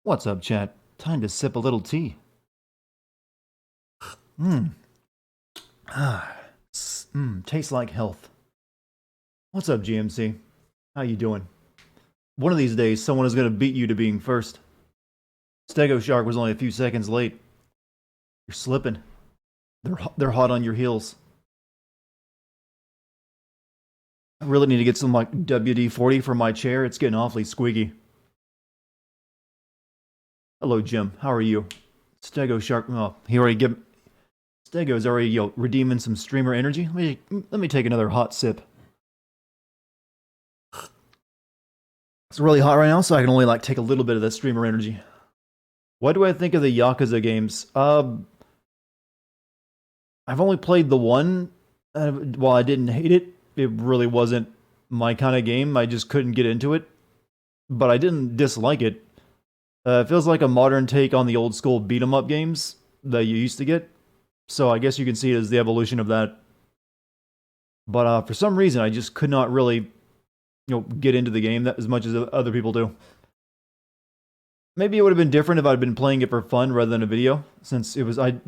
What's up, chat? Time to sip a little tea. Mmm. Tastes like health. What's up, GMC? How you doing? One of these days, someone is going to beat you to being first. Stego Shark was only a few seconds late. You're slipping. They're hot on your heels. I really need to get some like WD-40 for my chair. It's getting awfully squeaky. Hello, Jim. How are you? Stego Shark. Oh, he already give. Stego's already redeeming some streamer energy. Let me take another hot sip. It's really hot right now, so I can only like take a little bit of the streamer energy. What do I think of the Yakuza games? I've only played the one. While I didn't hate it, it really wasn't my kind of game. I just couldn't get into it. But I didn't dislike it. It feels like a modern take on the old school beat 'em up games that you used to get. So I guess you can see it as the evolution of that. But for some reason, I just could not really, get into the game that as much as other people do. Maybe it would have been different if I'd been playing it for fun rather than a video, since I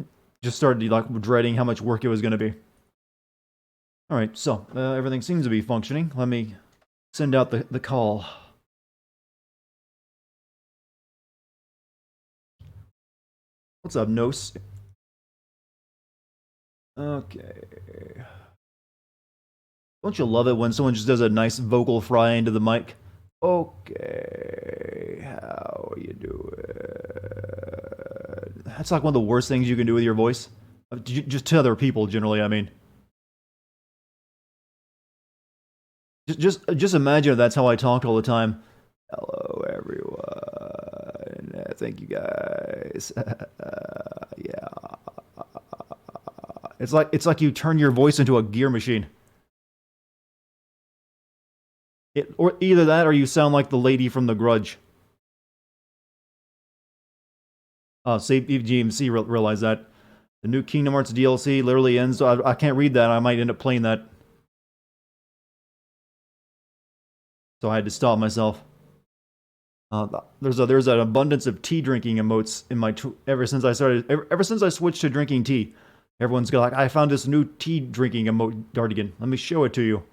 just started like dreading how much work it was going to be. All right, so everything seems to be functioning. Let me send out the call. What's up, Nos? Okay. Don't you love it when someone just does a nice vocal fry into the mic? Okay, how you doing? That's like one of the worst things you can do with your voice. Just to other people, generally, I mean. Just imagine if that's how I talked all the time. Hello, everyone. Thank you, guys. Yeah. It's like you turn your voice into a gear machine. Or either that, or you sound like the lady from The Grudge. See, GMC realize that. The new Kingdom Hearts DLC literally ends. I can't read that. I might end up playing that. So I had to stop myself. There's an abundance of tea drinking emotes in my ever since I switched to drinking tea. Everyone's got like, I found this new tea drinking emote, Dartigan. Let me show it to you.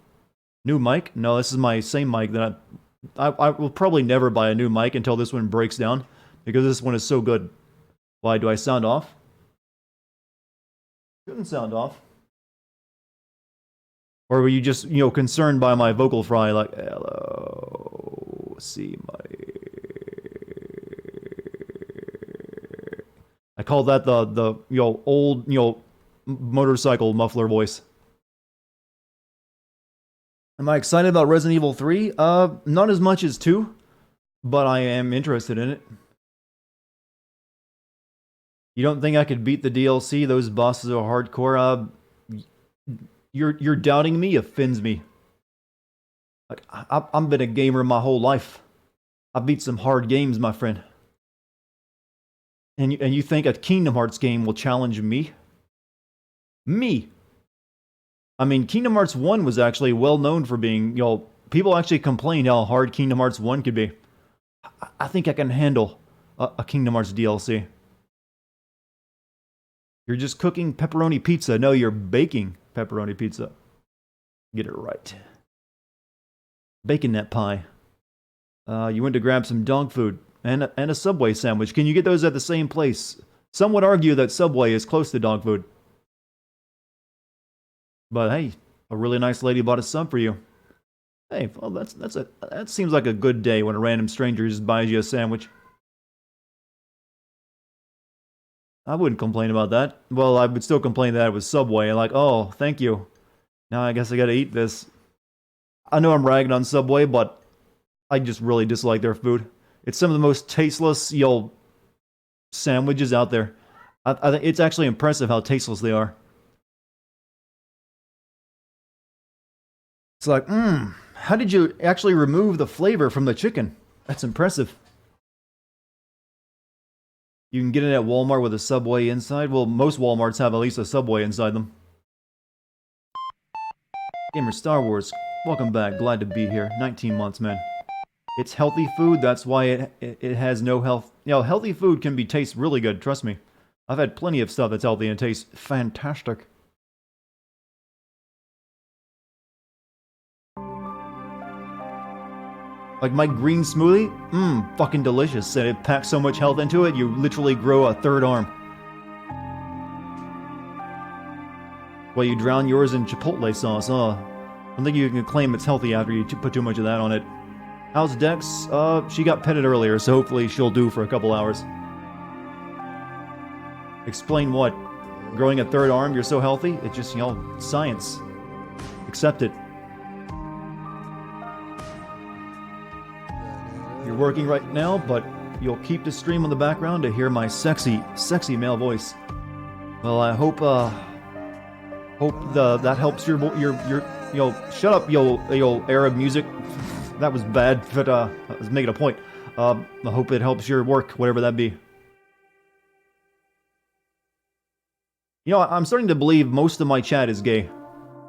New mic? No, this is my same mic that I will probably never buy a new mic until this one breaks down, because this one is so good. Why, do I sound off? Shouldn't sound off. Or were you just, concerned by my vocal fry, like, hello, see my... I call that the old, motorcycle muffler voice. Am I excited about Resident Evil 3? Not as much as 2, but I am interested in it. You don't think I could beat the DLC? Those bosses are hardcore. You're doubting me offends me. Like I've been a gamer my whole life. I beat some hard games, my friend. And you think a Kingdom Hearts game will challenge me? Me. I mean, Kingdom Hearts 1 was actually well known for being, people actually complained how hard Kingdom Hearts 1 could be. I think I can handle a Kingdom Hearts DLC. You're just cooking pepperoni pizza. No, you're baking pepperoni pizza. Get it right. Baking that pie. You went to grab some dog food and a Subway sandwich. Can you get those at the same place? Some would argue that Subway is close to dog food. But hey, a really nice lady bought a sub for you. Hey, well, that seems like a good day when a random stranger just buys you a sandwich. I wouldn't complain about that. Well, I would still complain that it was Subway. Like, oh, thank you. Now I guess I gotta eat this. I know I'm ragging on Subway, but I just really dislike their food. It's some of the most tasteless, sandwiches out there. I think it's actually impressive how tasteless they are. It's like, how did you actually remove the flavor from the chicken? That's impressive. You can get it at Walmart with a Subway inside. Well, most Walmarts have at least a Subway inside them. Gamer Star Wars, welcome back. Glad to be here. 19 months, man. It's healthy food, that's why it has no health. You know, healthy food can taste really good, trust me. I've had plenty of stuff that's healthy and tastes fantastic. Like my green smoothie? Fucking delicious. And it packs so much health into it, you literally grow a third arm. Well, you drown yours in chipotle sauce, I don't think you can claim it's healthy after you put too much of that on it. How's Dex? She got petted earlier, so hopefully she'll do for a couple hours. Explain what? Growing a third arm, you're so healthy? It's just, you know, science. Accept it. You're working right now, but you'll keep the stream on the background to hear my sexy male voice. Well, I hope that helps your shut up, yo Arab music. That was bad, but I was making a point. I hope it helps your work, whatever that be. You know, I'm starting to believe most of my chat is gay.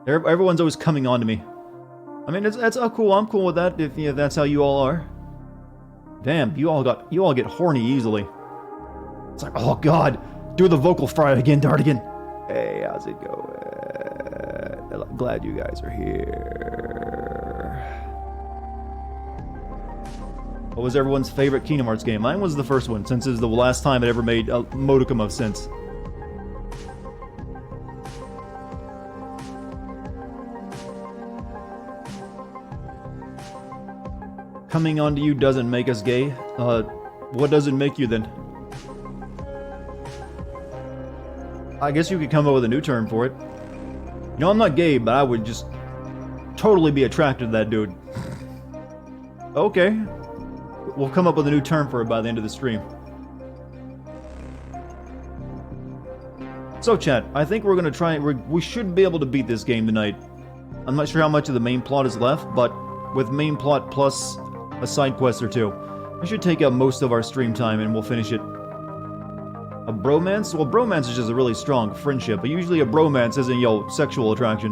Everyone's always coming on to me. I mean, that's cool. I'm cool with that if that's how you all are. Damn, you all get horny easily. It's like, oh god, do the vocal fry again, Dartigan. Hey, how's it going? I'm glad you guys are here. What was everyone's favorite Kingdom Hearts game? Mine was the first one, since it's the last time it ever made a modicum of sense. Coming onto you doesn't make us gay. What does it make you then? I guess you could come up with a new term for it. You know, I'm not gay, but I would just totally be attracted to that dude. Okay. We'll come up with a new term for it by the end of the stream. So chat, I think we're gonna try, we should be able to beat this game tonight. I'm not sure how much of the main plot is left, but with main plot plus a side quest or two, I should take up most of our stream time and we'll finish it. A bromance? Well, bromance is just a really strong friendship, but usually a bromance isn't, yo, sexual attraction.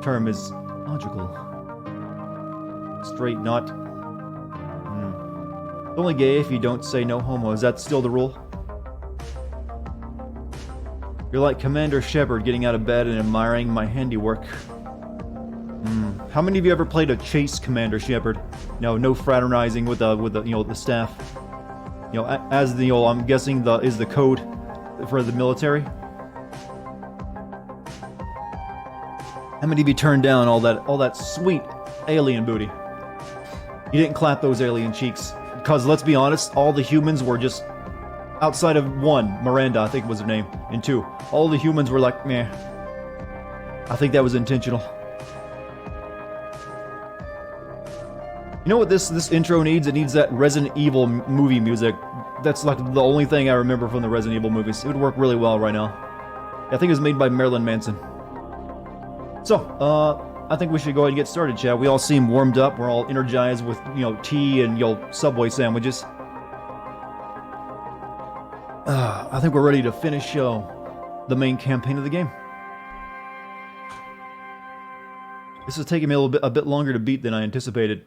Term is logical. Straight not. It's only gay if you don't say no homo. Is that still the rule? You're like Commander Shepard getting out of bed and admiring my handiwork. How many of you ever played a chase Commander Shepard? No fraternizing with the staff. You know, as the I'm guessing is the code for the military. How many of you turned down all that sweet alien booty? You didn't clap those alien cheeks. Because, let's be honest, all the humans were just... Outside of one, Miranda, I think was her name, and two, all the humans were like, meh. I think that was intentional. You know what this intro needs? It needs that Resident Evil movie music. That's like the only thing I remember from the Resident Evil movies. It would work really well right now. I think it was made by Marilyn Manson. So, I think we should go ahead and get started, chat. We all seem warmed up. We're all energized with, tea and, Subway sandwiches. I think we're ready to finish, the main campaign of the game. This is taking me a bit longer to beat than I anticipated.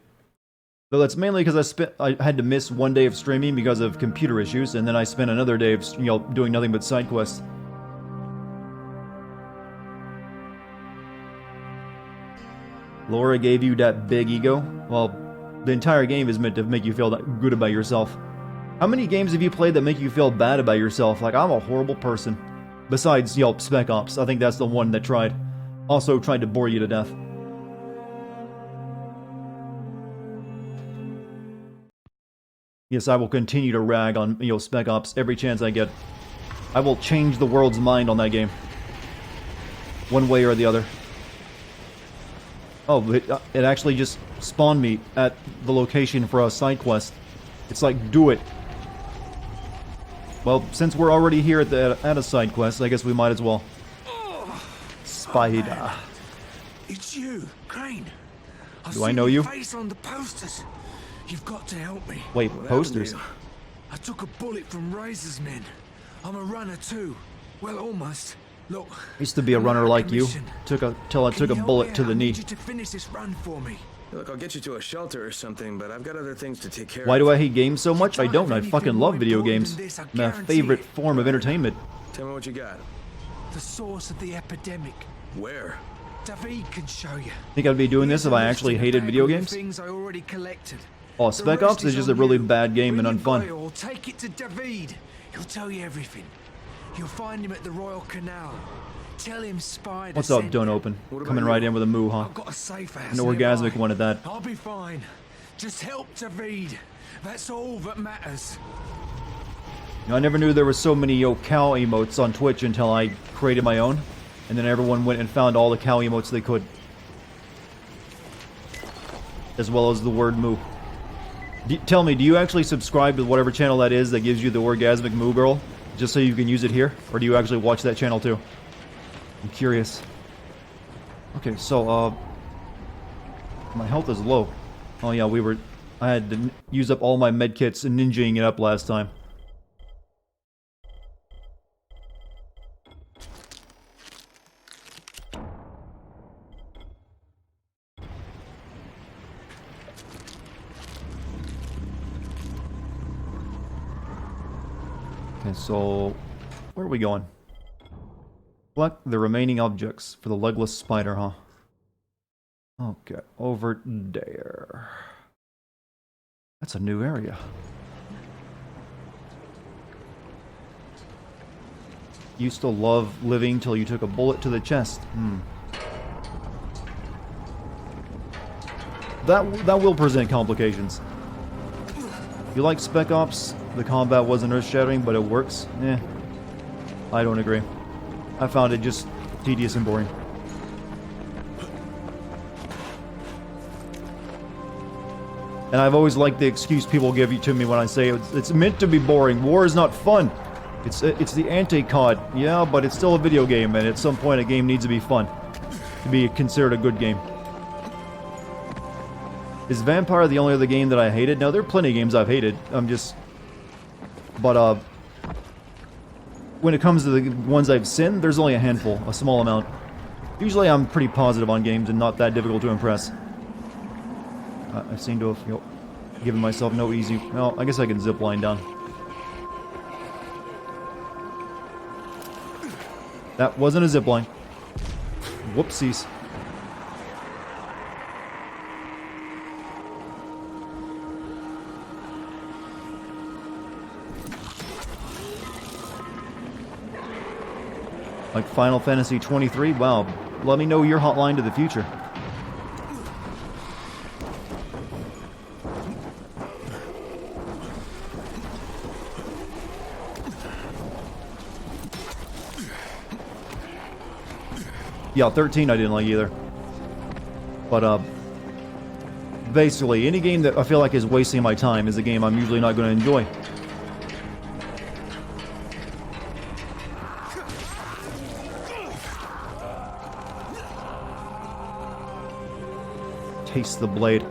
Though that's mainly because I had to miss one day of streaming because of computer issues, and then I spent another day of, doing nothing but side quests. Laura gave you that big ego? Well, the entire game is meant to make you feel that good about yourself. How many games have you played that make you feel bad about yourself? Like, I'm a horrible person. Besides, Spec Ops. I think that's the one that also tried to bore you to death. Yes, I will continue to rag on, Spec Ops every chance I get. I will change the world's mind on that game. One way or the other. Oh, it actually just spawned me at the location for a side quest. It's like, do it. Well, since we're already here at a side quest, I guess we might as well. Spider. It's you, Crane. Do I know you? Face on the posters. You've got to help me. Wait, posters? I took a bullet from Razor's men. I'm a runner too. Well, almost. Look. I used to be a runner like you. Till I took a bullet to the knee. I need you to finish this run for me. Look, I'll get you to a shelter or something, but I've got other things to take care Why of. do I hate games so much? I don't. I fucking love video games. My favorite form of entertainment. Tell me what you got. The source of the epidemic. Where? David can show you. Think I'd be doing this if I actually hated video games? Things I already collected. Oh, Spec Ops is just a really bad game and unfun. Or take it to David. He'll tell you everything. You'll find him at the Royal Canal. Tell him Spider. What's up, Don't Open? Coming right in with a moo, huh? I've got a safe house. An orgasmic one at that. I'll be fine. Just help David. That's all that matters. You know, I never knew there were so many cow emotes on Twitch until I created my own. And then everyone went and found all the cow emotes they could. As well as the word moo. Tell me, do you actually subscribe to whatever channel that is that gives you the orgasmic moo girl? Just so you can use it here? Or do you actually watch that channel too? I'm curious. Okay, so, my health is low. Oh yeah, I had to use up all my medkits and ninjaing it up last time. Okay, so where are we going? Collect the remaining objects for the legless spider, huh? Okay, over there. That's a new area. Used to love living till you took a bullet to the chest. That will present complications. You like Spec Ops? The combat wasn't earth-shattering, but it works? Eh. I don't agree. I found it just tedious and boring. And I've always liked the excuse people give to me when I say it's meant to be boring. War is not fun. It's the anti-COD. Yeah, but it's still a video game, and at some point a game needs to be fun to be considered a good game. Is Vampire the only other game that I hated? No, there are plenty of games I've hated. But when it comes to the ones I've sinned, there's only a handful, a small amount. Usually I'm pretty positive on games and not that difficult to impress. I seem to have given myself no easy... Well, I guess I can zip line down. That wasn't a zip line. Whoopsies. Like Final Fantasy 23? Wow. Let me know your hotline to the future. Yeah, 13 I didn't like either. But, basically, any game that I feel like is wasting my time is a game I'm usually not going to enjoy. Taste the blade.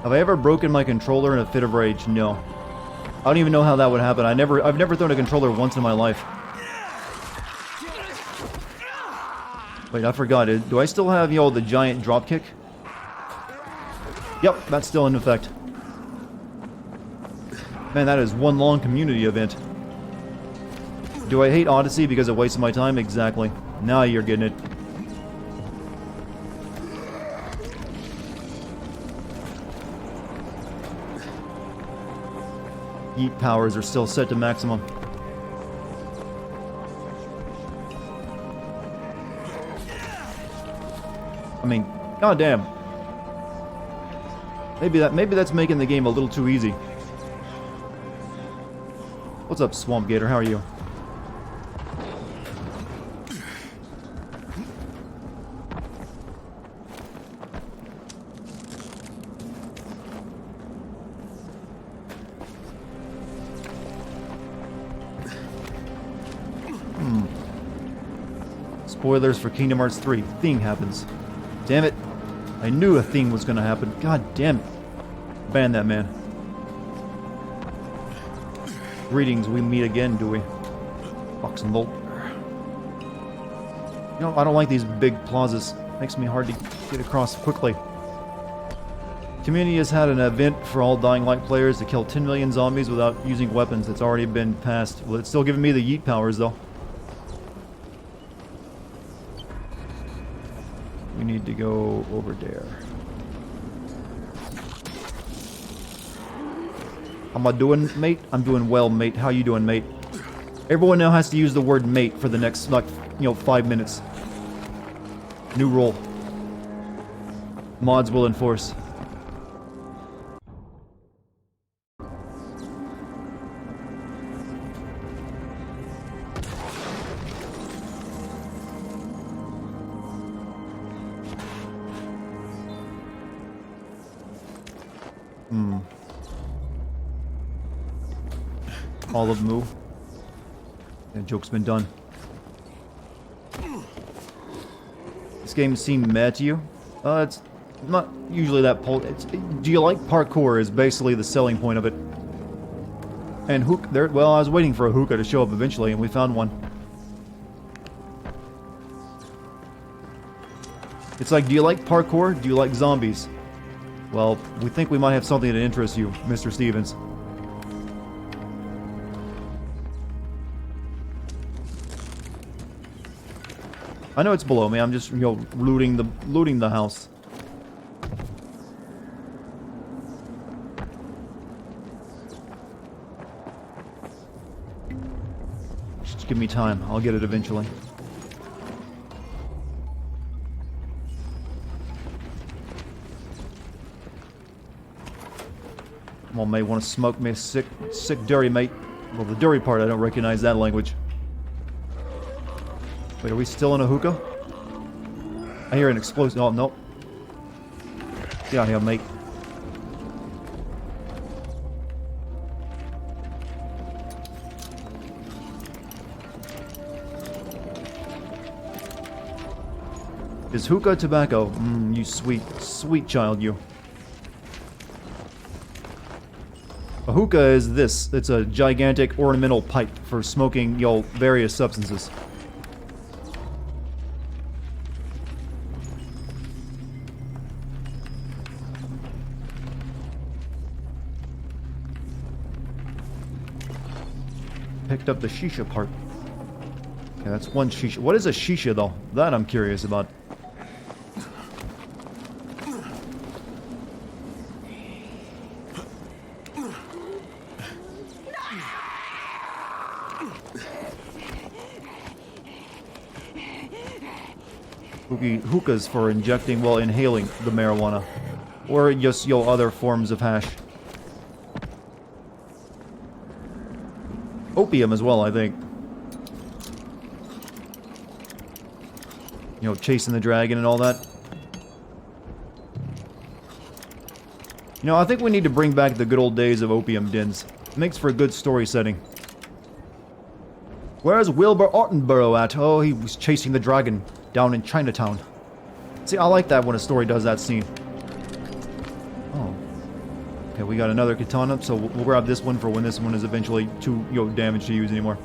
Have I ever broken my controller in a fit of rage? No. I don't even know how that would happen. I've never thrown a controller once in my life. Wait, I forgot. Do I still have, the giant dropkick? Yep, that's still in effect. Man, that is one long community event. Do I hate Odyssey because it wastes my time? Exactly. Now you're getting it. Yeet powers are still set to maximum. I mean, goddamn. Maybe that's making the game a little too easy. What's up, Swamp Gator? How are you? Spoilers for Kingdom Hearts 3. Thing happens. Damn it. I knew a thing was gonna happen. God damn it. Ban that man. Greetings, we meet again, do we? Fox and Bolt. You know, I don't like these big plazas. Makes me hard to get across quickly. Community has had an event for all Dying Light players to kill 10 million zombies without using weapons. It's already been passed. Well, it's still giving me the yeet powers, though. We need to go over there. How am I doing, mate? I'm doing well, mate. How you doing, mate? Everyone now has to use the word mate for the next, like, 5 minutes. New rule. Mods will enforce. Olive Moo. Yeah, joke's been done. This game seemed meh to you? It's not usually that do you like parkour is basically the selling point of it. And well, I was waiting for a hookah to show up eventually, and we found one. It's like, do you like parkour? Do you like zombies? Well, we think we might have something that interests you, Mr. Stevens. I know it's below me. I'm just, looting the house. Just give me time. I'll get it eventually. Come on, mate. Want to smoke me, sick, dirty, mate? Well, the dirty part, I don't recognize that language. Wait, are we still in a hookah? I hear an explosion. Oh, no. Get out here, mate. Is hookah tobacco? You sweet, sweet child, you. A hookah is this. It's a gigantic ornamental pipe for smoking, various substances. Picked up the shisha part. Okay, that's one shisha. What is a shisha, though? That I'm curious about. Hookahs for injecting, inhaling the marijuana. Or just, other forms of hash. Opium as well, I think. Chasing the dragon and all that. I think we need to bring back the good old days of opium dens. It makes for a good story setting. Where's Wilbur Attenborough at? Oh, he was chasing the dragon down in Chinatown. See, I like that when a story does that scene. Oh. Okay, we got another katana, so we'll grab this one for when this one is eventually too, damaged to use anymore.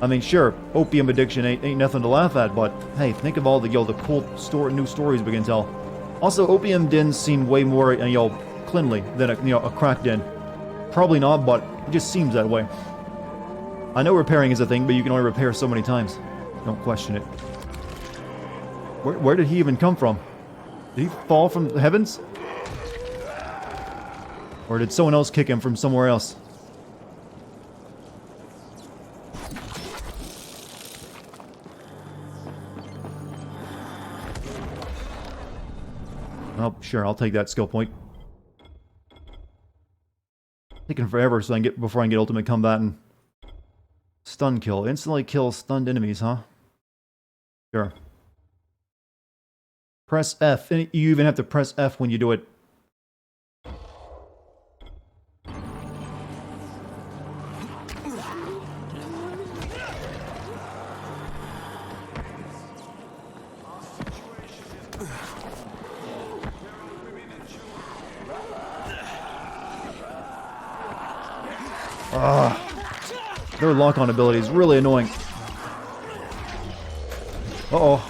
I mean, sure, opium addiction ain't nothing to laugh at, but hey, think of all the, the cool new stories we can tell. Also, opium dens seem way more, cleanly than a crack den. Probably not, but it just seems that way. I know repairing is a thing, but you can only repair so many times. Don't question it. Where did he even come from? Did he fall from the heavens? Or did someone else kick him from somewhere else? Oh, sure, I'll take that skill point. Taking forever before I can get ultimate combatant. Stun kill. Instantly kill stunned enemies, huh? Sure. Press F. And you even have to press F when you do it. Their lock-on ability is really annoying. Uh-oh.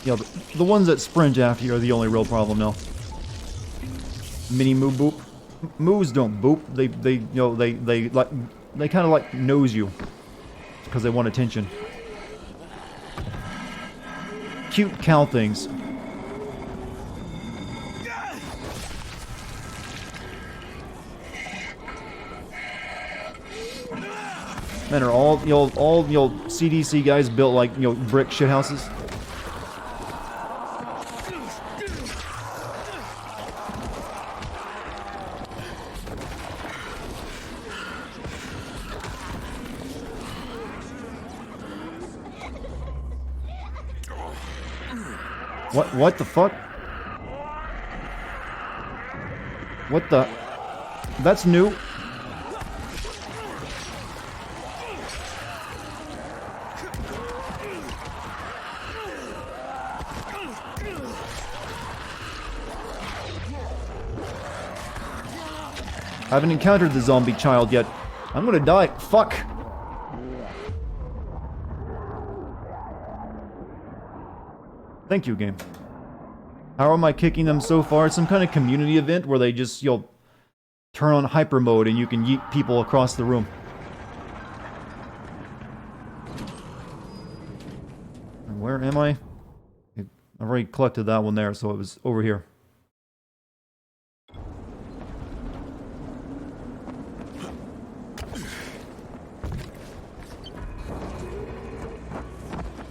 Yeah, the ones that sprint after you are the only real problem now. Mini moo boop. Moos don't boop. They kind of like nose you because they want attention. Cute cow things. Man, are all CDC guys built like brick shithouses? What the fuck? What the? That's new. I haven't encountered the zombie child yet. I'm gonna die. Fuck. Thank you, game. How am I kicking them so far? It's some kind of community event where they just, turn on hyper mode and you can yeet people across the room. Where am I? I've already collected that one there, so it was over here.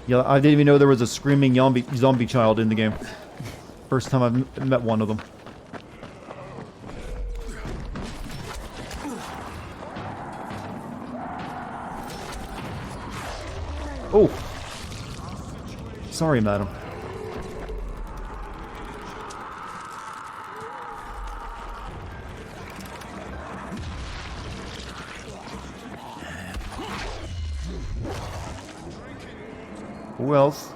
Yeah, I didn't even know there was a screaming zombie child in the game. First time I've met one of them. Oh! Sorry, madam. Who else?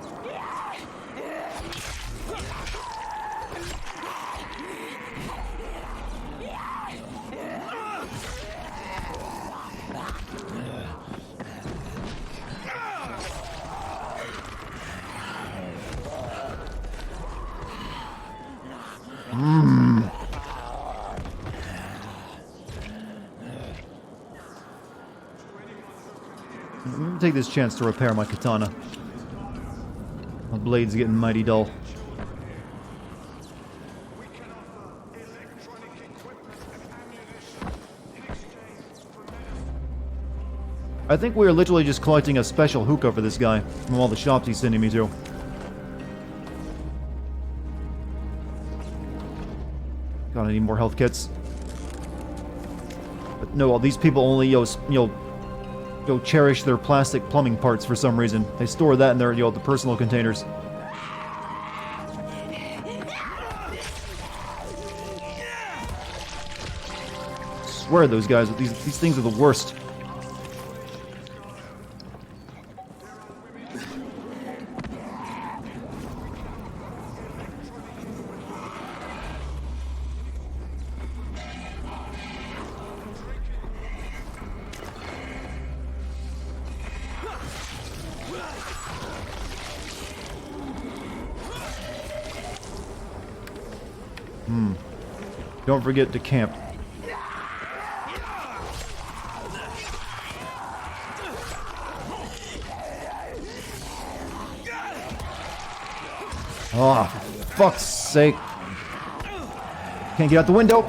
Let me take this chance to repair my katana. My blade's getting mighty dull. I think we are literally just collecting a special hookah for this guy from all the shops he's sending me to. Got any more health kits? But no, all these people only cherish their plastic plumbing parts for some reason. They store that in their the personal containers. I swear those guys, these things are the worst. Don't forget to camp. Oh, for fuck's sake. Can't get out the window.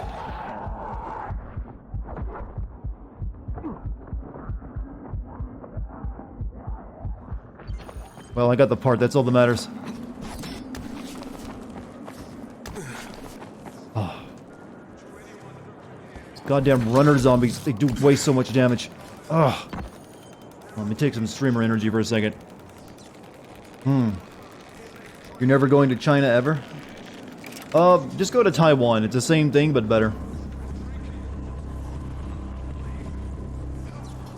Well, I got the part. That's all that matters. Goddamn runner zombies, they do way so much damage. Ugh. Let me take some streamer energy for a second. You're never going to China ever? Just go to Taiwan. It's the same thing, but better.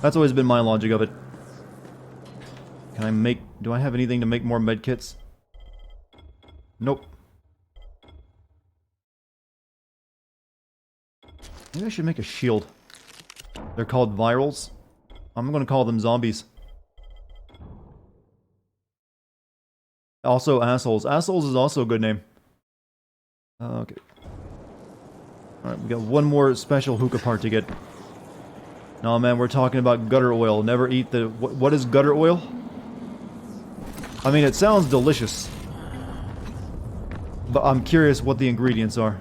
That's always been my logic of it. Can I Do I have anything to make more medkits? Nope. Maybe I should make a shield. They're called virals. I'm gonna call them zombies. Also assholes. Assholes is also a good name. Okay. Alright, we got one more special hookah part to get. No man, we're talking about gutter oil. Never eat the... What is gutter oil? I mean, it sounds delicious. But I'm curious what the ingredients are.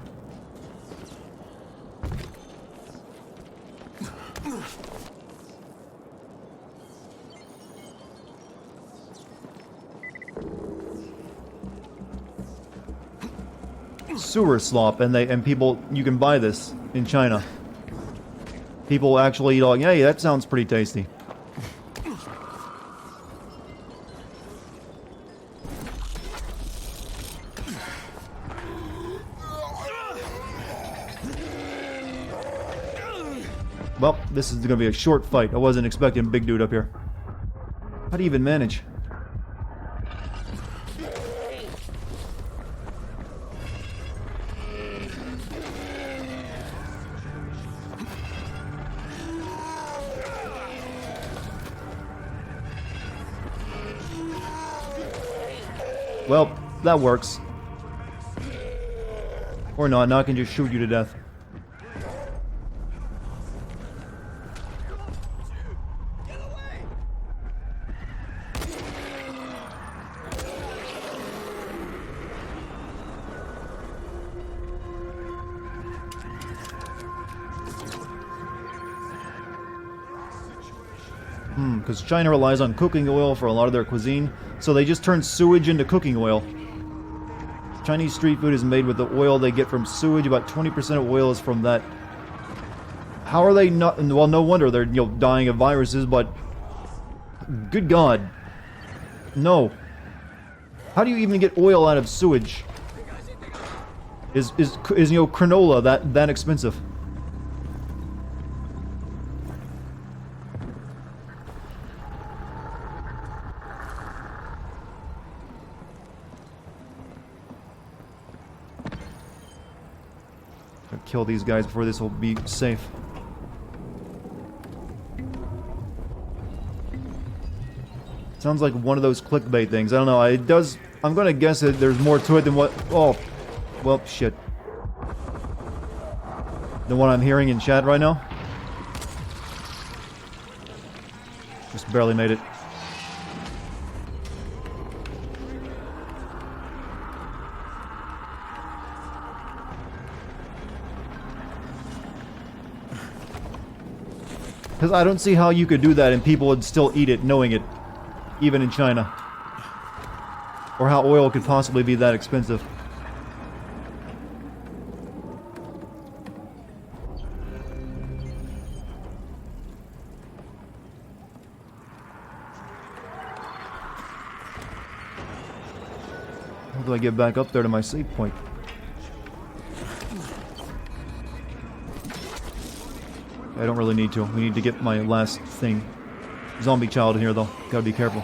Sewer slop, and people, you can buy this in China. People actually like, hey, that sounds pretty tasty. Well, this is gonna be a short fight. I wasn't expecting a big dude up here. How do you even manage? Well, that works. Or not, now I can just shoot you to death. Because China relies on cooking oil for a lot of their cuisine, so they just turn sewage into cooking oil. Chinese street food is made with the oil they get from sewage. About 20% of oil is from that. How are they not... Well, no wonder they're, dying of viruses, but... Good God. No. How do you even get oil out of sewage? Is canola that expensive? Kill these guys before this will be safe. Sounds like one of those clickbait things. I don't know. It does. I'm gonna guess that there's more to it than what. Oh, well, shit. Than what I'm hearing in chat right now. Just barely made it. Because I don't see how you could do that and people would still eat it knowing it, even in China. Or how oil could possibly be that expensive. How do I get back up there to my save point? I don't really need to. We need to get my last thing. Zombie child in here, though. Gotta be careful.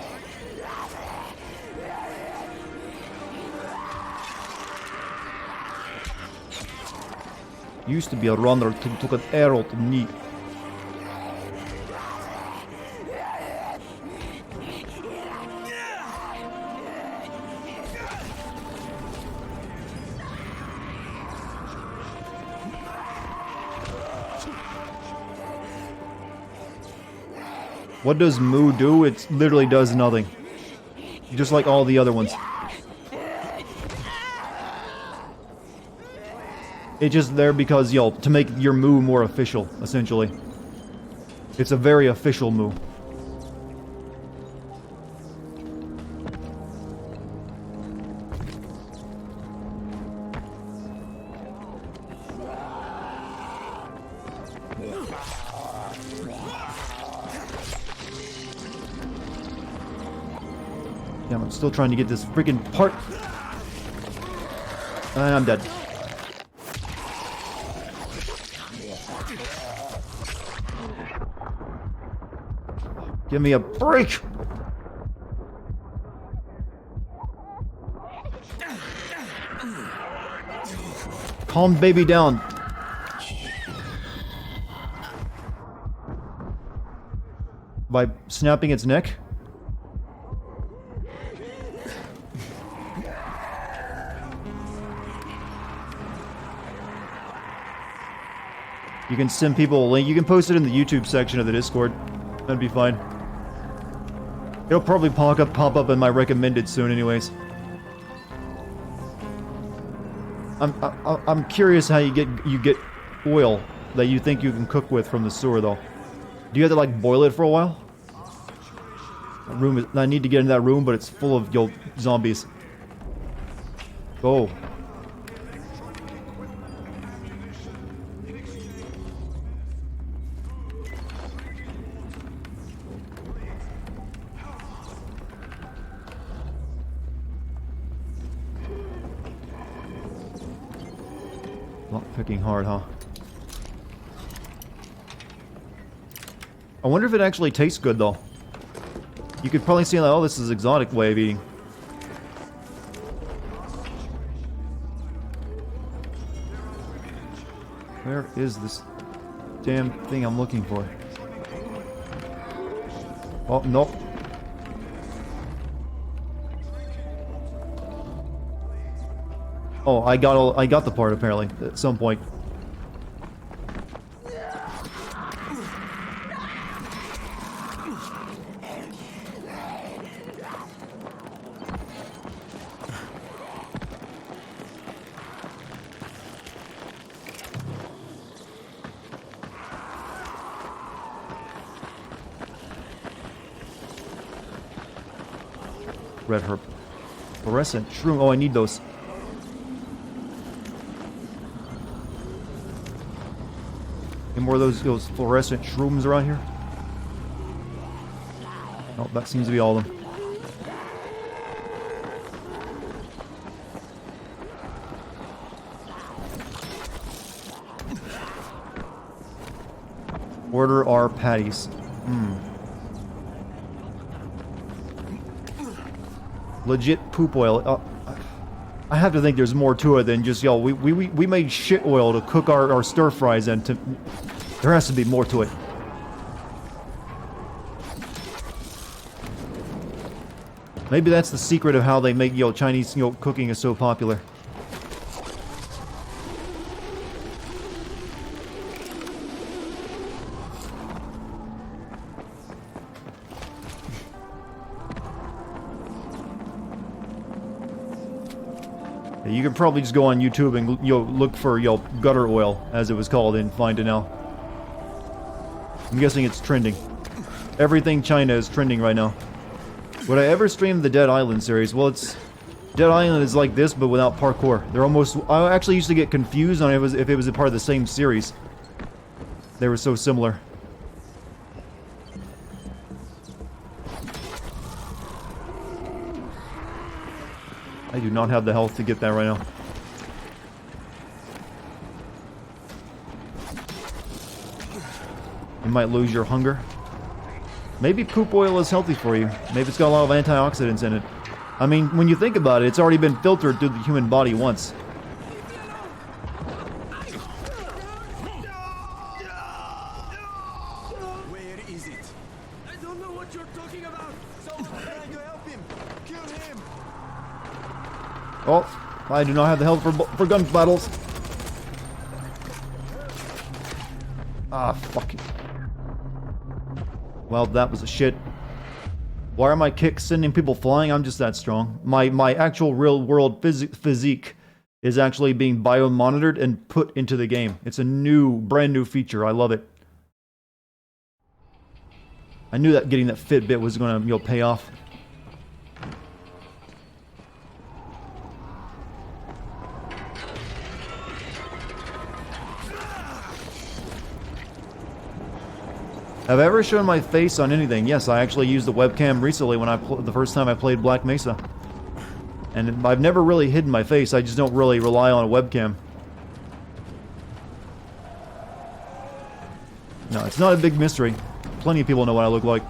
Used to be a runner who took an arrow to me. What does Moo do? It literally does nothing. Just like all the other ones. It's just there because, to make your Moo more official, essentially. It's a very official Moo. Damn, I'm still trying to get this freaking part. And I'm dead. Give me a break! Calm baby down. By snapping its neck? You can send people a link. You can post it in the YouTube section of the Discord. That'd be fine. It'll probably pop up in my recommended soon anyways. I'm curious how you get oil that you think you can cook with from the sewer though. Do you have to like boil it for a while? I need to get in that room, but it's full of zombies. Go. Not picking hard, huh? I wonder if it actually tastes good though. You could probably see like, oh, this is exotic way of eating. Where is this damn thing I'm looking for? Oh, nope. Oh, I got the part apparently at some point. Red herb. Fluorescent shroom. Oh, I need those. Any more of those fluorescent shrooms around here? Oh, that seems to be all of them. Order our patties. Legit poop oil. I have to think there's more to it than just, we made shit oil to cook our stir fries and there has to be more to it. Maybe that's the secret of how they make, Chinese, cooking is so popular. You can probably just go on YouTube and look for gutter oil, as it was called, and find it now. I'm guessing it's trending. Everything China is trending right now. Would I ever stream the Dead Island series? Well, Dead Island is like this, but without parkour. They're almost. I actually used to get confused on if it was a part of the same series. They were so similar. I do not have the health to get that right now. You might lose your hunger. Maybe poop oil is healthy for you. Maybe it's got a lot of antioxidants in it. I mean, when you think about it, it's already been filtered through the human body once. Where is it? I don't know what you're talking about. Someone's trying to help him. Kill him. Oh, I do not have the health for gun battles. Ah, fuck it. Well, that was a shit. Why are my kicks sending people flying? I'm just that strong. My actual real world physique is actually being bio-monitored and put into the game. It's a brand new feature. I love it. I knew that getting that Fitbit was going to, pay off. Have I ever shown my face on anything? Yes, I actually used the webcam recently when the first time I played Black Mesa. And I've never really hidden my face, I just don't really rely on a webcam. No, it's not a big mystery. Plenty of people know what I look like.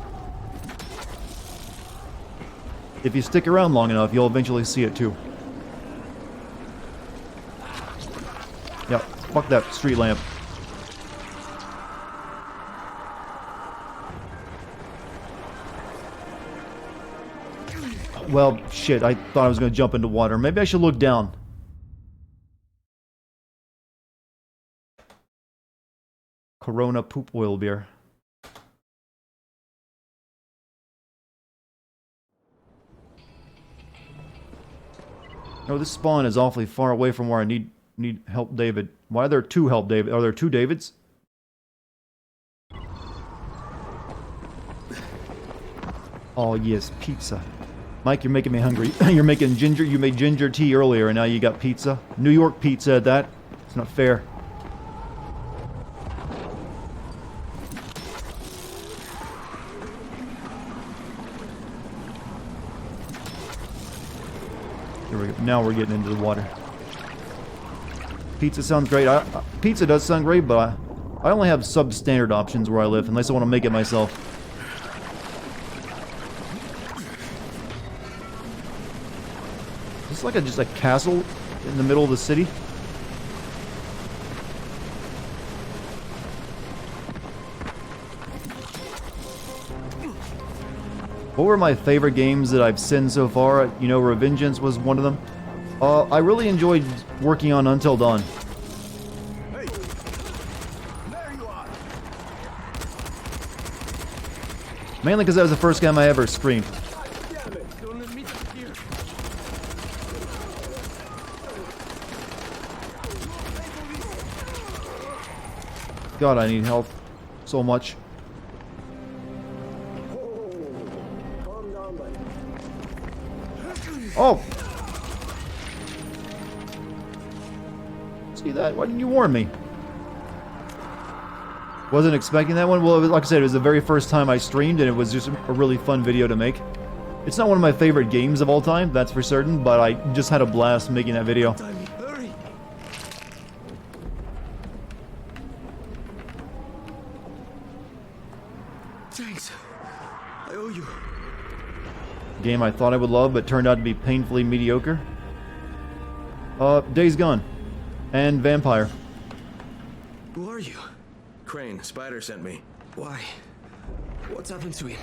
If you stick around long enough, you'll eventually see it too. Yeah, fuck that street lamp. Well, shit, I thought I was going to jump into water. Maybe I should look down. Corona poop oil beer. No, this spawn is awfully far away from where I need help David. Why are there two help David? Are there two Davids? Oh yes, pizza. Mike, you're making me hungry. You're making ginger. You made ginger tea earlier, and now you got pizza. New York pizza at that. It's not fair. Here we go. Now we're getting into the water. Pizza sounds great. Pizza does sound great, but I only have substandard options where I live, unless I want to make it myself. Is this like just a castle in the middle of the city? What were my favorite games that I've seen so far? You know, Revengeance was one of them. I really enjoyed working on Until Dawn. Hey, there you are. Mainly because that was the first game I ever streamed. Damn it! Don't let me here. God, I need health so much. Oh! See that? Why didn't you warn me? Wasn't expecting that one. Well, like I said, it was the very first time I streamed, and it was just a really fun video to make. It's not one of my favorite games of all time, that's for certain, but I just had a blast making that video. Hurry! Thanks. I owe you. Game I thought I would love, but turned out to be painfully mediocre. Days Gone. And Vampire. Who are you? Crane, Spider sent me. Why? What's happened to him?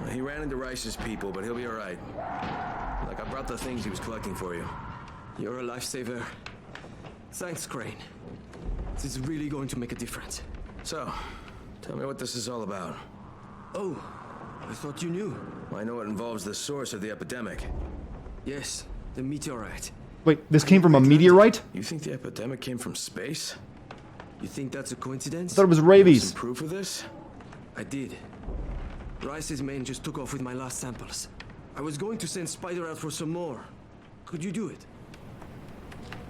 He ran into Rice's people, but he'll be alright. Like, I brought the things he was collecting for you. You're a lifesaver. Thanks, Crane. This is really going to make a difference. So, tell me what this is all about. Oh, I thought you knew. I know it involves the source of the epidemic. Yes, the meteorite. Wait, this came from a meteorite? You think the epidemic came from space? You think that's a coincidence? I thought it was Some rabies. proof of this? I did. Rice's men just took off with my last samples. I was going to send Spider out for some more. Could you do it?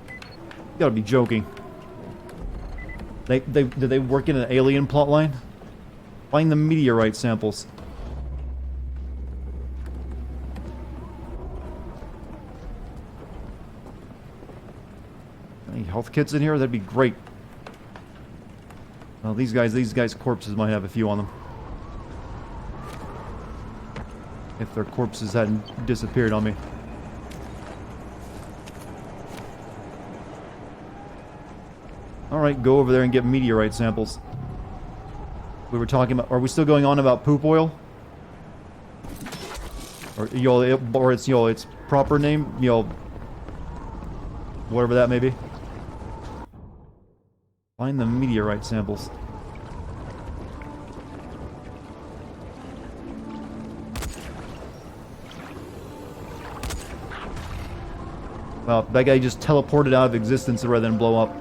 You gotta be joking. Did they work in an alien plotline? Find the meteorite samples. Any health kits in here? That'd be great. Well, these guys' corpses might have a few on them. If their corpses hadn't disappeared on me. Alright, go over there and get meteorite samples. We were talking about... Are we still going on about poop oil? Or its proper name? Whatever that may be. Find the meteorite samples. Well, that guy just teleported out of existence rather than blow up.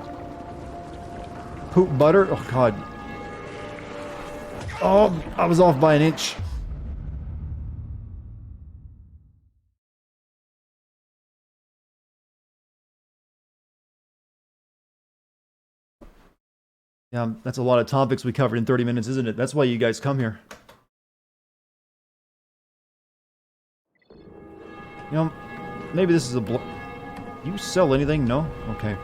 Poop butter? Oh, God. Oh, I was off by an inch. Yeah, that's a lot of topics we covered in 30 minutes, isn't it? That's why you guys come here. You know, maybe this is a Do you sell anything? No? Okay.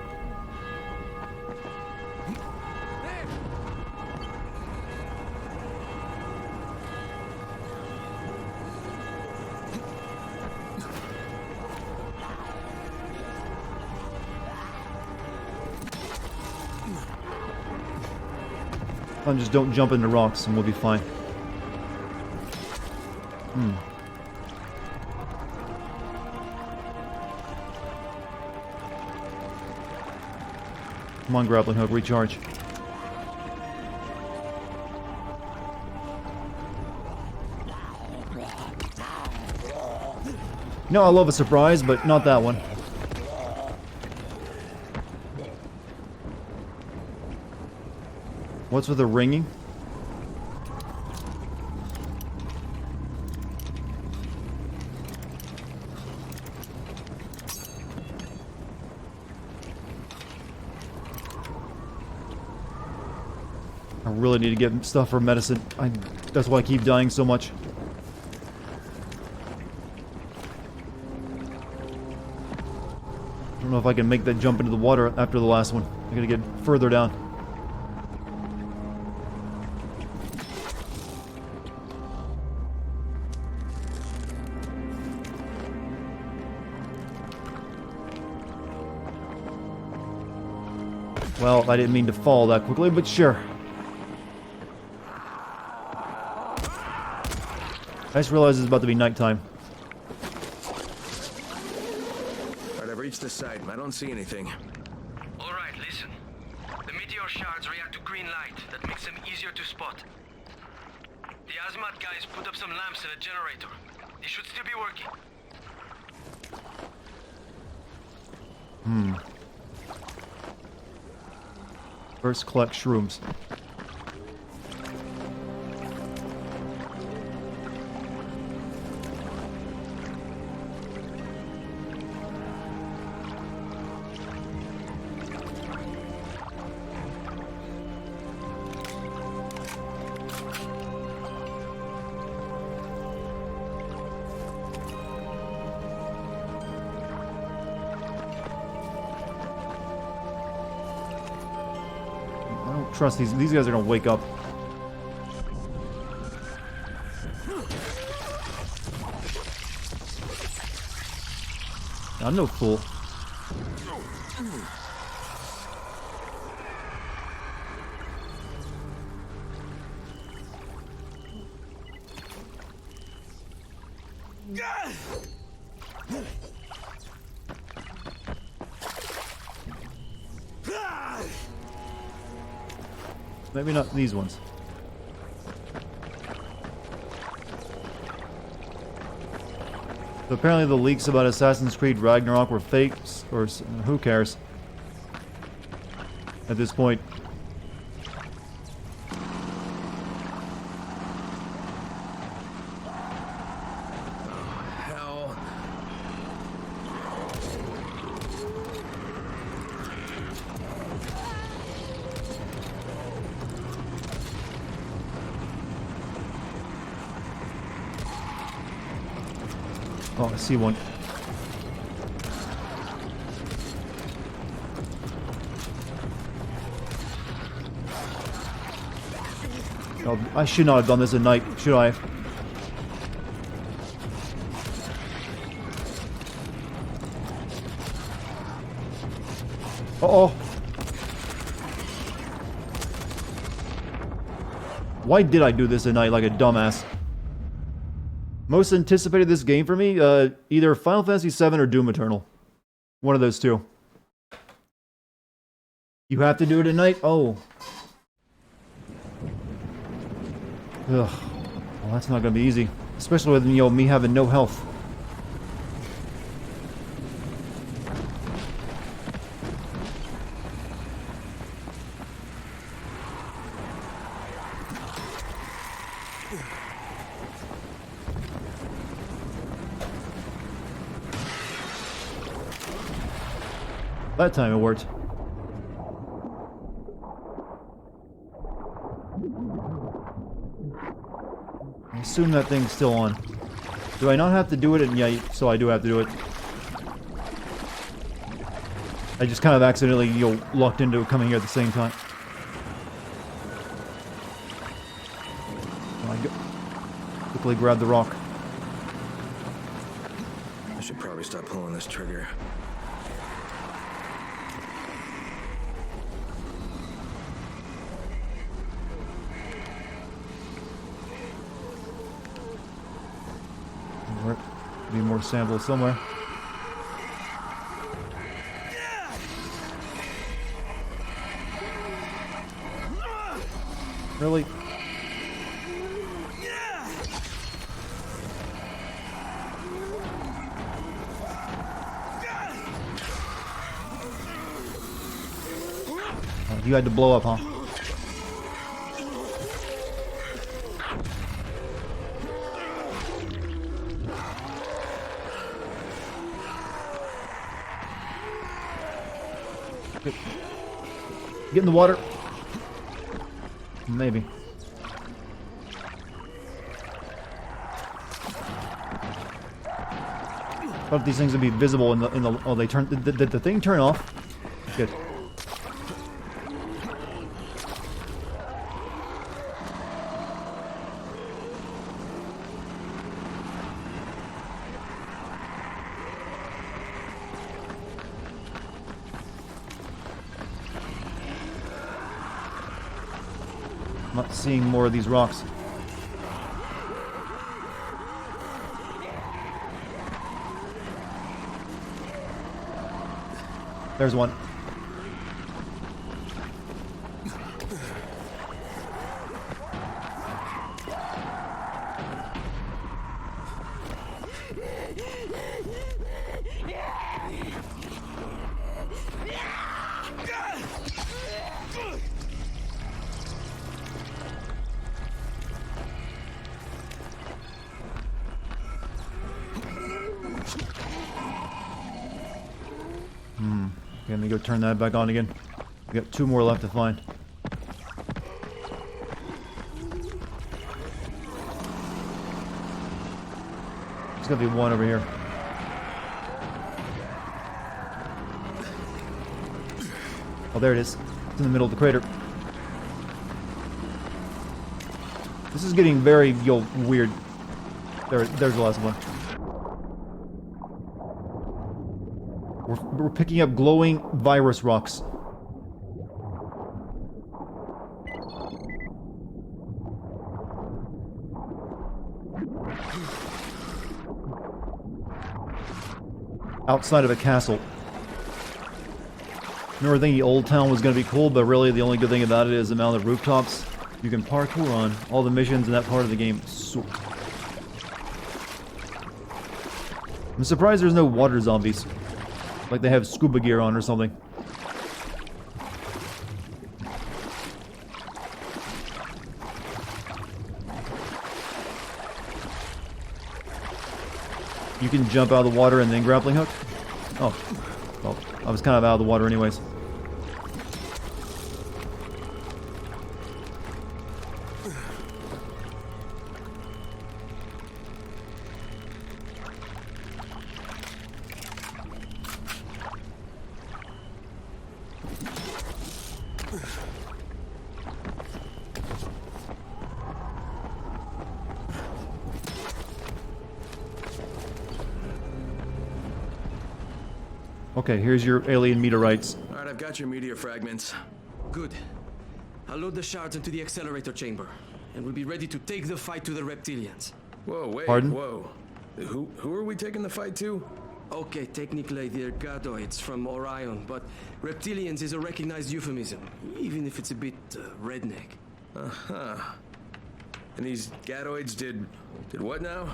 just don't jump into rocks and we'll be fine. Come on, grappling hook, recharge. No, I love a surprise, but not that one. What's with the ringing? I really need to get stuff for medicine. That's why I keep dying so much. I don't know if I can make that jump into the water after the last one. I gotta get further down. Well, I didn't mean to fall that quickly, but sure. I just realized it's about to be nighttime. Alright, I've reached the site. I don't see anything. Alright, listen. The meteor shards react to green light. That makes them easier to spot. The Azmat guys put up some lamps and a generator. They should still be working. First, collect shrooms. I don't trust these guys are gonna wake up. I'm no fool. Maybe not these ones. So apparently the leaks about Assassin's Creed Ragnarok were fakes, or who cares? At this point. Hell. Oh, I see one. Oh, I should not have done this at night, should I? Uh-oh. Why did I do this at night like a dumbass? Most anticipated this game for me, either Final Fantasy VII or Doom Eternal. One of those two. You have to do it at night? Oh. Ugh. Well, that's not gonna be easy. Especially with, me having no health. That time it worked. I assume that thing's still on. Do I not have to do it? Yeah, so I do have to do it. I just kind of accidentally, lucked into coming here at the same time. I go. Quickly grab the rock. I should probably stop pulling this trigger. Be more samples somewhere. Really? Oh, you had to blow up, huh? Get in the water. Maybe. Thought these things would be visible in the oh, they turn did the thing turn off? Good. I'm not seeing more of these rocks. There's one. Okay, let me go turn that back on again. We got 2 more left to find. There's gotta be one over here. Oh, there it is. It's in the middle of the crater. This is getting very, weird. There's the last one. We're picking up glowing virus rocks. Outside of a castle. Remember thinking Old Town was going to be cool, but really the only good thing about it is the amount of rooftops you can parkour on. All the missions in that part of the game suck. I'm surprised there's no water zombies. Like they have scuba gear on or something. You can jump out of the water and then grappling hook? Oh. Well, I was kind of out of the water anyways. Okay, here's your alien meteorites. Alright, I've got your meteor fragments. Good. I'll load the shards into the accelerator chamber, and we'll be ready to take the fight to the reptilians. Whoa, wait, Pardon? whoa. Who are we taking the fight to? Okay, technically they're gadoids from Orion, but reptilians is a recognized euphemism, even if it's a bit redneck. Uh-huh. And these gadoids did what now?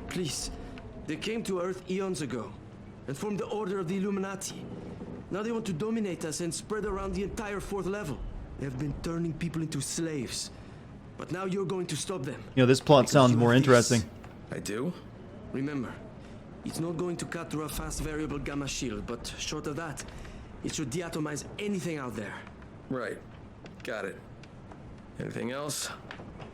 Please. They came to Earth eons ago, and formed the Order of the Illuminati. Now they want to dominate us and spread around the entire 4th level. They have been turning people into slaves. But now you're going to stop them. You know, this plot Because sounds you more have interesting. I do? Remember, it's not going to cut through a fast variable gamma shield, but short of that, it should deatomize anything out there. Right. Got it. Anything else?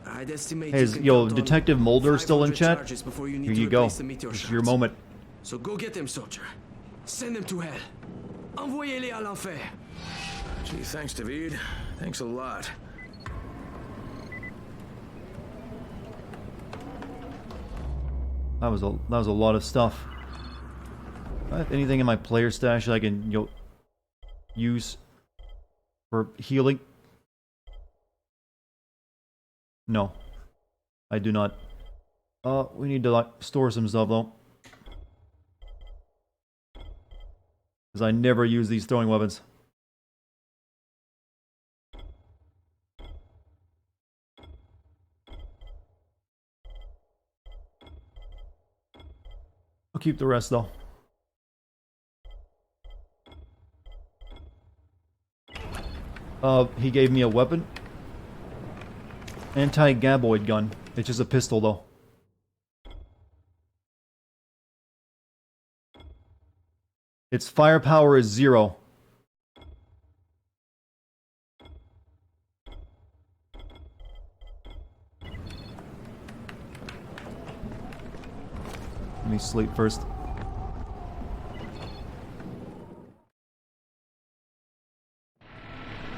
I'd estimate Hey, you is can yo count on Detective Mulder still in 500 chat? charges before you need Here to you go. replace the meteor This is your shards. moment. So go get them, soldier. Send them to hell. Envoyez-les à l'enfer. Gee, thanks, David. Thanks a lot. That was a lot of stuff. Do I have anything in my player stash that I can use for healing? No, I do not. We need to, like, store some stuff, though. Because I never use these throwing weapons. I'll keep the rest, though. He gave me a weapon. Anti-gaboid gun. It's just a pistol, though. Its firepower is 0. Let me sleep first.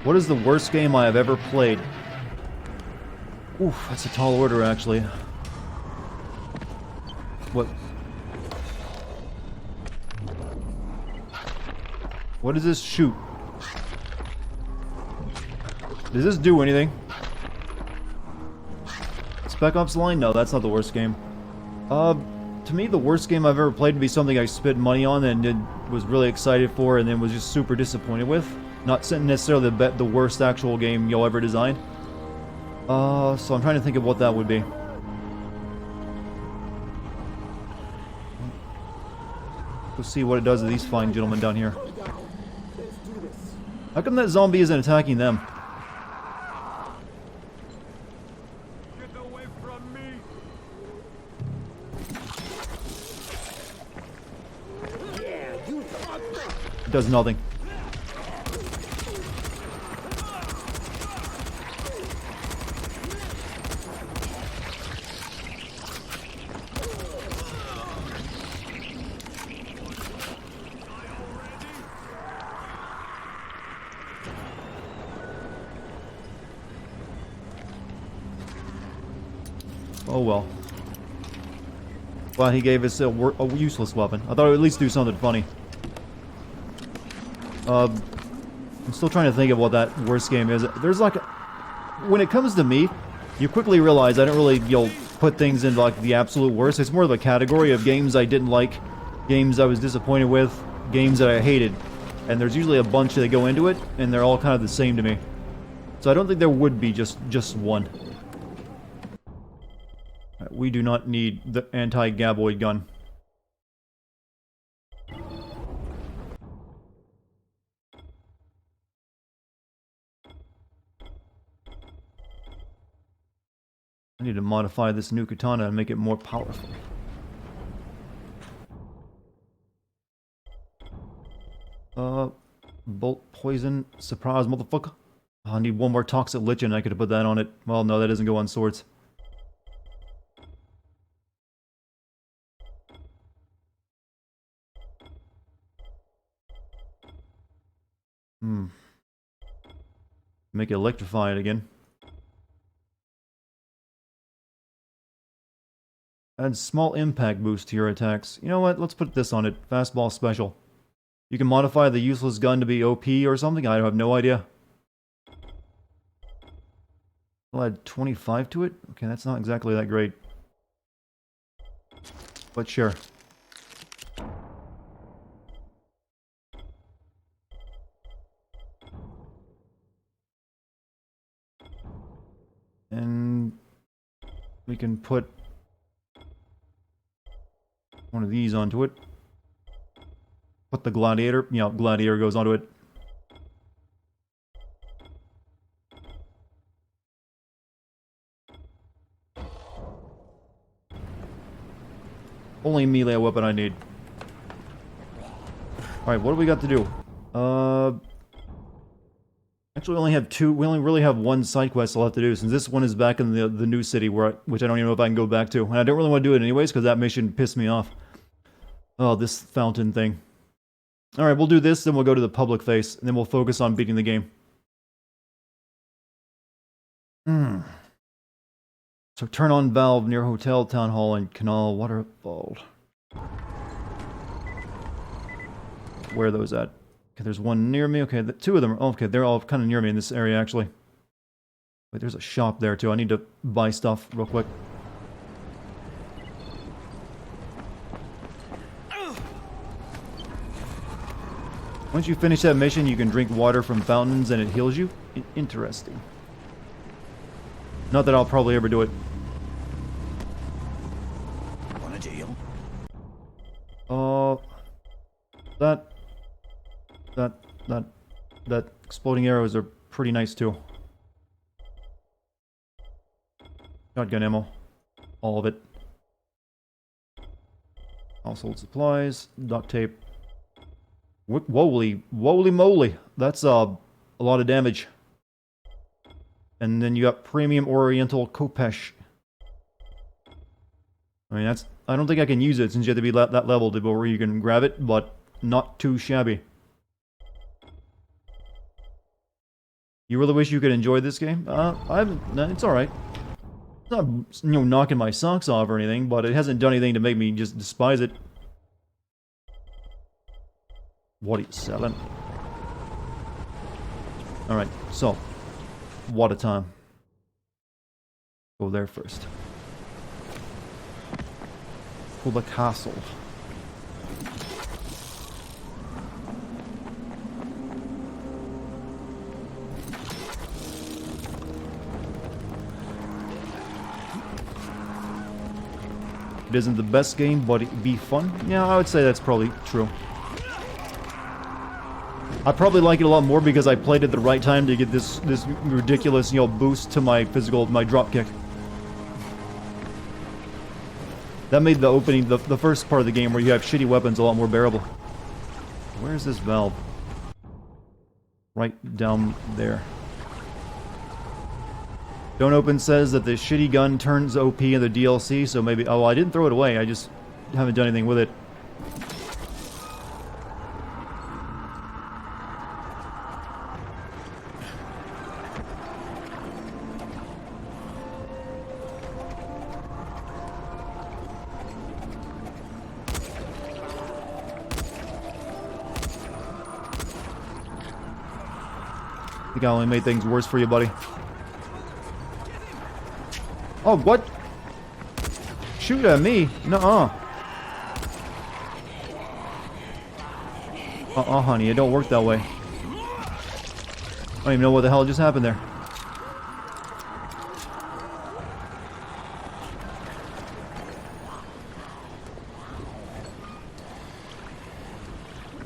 What is the worst game I have ever played? Oof, that's a tall order, actually. What? What does this shoot? Does this do anything? Spec Ops Line? No, that's not the worst game. To me, the worst game I've ever played would be something I spent money on and was really excited for and then was just super disappointed with. Not necessarily the worst actual game you'll ever design. So I'm trying to think of what that would be. Let's see what it does to these fine gentlemen down here. How come that zombie isn't attacking them? Get away from me! It does nothing. Oh well. Well, he gave us a useless weapon. I thought it would at least do something funny. I'm still trying to think of what that worst game is. There's like... when it comes to me, you quickly realize I don't really, put things in like the absolute worst. It's more of a category of games I didn't like, games I was disappointed with, games that I hated. And there's usually a bunch that go into it, and they're all kind of the same to me. So I don't think there would be just one. We do not need the anti-gaboid gun. I need to modify this new katana and make it more powerful. Bolt poison, surprise motherfucker. Oh, I need one more toxic lichen, I could have put that on it. Well, no, that doesn't go on swords. Make it electrify it again. Add small impact boost to your attacks. You know what? Let's put this on it. Fastball special. You can modify the useless gun to be OP or something? I have no idea. I'll add 25 to it? Okay, that's not exactly that great. But sure. And we can put one of these onto it. Put the gladiator. Yeah, gladiator goes onto it. Only melee weapon I need. Alright, what do we got to do? Actually, we only have two. We only really have one side quest left to do, since this one is back in the new city, which I don't even know if I can go back to. And I don't really want to do it anyways, because that mission pissed me off. Oh, this fountain thing. Alright, we'll do this, then we'll go to the public face, and then we'll focus on beating the game. So turn on valve near Hotel, Town Hall, and Canal Waterfall. Where are those at? Okay, there's one near me. Okay, two of them are... okay, they're all kind of near me in this area, actually. Wait, there's a shop there, too. I need to buy stuff real quick. Once you finish that mission, you can drink water from fountains and it heals you. Interesting. Not that I'll probably ever do it. Want a deal? That exploding arrows are pretty nice too. Shotgun ammo. All of it. Household supplies. Duct tape. Whoa-ly moly. That's a lot of damage. And then you got premium oriental Kopesh. I mean, that's... I don't think I can use it since you have to be that level to go where you can grab it, but not too shabby. You really wish you could enjoy this game? It's alright. It's not, you know, knocking my socks off or anything, but it hasn't done anything to make me just despise it. What are you selling? Alright, so. What a time. Go there first. To the castle. It isn't the best game, but it'd be fun. Yeah, I would say that's probably true. I probably like it a lot more because I played at the right time to get this ridiculous, you know, boost to my my drop kick. That made the opening, the first part of the game where you have shitty weapons a lot more bearable. Where's this valve? Right down there. Don't Open says that the shitty gun turns OP in the DLC, so maybe... Oh, I didn't throw it away, I just haven't done anything with it. I think I only made things worse for you, buddy. Oh, what? Shoot at me? Nuh-uh. Honey, it don't work that way. I don't even know what the hell just happened there.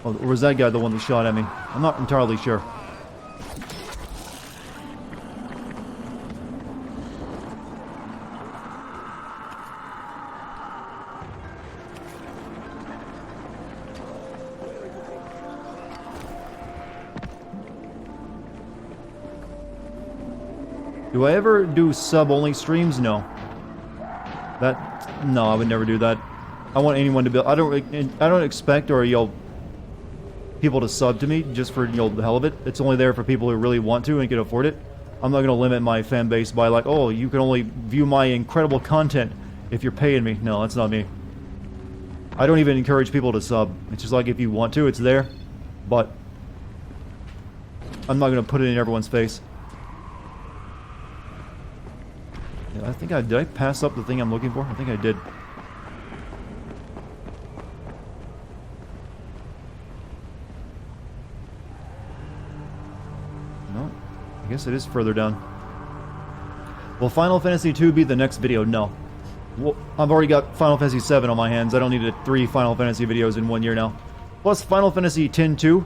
Oh, or was that guy the one that shot at me? I'm not entirely sure. Do I ever do sub-only streams? No. No, I would never do that. I want anyone to build. I don't expect or, you know, people to sub to me just for, you know, the hell of it. It's only there for people who really want to and can afford it. I'm not going to limit my fan base by like, oh, you can only view my incredible content if you're paying me. No, that's not me. I don't even encourage people to sub. It's just like if you want to, it's there. But I'm not going to put it in everyone's face. I think did I pass up the thing I'm looking for? I think I did. No. I guess it is further down. Will Final Fantasy 2 be the next video? No. Well, I've already got Final Fantasy 7 on my hands. I don't need 3 Final Fantasy videos in 1 year now. Plus, Final Fantasy X-2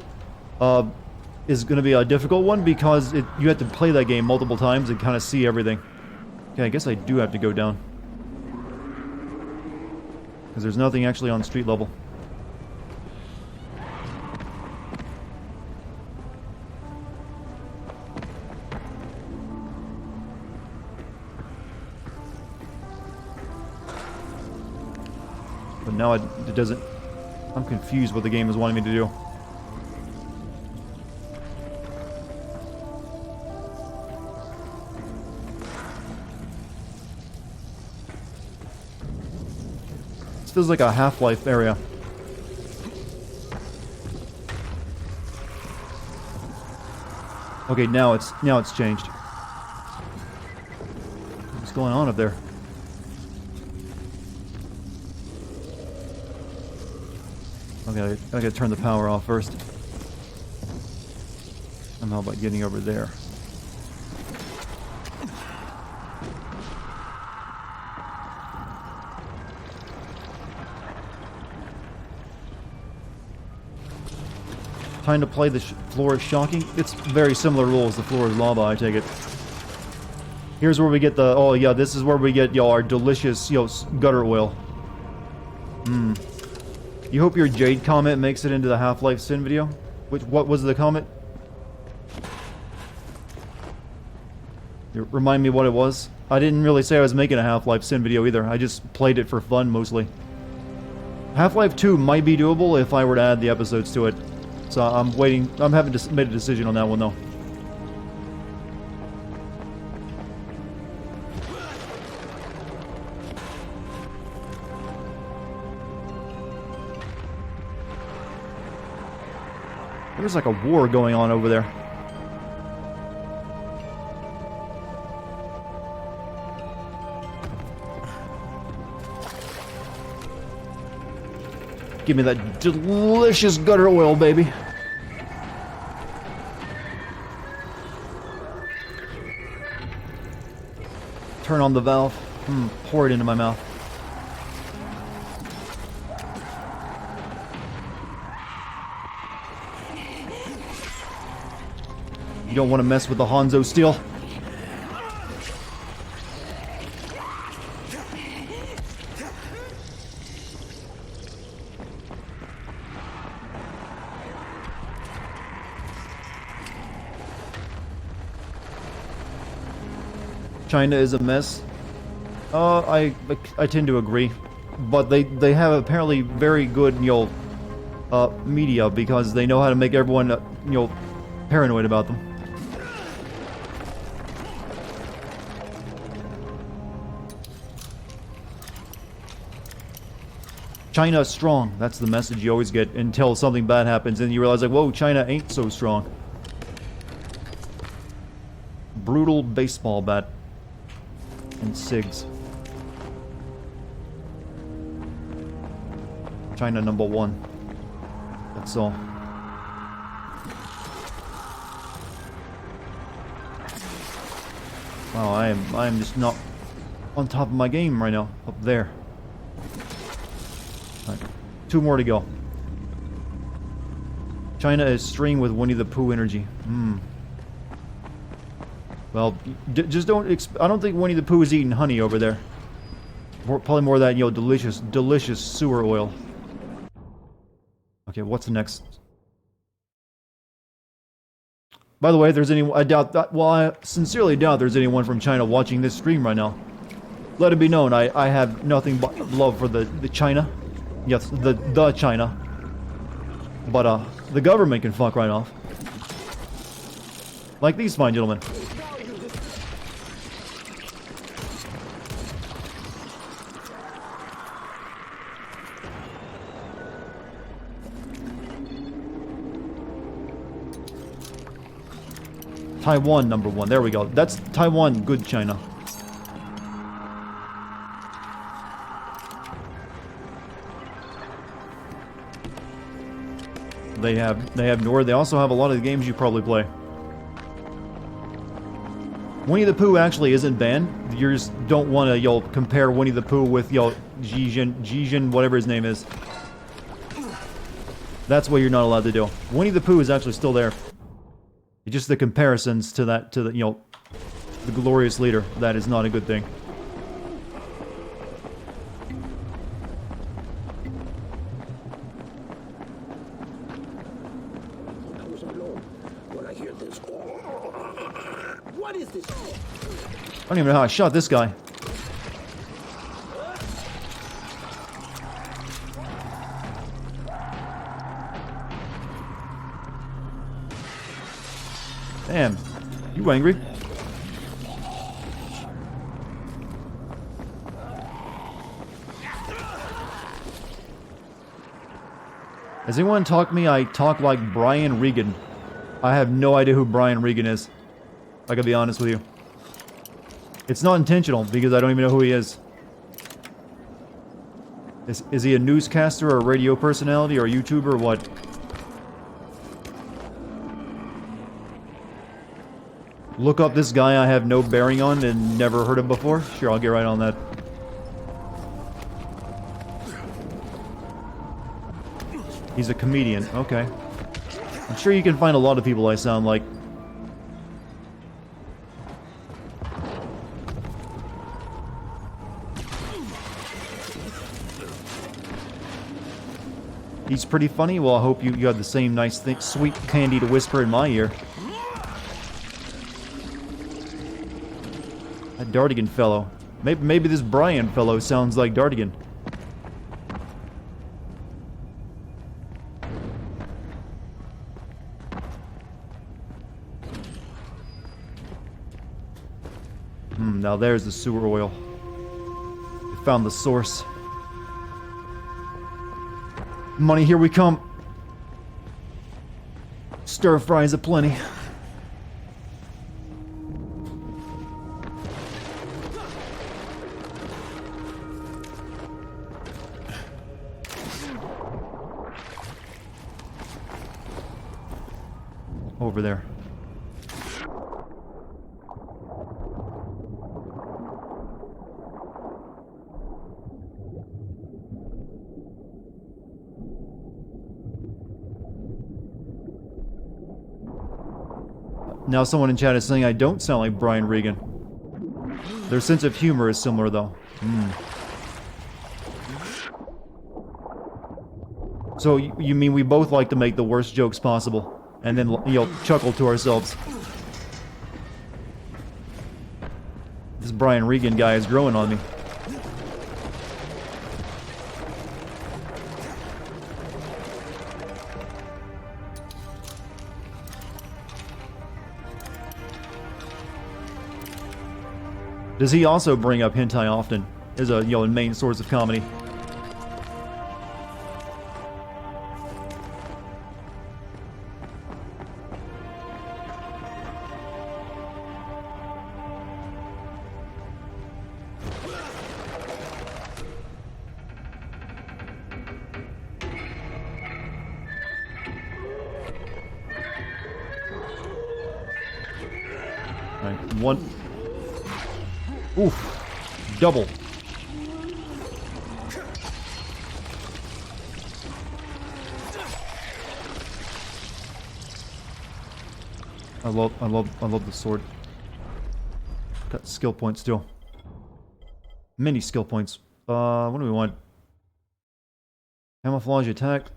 is going to be a difficult one because you have to play that game multiple times and kind of see everything. Okay, I guess I do have to go down. Because there's nothing actually on street level. But now it doesn't... I'm confused what the game is wanting me to do. This feels like a Half-Life area. Okay, now it's changed. What's going on up there? Okay, I gotta turn the power off first. How about getting over there? Time to play the floor is shocking. It's very similar rules. The floor is lava, I take it. Here's where we get the... Oh, yeah, this is where we get, our delicious, gutter oil. You hope your Jade comment makes it into the Half-Life Sin video? What was the comment? Remind me what it was. I didn't really say I was making a Half-Life Sin video either. I just played it for fun, mostly. Half-Life 2 might be doable if I were to add the episodes to it. So I'm waiting. I'm having to make a decision on that one, though. There's like a war going on over there. Give me that delicious gutter oil, baby. Turn on the valve. Pour it into my mouth. You don't want to mess with the Hanzo steel. China is a mess. I tend to agree, but they have apparently very good media because they know how to make everyone paranoid about them. China is strong. That's the message you always get until something bad happens and you realize like, whoa, China ain't so strong. Brutal baseball bat. And SIGs. China #1. That's all. Wow, I am just not on top of my game right now. Up there. All right, 2 more to go. China is streamed with Winnie the Pooh energy. Well, just don't. I don't think Winnie the Pooh is eating honey over there. Probably more of that, delicious sewer oil. Okay, what's next? By the way, if there's anyone, I doubt that. Well, I sincerely doubt there's anyone from China watching this stream right now. Let it be known, I have nothing but love for the China. Yes, the China. But the government can fuck right off. Like these fine gentlemen. Taiwan #1. There we go. That's Taiwan, good China. They have Nord. They also have a lot of the games you probably play. Winnie the Pooh actually isn't banned. You just don't want to compare Winnie the Pooh with Jijin, whatever his name is. That's what you're not allowed to do. Winnie the Pooh is actually still there. It's just the comparisons to the glorious leader. That is not a good thing. I was alone when I hear this. What is this? I don't even know how I shot this guy. Damn. You angry? Has anyone taught me I talk like Brian Regan? I have no idea who Brian Regan is. I gotta be honest with you. It's not intentional because I don't even know who he is. Is he a newscaster or a radio personality or a YouTuber or what? Look up this guy I have no bearing on and never heard of before? Sure, I'll get right on that. He's a comedian. Okay. I'm sure you can find a lot of people I sound like. He's pretty funny. Well, I hope you had the same nice, sweet candy to whisper in my ear. That Dartigan fellow. Maybe this Brian fellow sounds like Dartigan. Now there's the sewer oil. We found the source. Money, here we come. Stir fries aplenty. Over there. Now someone in chat is saying I don't sound like Brian Regan. Their sense of humor is similar, though. So you mean we both like to make the worst jokes possible, and then, you know, chuckle to ourselves. This Brian Regan guy is growing on me. Does he also bring up hentai often as a, you know, main source of comedy? All right, one. Oof. Double. I love the sword. Got skill points still. Many skill points. What do we want? Camouflage attack.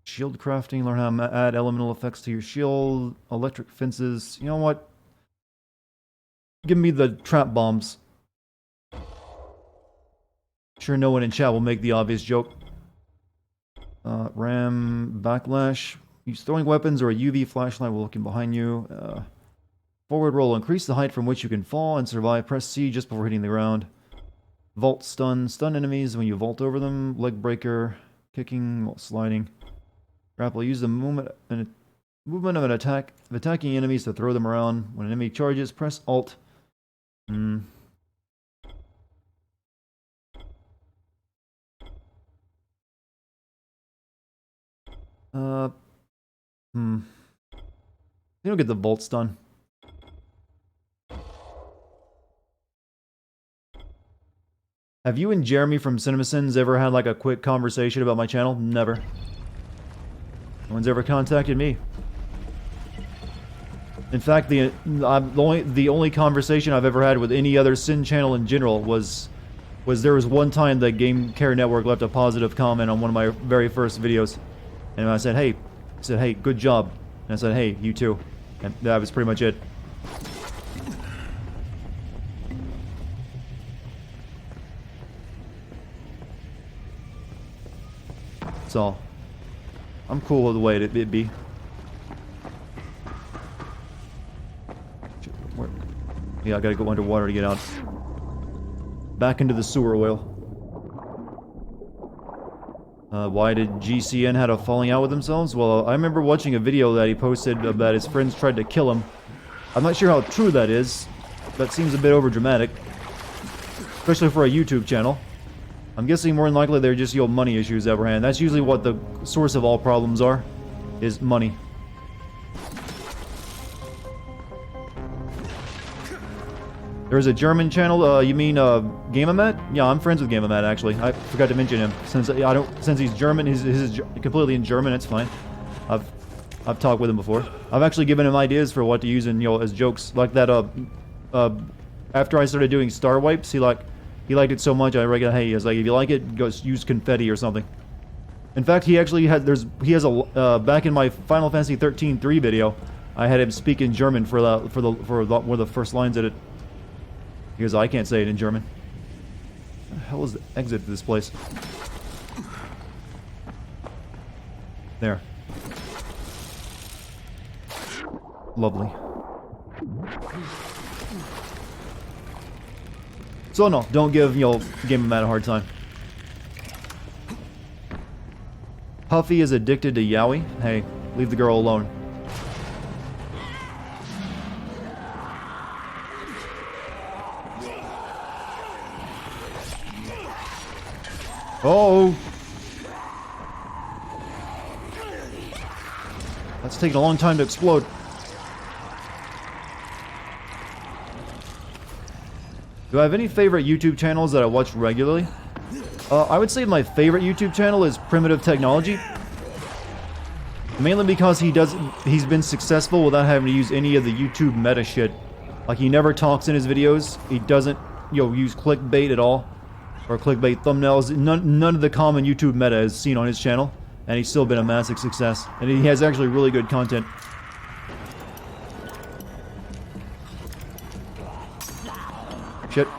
Shield crafting. Learn how to add elemental effects to your shield. Electric fences. You know what? Give me the trap bombs. Sure, no one in chat will make the obvious joke. Ram backlash. Use throwing weapons or a UV flashlight while looking behind you. Forward roll. Increase the height from which you can fall and survive. Press C just before hitting the ground. Vault stun. Stun enemies when you vault over them. Leg breaker. Kicking while sliding. Grapple. Use the movement of an attack of attacking enemies to throw them around. When an enemy charges, press Alt. You don't get the vault stun. Have you and Jeremy from CinemaSins ever had like a quick conversation about my channel? Never. No one's ever contacted me. In fact, the only conversation I've ever had with any other Sin channel in general was there was one time the Game Care Network left a positive comment on one of my very first videos, and I said, hey, good job, and I said, hey, you too, and that was pretty much it. So, I'm cool with the way it be. Yeah, I gotta go underwater to get out. Back into the sewer oil. Why did GCN had a falling out with themselves? Well, I remember watching a video that he posted that his friends tried to kill him. I'm not sure how true that is. That seems a bit overdramatic. Especially for a YouTube channel. I'm guessing more than likely they're just, money issues that were had. That's usually what the source of all problems are, is money. There's a German channel. You mean Gameamat? Yeah, I'm friends with Gameamat actually. I forgot to mention him. Since he's German, he's completely in German. It's fine. I've talked with him before. I've actually given him ideas for what to use in as jokes like that. After I started doing star wipes, he liked it so much. I reckon, hey, he's like, if you like it, go use confetti or something. In fact, he actually has back in my Final Fantasy 13-3 video, I had him speak in German for one of the first lines at it. Because I can't say it in German. What the hell is the exit to this place? There. Lovely. So no, don't give Gameamat a hard time. Puffy is addicted to yaoi. Hey, leave the girl alone. Oh! That's taking a long time to explode. Do I have any favorite YouTube channels that I watch regularly? I would say my favorite YouTube channel is Primitive Technology. Mainly because he's been successful without having to use any of the YouTube meta shit. Like, he never talks in his videos. He doesn't, use clickbait at all. Or clickbait thumbnails. None of the common YouTube meta is seen on his channel. And he's still been a massive success. And he has actually really good content. Shit.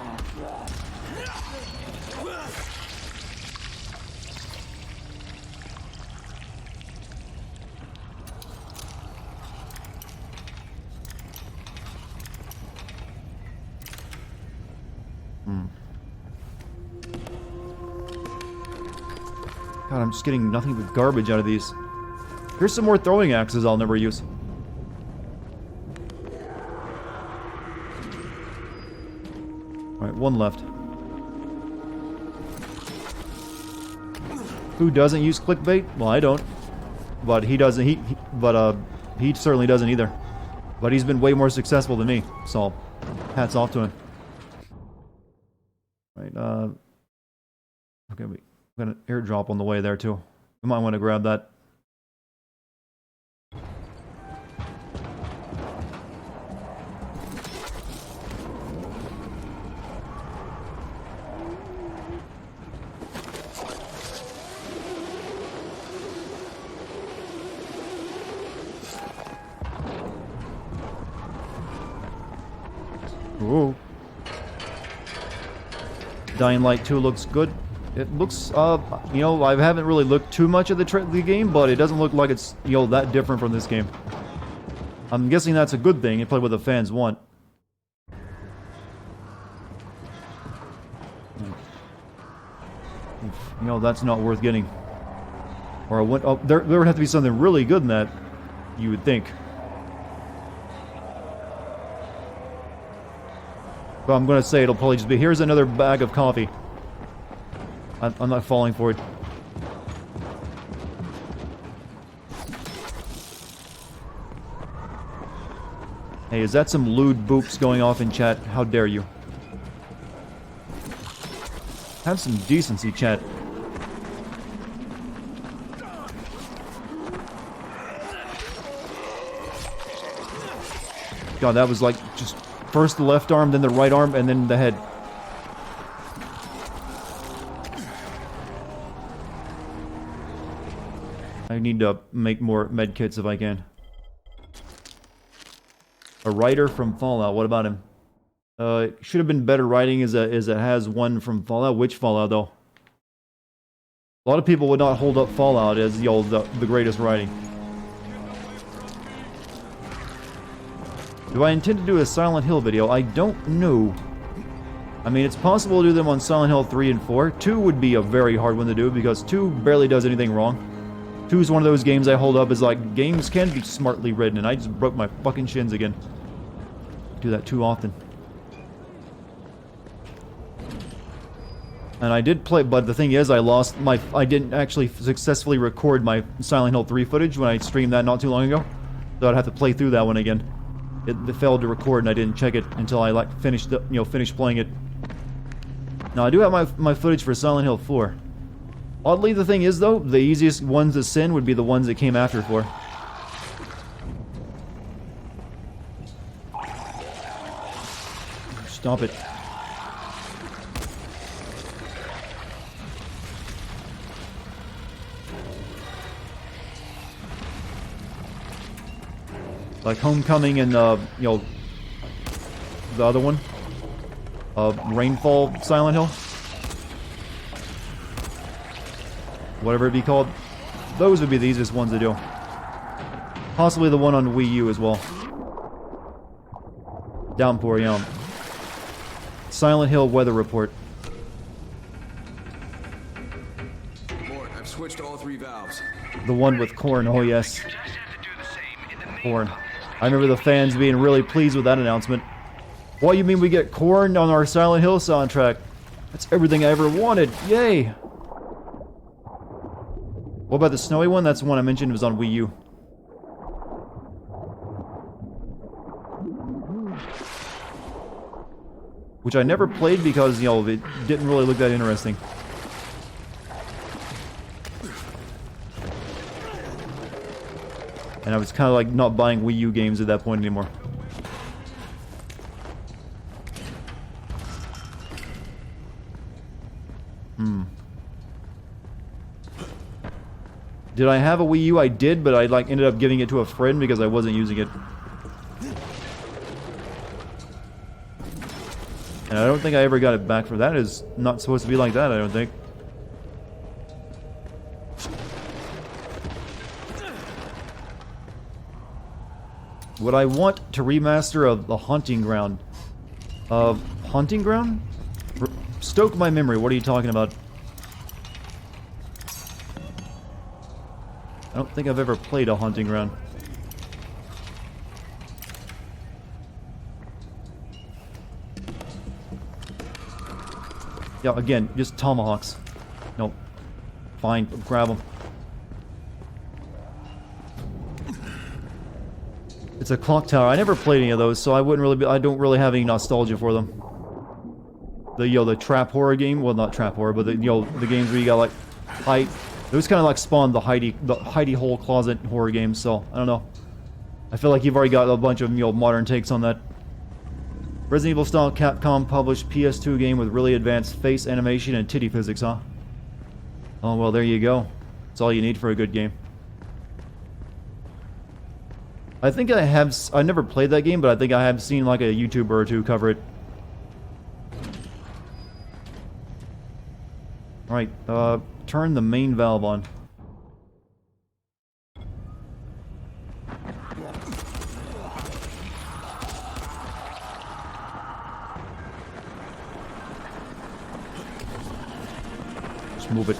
God, I'm just getting nothing but garbage out of these. Here's some more throwing axes I'll never use. Alright, one left. Who doesn't use clickbait? Well, I don't. But he doesn't. He certainly doesn't either. But he's been way more successful than me. So, hats off to him. Right, okay, we got an airdrop on the way there, too. We might want to grab that. Ooh. Dying Light 2 looks good. It looks, I haven't really looked too much at the game, but it doesn't look like it's, that different from this game. I'm guessing that's a good thing. You play what the fans want. That's not worth getting. Or there would have to be something really good in that, you would think. But I'm going to say it'll probably just be, here's another bag of coffee. I'm not falling for it. Hey, is that some lewd boops going off in chat? How dare you? Have some decency, chat. God, that was like just first the left arm, then the right arm, and then the head. I need to make more med kits if I can. A writer from Fallout, what about him? It should have been better writing as it has one from Fallout. Which Fallout, though? A lot of people would not hold up Fallout as the greatest writing. Do I intend to do a Silent Hill video? I don't know. I mean, it's possible to do them on Silent Hill 3 and 4. 2 would be a very hard one to do because 2 barely does anything wrong. 2 is one of those games I hold up as like, games can be smartly written, and I just broke my fucking shins again. I do that too often. And I did play, but the thing is, I didn't actually successfully record my Silent Hill 3 footage when I streamed that not too long ago. So I'd have to play through that one again. it failed to record, and I didn't check it until I like finished playing it. Now I do have my footage for Silent Hill 4. Oddly, the thing is though, the easiest ones to send would be the ones that came after 4. Stop it. Like Homecoming and the other one, Rainfall Silent Hill, whatever it be called. Those would be the easiest ones to do. Possibly the one on Wii U as well. Downpour, yeah. Silent Hill weather report. Mort, I've switched all 3 valves. The one with corn. Oh yes, corn. I remember the fans being really pleased with that announcement. What, you mean we get corn on our Silent Hill soundtrack? That's everything I ever wanted. Yay! What about the snowy one? That's the one I mentioned. It was on Wii U. Which I never played because, it didn't really look that interesting. And I was kind of like not buying Wii U games at that point anymore. Did I have a Wii U? I did, but I ended up giving it to a friend because I wasn't using it. And I don't think I ever got it back for that. It's not supposed to be like that, I don't think. Would I want to remaster of the Haunting Ground? Haunting Ground? Stoke my memory, what are you talking about? I don't think I've ever played a Haunting Ground. Yeah, again, just tomahawks. Nope. Fine, grab them. It's a clock tower. I never played any of those, so I don't really have any nostalgia for them. The trap horror game, well, not trap horror, but the games where you got like height. It was kind of like Spawn, the hidey hole closet horror games. So I don't know. I feel like you've already got a bunch of modern takes on that. Resident Evil style Capcom published PS2 game with really advanced face animation and titty physics, huh? Oh well, there you go. That's all you need for a good game. I think I never played that game, but I think I have seen like a YouTuber or two cover it. Alright, turn the main valve on. Just move it.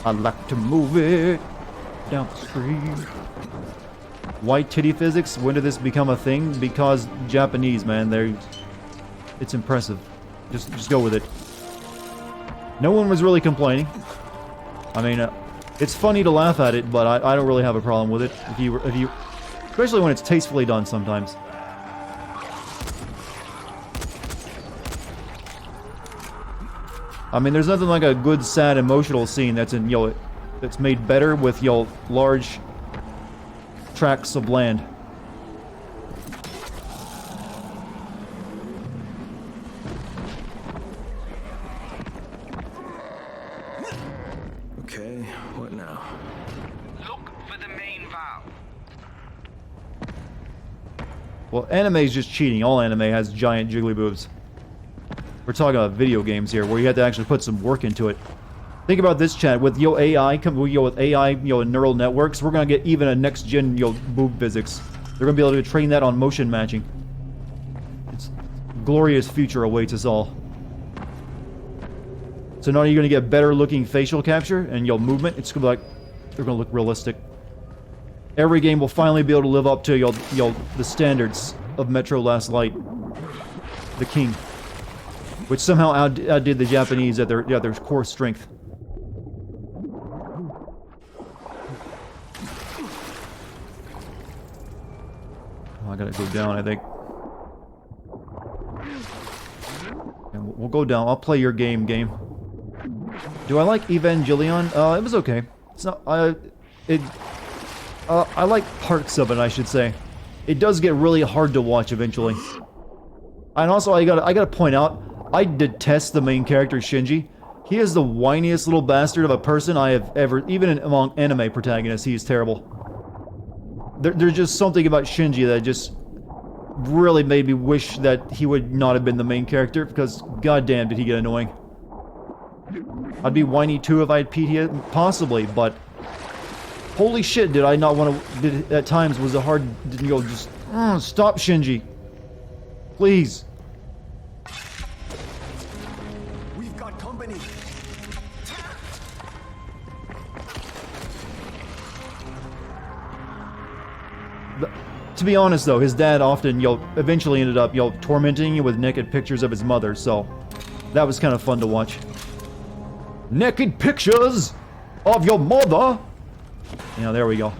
I like to move it down the street. White titty physics? When did this become a thing? Because Japanese, man, it's impressive. Just go with it. No one was really complaining. I mean, it's funny to laugh at it, but I don't really have a problem with it. If you, especially when it's tastefully done sometimes. I mean, there's nothing like a good, sad, emotional scene that's that's made better with large tracts of land. Okay, what now? Look for the main valve. Well, anime is just cheating. All anime has giant jiggly boobs. We're talking about video games here, where you have to actually put some work into it. Think about this, chat. With AI, with AI, neural networks, we're gonna get even a next-gen, boob physics. They're gonna be able to train that on motion matching. It's a glorious future awaits us all. So not only are you gonna get better-looking facial capture and movement, it's gonna be like they're gonna look realistic. Every game will finally be able to live up to the standards of Metro Last Light, the king, which somehow outdid the Japanese at their core strength. I gotta go down, I think. And we'll go down. I'll play your game. Do I like Evangelion? It was okay. It's not. I like parts of it, I should say. It does get really hard to watch eventually. And also, I gotta point out, I detest the main character Shinji. He is the whiniest little bastard of a person I have ever. Even among anime protagonists, he is terrible. There's just something about Shinji that just really made me wish that he would not have been the main character, because goddamn did he get annoying. I'd be whiny too if I had PT, possibly, but holy shit, did I not want to. At times was it hard to go just stop Shinji, please. We've got company. To be honest though, his dad often, eventually ended up, tormenting you with naked pictures of his mother, so that was kind of fun to watch. Naked pictures of your mother? Yeah, there we go.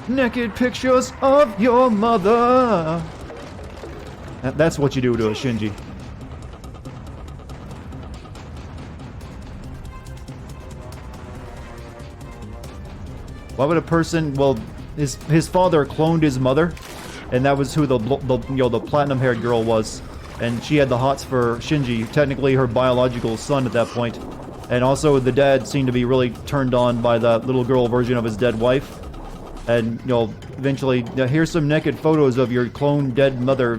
Naked pictures of your mother. That's what you do to a Shinji. Why would a person, well, his father cloned his mother, and that was who the platinum-haired girl was, and she had the hots for Shinji, technically her biological son at that point, and also the dad seemed to be really turned on by the little girl version of his dead wife, and eventually, here's some naked photos of your cloned dead mother.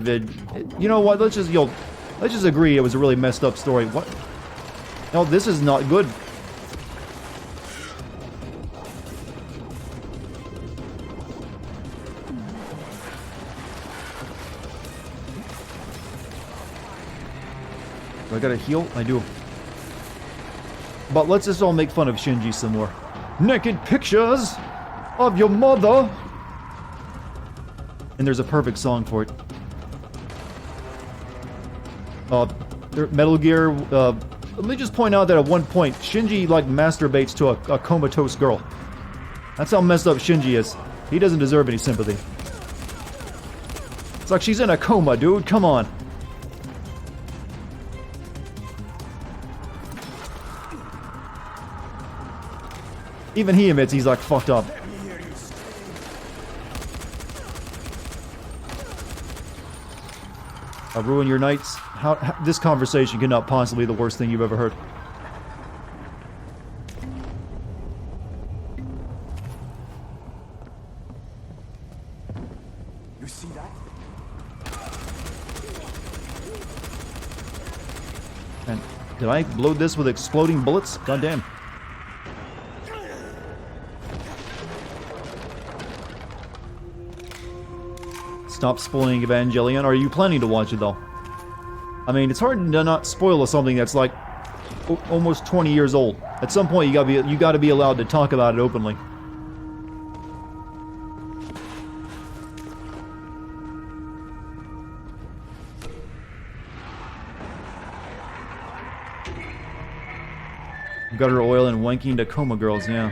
You know what? Let's just agree it was a really messed up story. What? No, this is not good. Do I gotta heal? I do. But let's just all make fun of Shinji some more. Naked pictures of your mother! And there's a perfect song for it. Metal Gear, let me just point out that at one point, Shinji, masturbates to a comatose girl. That's how messed up Shinji is. He doesn't deserve any sympathy. It's like she's in a coma, dude. Come on. Even he admits he's fucked up. I'll ruin your nights. How this conversation cannot possibly be the worst thing you've ever heard. You see that? And did I load this with exploding bullets? Goddamn. Stop spoiling Evangelion. Are you planning to watch it though? I mean, it's hard to not spoil something that's almost 20 years old. At some point, you gotta be allowed to talk about it openly. Gutter oil and wanking to coma girls, yeah.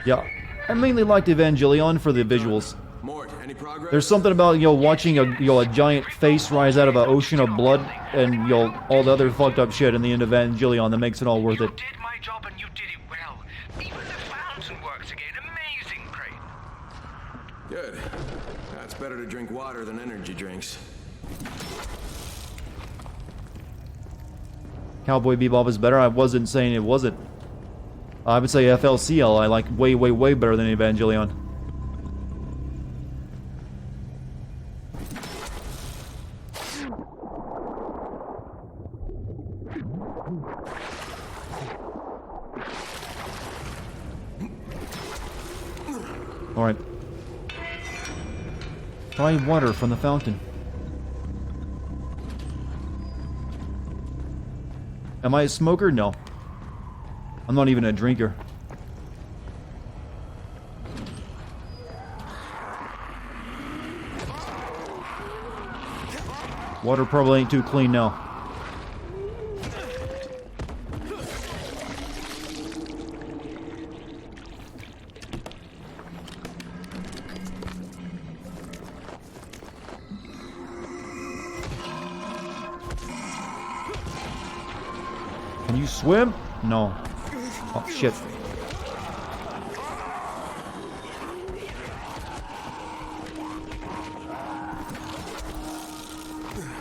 Yeah, I mainly liked Evangelion for the visuals. Mort, any progress? There's something about, watching a giant face rise out of an ocean of blood and, all the other fucked up shit in the end of Evangelion that makes it all worth it. You did my job and you did it well. Even the fountain works again. Amazing, Crane. Good. It's better to drink water than energy drinks. Cowboy Bebop is better. I wasn't saying it wasn't. I would say FLCL I like way, way, way better than Evangelion. Alright. Try water from the fountain. Am I a smoker? No. I'm not even a drinker. Water probably ain't too clean now. you swim? No. Oh, shit.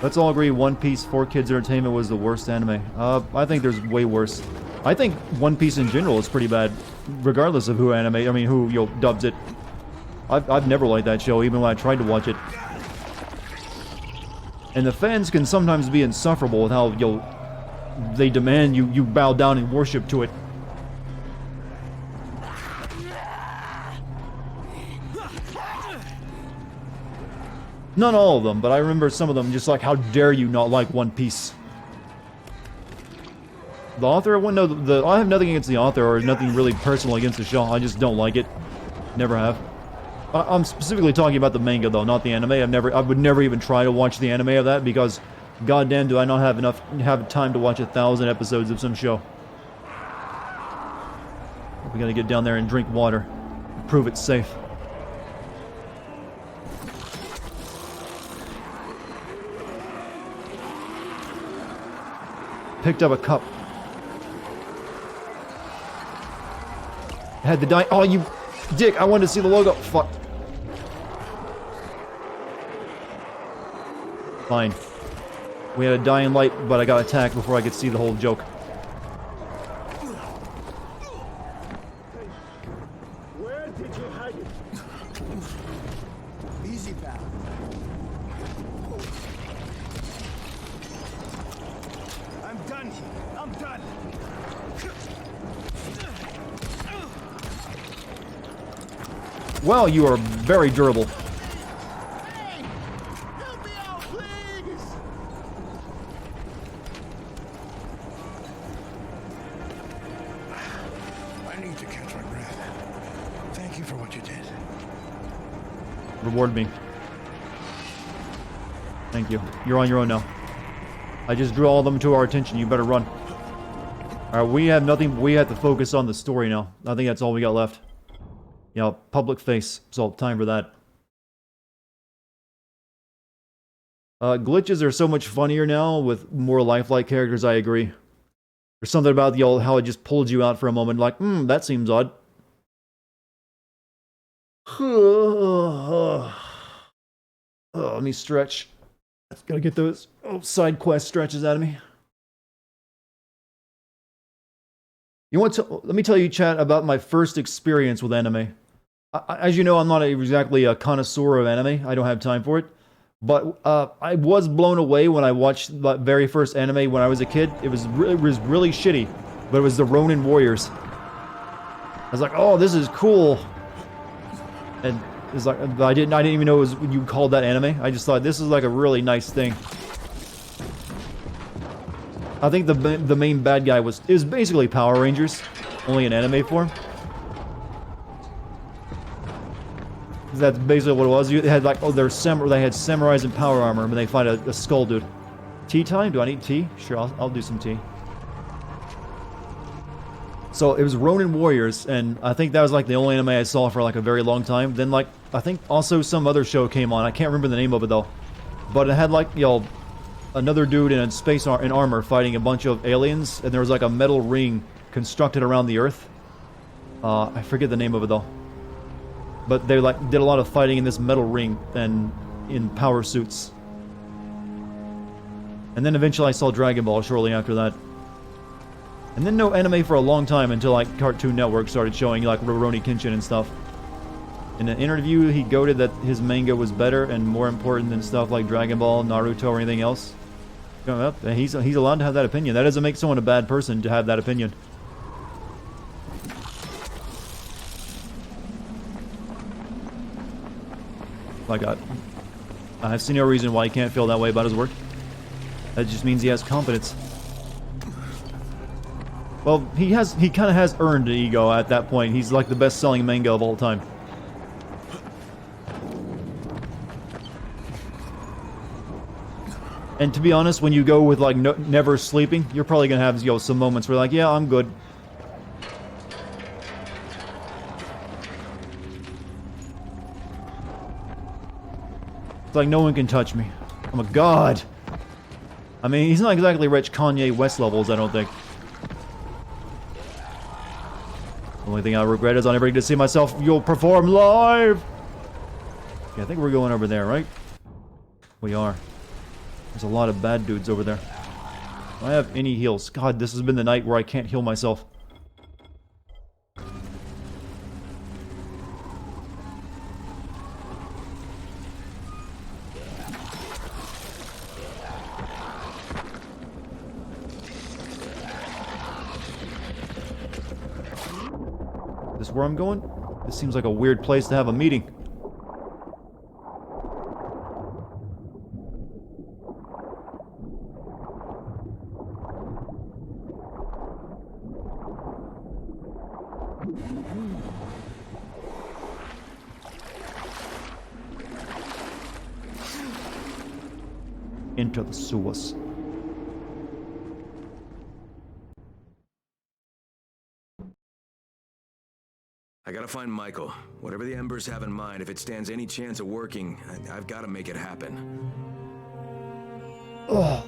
Let's all agree One Piece for Kids Entertainment was the worst anime. I think there's way worse. I think One Piece in general is pretty bad, regardless of who who dubs it. I've never liked that show, even when I tried to watch it. And the fans can sometimes be insufferable with how they demand you bow down and worship to it. Not all of them, but I remember some of them just like, how dare you not like One Piece? The author, I have nothing against the author or nothing really personal against the show. I just don't like it. Never have. I'm specifically talking about the manga though, not the anime. I would never even try to watch the anime of that because, goddamn, do I not have time to watch 1,000 episodes of some show. We gotta get down there and drink water, prove it's safe. Picked up a cup. Had the die. Oh, you dick! I wanted to see the logo. Fuck. Fine. We had a dying light, but I got attacked before I could see the whole joke. Where did you hide it? Easy, pal. I'm done here. I'm done. Well, you are very durable. Hey! Help me out, please! I need to catch my breath. Thank you for what you did. Reward me. Thank you. You're on your own now. I just drew all of them to our attention. You better run. Alright, we have nothing. We have to focus on the story now. I think that's all we got left. Yeah, public face. So, time for that. Glitches are so much funnier now with more lifelike characters, I agree. There's something about how it just pulled you out for a moment, like, that seems odd. Let me stretch. Gotta get those side quest stretches out of me. Let me tell you, chat, about my first experience with anime. As you know, I'm not exactly a connoisseur of anime. I don't have time for it. But I was blown away when I watched the very first anime when I was a kid. It was really shitty, but it was the Ronin Warriors. I was like, oh, this is cool. And it's like I didn't even know it was you called that anime. I just thought this is like a really nice thing. I think the main bad guy was basically Power Rangers, only in anime form. That's basically what it was. You had like, they had samurais in power armor, and they fight a skull dude. Tea time? Do I need tea? Sure, I'll do some tea. So it was Ronin Warriors, and I think that was like the only anime I saw for like a very long time. Then like, I think also some other show came on. I can't remember the name of it though. But it had like, another dude in armor fighting a bunch of aliens, and there was like a metal ring constructed around the earth. I forget the name of it though. But they like did a lot of fighting in this metal ring and in power suits. And then eventually I saw Dragon Ball shortly after that. And then no anime for a long time until like Cartoon Network started showing like Rurouni Kenshin and stuff. In an interview, he goaded that his manga was better and more important than stuff like Dragon Ball, Naruto, or anything else. And he's allowed to have that opinion. That doesn't make someone a bad person to have that opinion. I see no reason why he can't feel that way about his work. That just means he has confidence. Well, he kind of has earned an ego at that point. He's like the best-selling manga of all time. And to be honest, when you go with like never sleeping, you're probably gonna have some moments where you're like, yeah, I'm good. It's like no one can touch me. I'm a god. I mean, he's not exactly rich Kanye West levels, I don't think. Only thing I regret is I never get to see myself perform live. Yeah, I think we're going over there, right? We are. There's a lot of bad dudes over there. Do I have any heals? God, this has been the night where I can't heal myself. Is this where I'm going? This seems like a weird place to have a meeting. Into the sewers. I gotta find Michael. Whatever the Embers have in mind, if it stands any chance of working, I've gotta make it happen. Oh,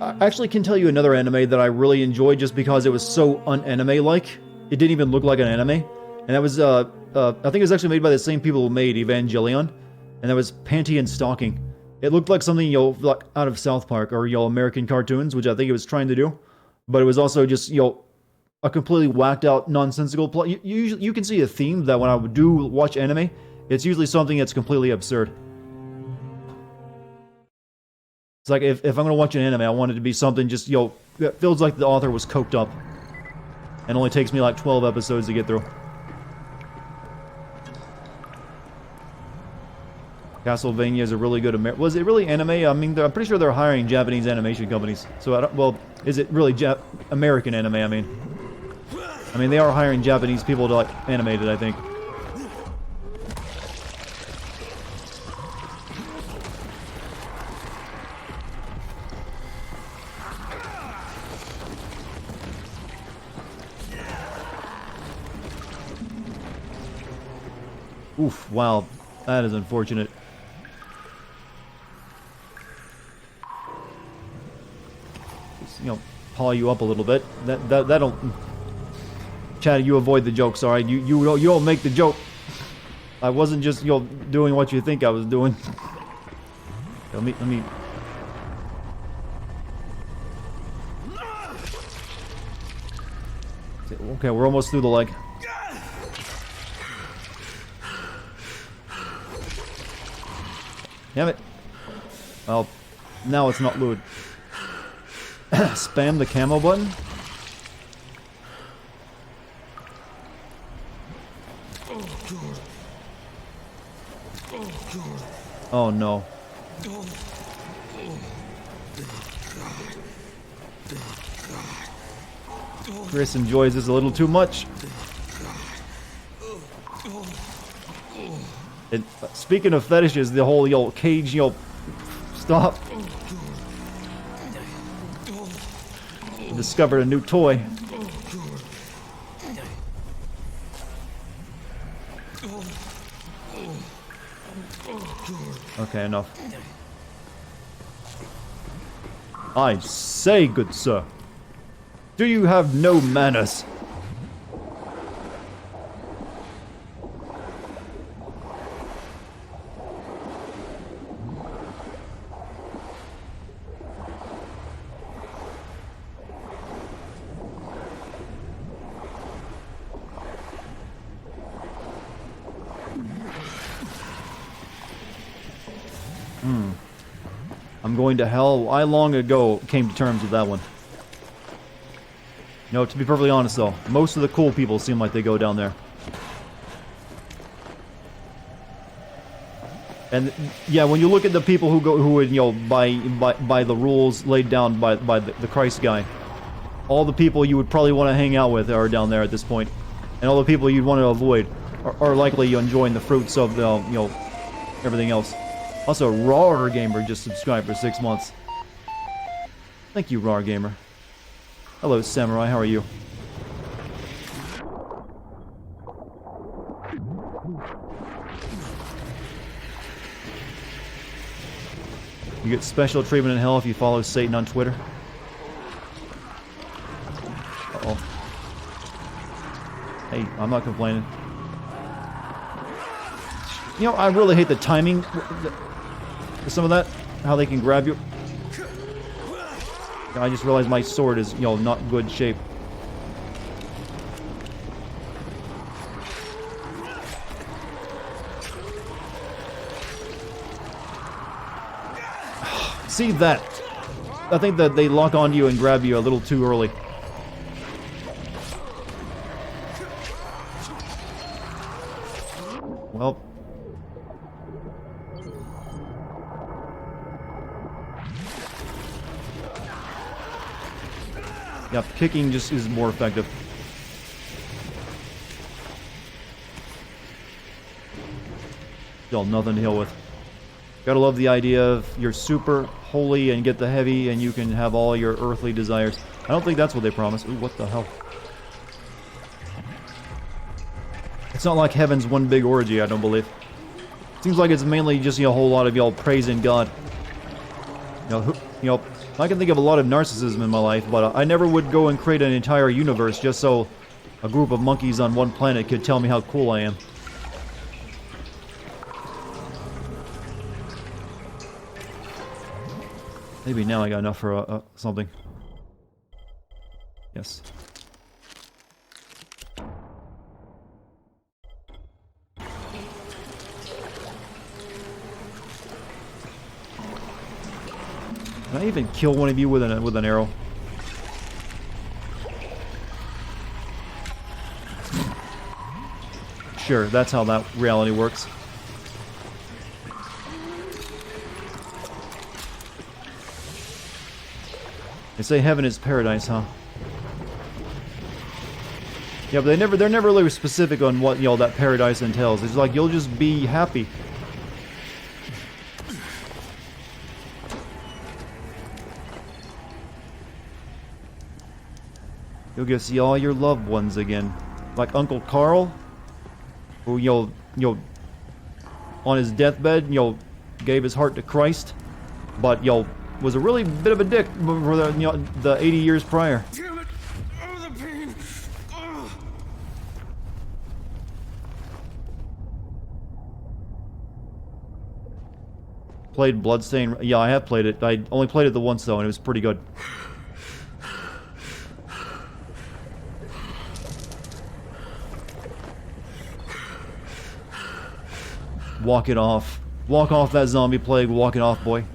I actually can tell you another anime that I really enjoyed just because it was so un-anime-like. It didn't even look like an anime. And that was, I think it was actually made by the same people who made Evangelion. And that was Panty and Stocking. It looked like something, like out of South Park or, American cartoons, which I think it was trying to do. But it was also just, a completely whacked out, nonsensical plot. You can see a theme that when I do watch anime, it's usually something that's completely absurd. It's like, if I'm gonna watch an anime, I want it to be something just, that feels like the author was coked up. And only takes me like 12 episodes to get through. Castlevania is a really good was it really anime? I mean, I'm pretty sure they're hiring Japanese animation companies. So, well, is it really American anime, I mean, they are hiring Japanese people to, like, animate it, I think. Oof, wow. That is unfortunate. Just, paw you up a little bit. That'll... Chad, you avoid the jokes, alright? You don't make the joke. I wasn't just, doing what you think I was doing. Let me... Okay, we're almost through the leg. Damn it. Well, now it's not lewd. Spam the camo button? Oh no. Chris enjoys this a little too much. And speaking of fetishes, the whole cage, stop. Discovered a new toy. Okay, enough. I say, good sir, do you have no manners? I'm going to hell. I long ago came to terms with that one. To be perfectly honest though, most of the cool people seem like they go down there. And yeah, when you look at the people who would by the rules laid down by the Christ guy, all the people you would probably want to hang out with are down there at this point, and all the people you'd want to avoid are likely enjoying the fruits of the everything else. Also, Rar Gamer just subscribed for 6 months. Thank you, Rar Gamer. Hello, Samurai. How are you? You get special treatment in hell if you follow Satan on Twitter. Uh-oh. Hey, I'm not complaining. You know, I really hate the timing for some of that. How they can grab you. I just realized my sword is, you know, not in good shape. See that? I think that they lock onto you and grab you a little too early. Well. Yeah, kicking just is more effective. Still nothing to heal with. Gotta love the idea of you're super holy and get the heavy and you can have all your earthly desires. I don't think that's what they promise. Ooh, what the hell? It's not like heaven's one big orgy, I don't believe. Seems like it's mainly just, you know, a whole lot of y'all praising God. You know, I can think of a lot of narcissism in my life, but I never would go and create an entire universe just so a group of monkeys on one planet could tell me how cool I am. Maybe now I got enough for something. Yes. Can I even kill one of you with an arrow? Sure, that's how that reality works. They say heaven is paradise, huh? Yeah, but they're never really specific on what, you know, that paradise entails. It's like you'll just be happy. You'll get to see all your loved ones again. Like Uncle Carl, who, you know, on his deathbed, you know, gave his heart to Christ, but, you know, was a really bit of a dick for the, you know, the 80 years prior. Damn it! Oh, the pain! Oh. Played Bloodstain. Yeah, I have played it. I only played it the once though, and it was pretty good. Walk it off. Walk off that zombie plague. Walk it off, boy.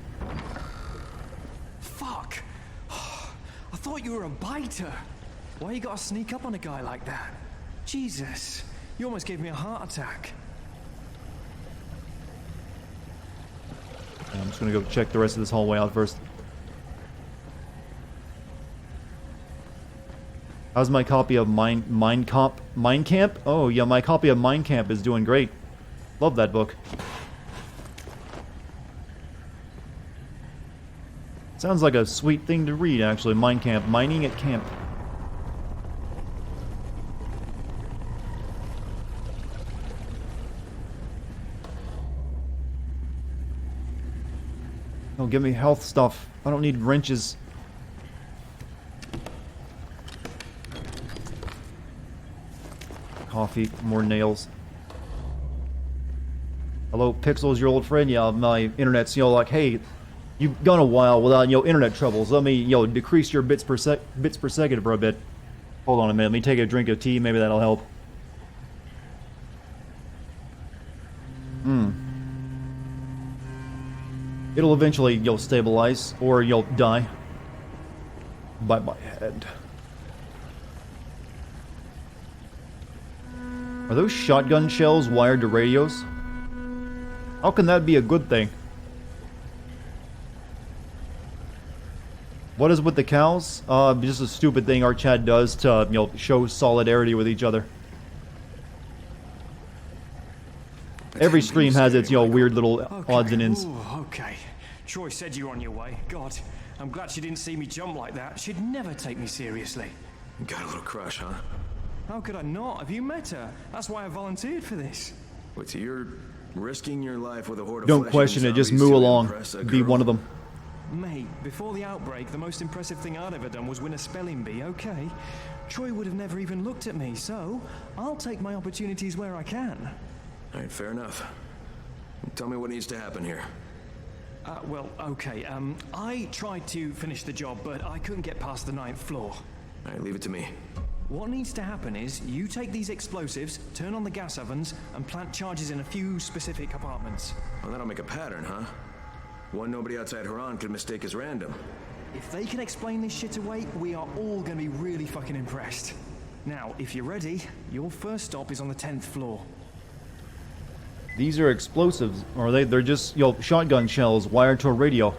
Fuck! I thought you were a biter. Why you gotta sneak up on a guy like that? Jesus, you almost gave me a heart attack. I'm just gonna go check the rest of this hallway out first. How's my copy of Mein Camp? Oh yeah, my copy of Mein Camp is doing great. Love that book. Sounds like a sweet thing to read, actually. Mein Camp. Mining at camp. Oh, give me health stuff. I don't need wrenches. Coffee, more nails. Hello, Pixels, your old friend. Yeah, my internet's, you know, like, hey, you've gone a while without, you know, internet troubles. Let me, you know, decrease your bits per second for a bit. Hold on a minute. Let me take a drink of tea. Maybe that'll help. It'll eventually, you'll stabilize, or you'll die. By my head. Are those shotgun shells wired to radios? How can that be a good thing? What is with the cows? Just a stupid thing our chat does to, you know, show solidarity with each other. Every stream has its, you know, weird little odds and ends. Ooh, okay. Troy said you were on your way. God, I'm glad she didn't see me jump like that. She'd never take me seriously. Got a little crush, huh? How could I not? Have you met her? That's why I volunteered for this. You're risking your life with a horde of Don't flesh-eating question it, just zombies moo to along. impress a Be girl? one of them. Mate, before the outbreak, the most impressive thing I'd ever done was win a spelling bee, okay? Troy would have never even looked at me, so I'll take my opportunities where I can. All right, fair enough. Tell me what needs to happen here. Well, okay, I tried to finish the job, but I couldn't get past the 9th floor. All right, leave it to me. What needs to happen is you take these explosives, turn on the gas ovens, and plant charges in a few specific apartments. Well, that'll make a pattern, huh? One nobody outside Haran could mistake as random. If they can explain this shit away, we are all gonna be really fucking impressed. Now, if you're ready, your first stop is on the 10th floor. These are explosives, or they're just, shotgun shells wired to a radio.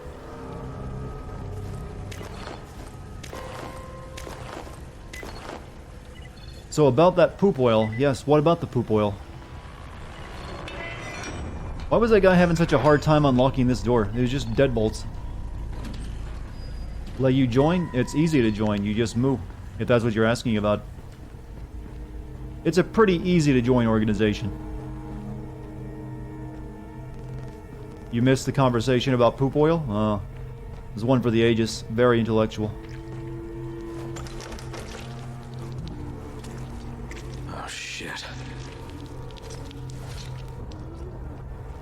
So about that poop oil, yes, what about the poop oil? Why was that guy having such a hard time unlocking this door? It was just deadbolts. Let you join? It's easy to join, you just move, if that's what you're asking about. It's a pretty easy to join organization. You missed the conversation about poop oil? There's one for the ages. Very intellectual. Oh, shit.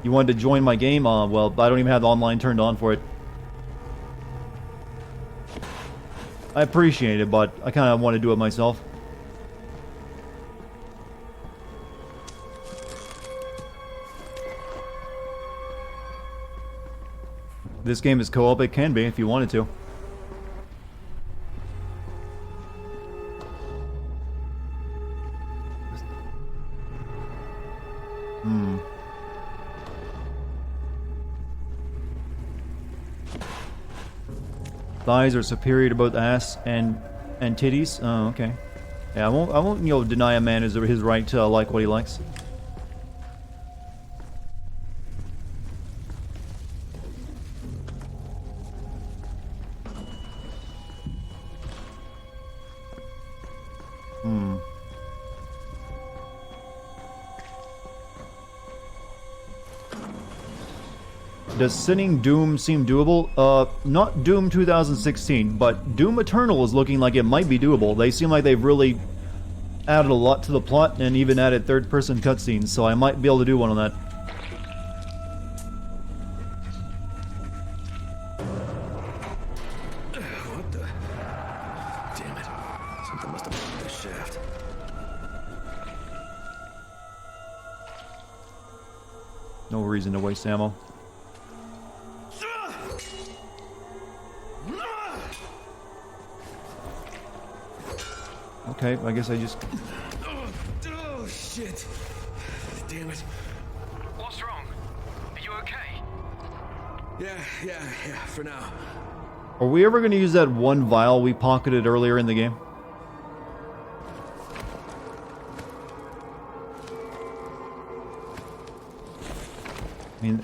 You wanted to join my game? Well, I don't even have the online turned on for it. I appreciate it, but I kind of want to do it myself. This game is co-op, it can be if you wanted to. Thighs are superior to both ass and titties. Oh, okay. Yeah, I won't, deny a man his right to like what he likes. Does sinning Doom seem doable? Not Doom 2016, but Doom Eternal is looking like it might be doable. They seem like they've really added a lot to the plot and even added third-person cutscenes, so I might be able to do one on that. What the? Damn it. Something must have blocked this shaft. No reason to waste ammo. Okay, I guess I just... Oh, shit. Damn it. What's wrong? Are you okay? Yeah, for now. Are we ever going to use that one vial we pocketed earlier in the game? I mean,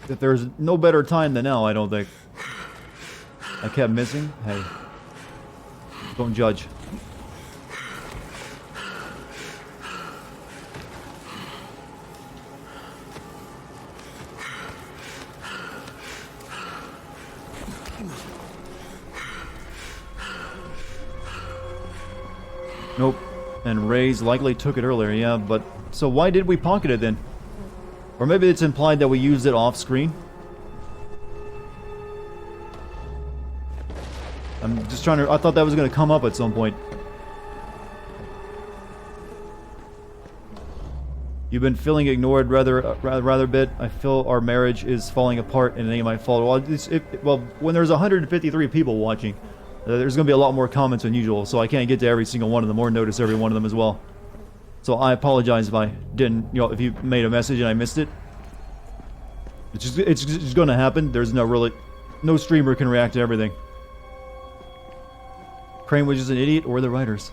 if there's no better time than now, I don't think. I kept missing? Hey. Don't judge. Nope. And Ray's likely took it earlier, yeah, but... So why did we pocket it then? Or maybe it's implied that we used it off screen? I'm just trying to... I thought that was going to come up at some point. You've been feeling ignored rather bit. I feel our marriage is falling apart and it ain't my fault. Well, when there's 153 people watching... there's going to be a lot more comments than usual, so I can't get to every single one of them or notice every one of them as well. So I apologize if I didn't, if you made a message and I missed it. It's just going to happen. There's no streamer can react to everything. Crane was just an idiot or the writers.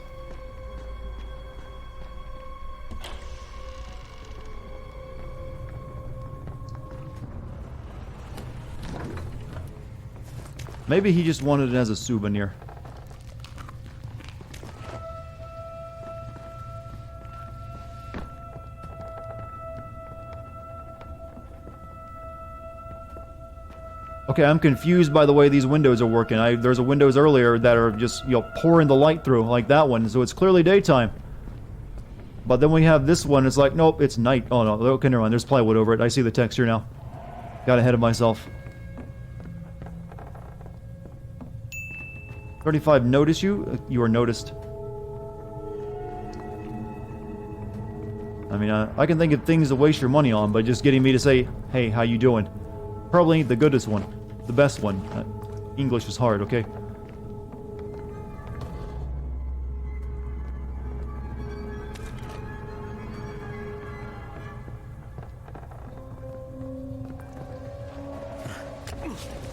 Maybe he just wanted it as a souvenir. Okay, I'm confused by the way these windows are working. There's a windows earlier that are just, you know, pouring the light through, like that one, so it's clearly daytime. But then we have this one, it's like, nope, it's night. Oh no, okay, never mind, there's plywood over it. I see the texture now. Got ahead of myself. 35, notice you? You are noticed. I mean, I can think of things to waste your money on, but just getting me to say, hey, how you doing? Probably ain't the goodest one. The best one. English is hard, okay?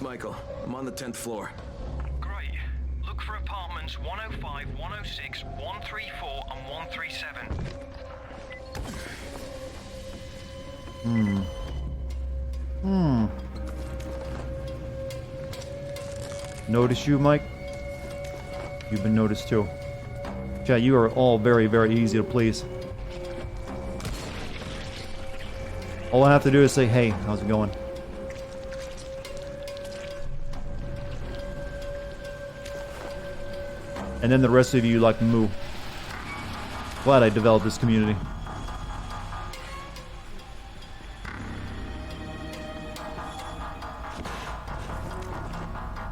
Michael, I'm on the 10th floor. Great. Look for apartments 105, 106, 134, and 137. Notice you, Mike? You've been noticed too. Chat, you are all very, very easy to please. All I have to do is say, hey, how's it going? And then the rest of you like moo. Glad I developed this community.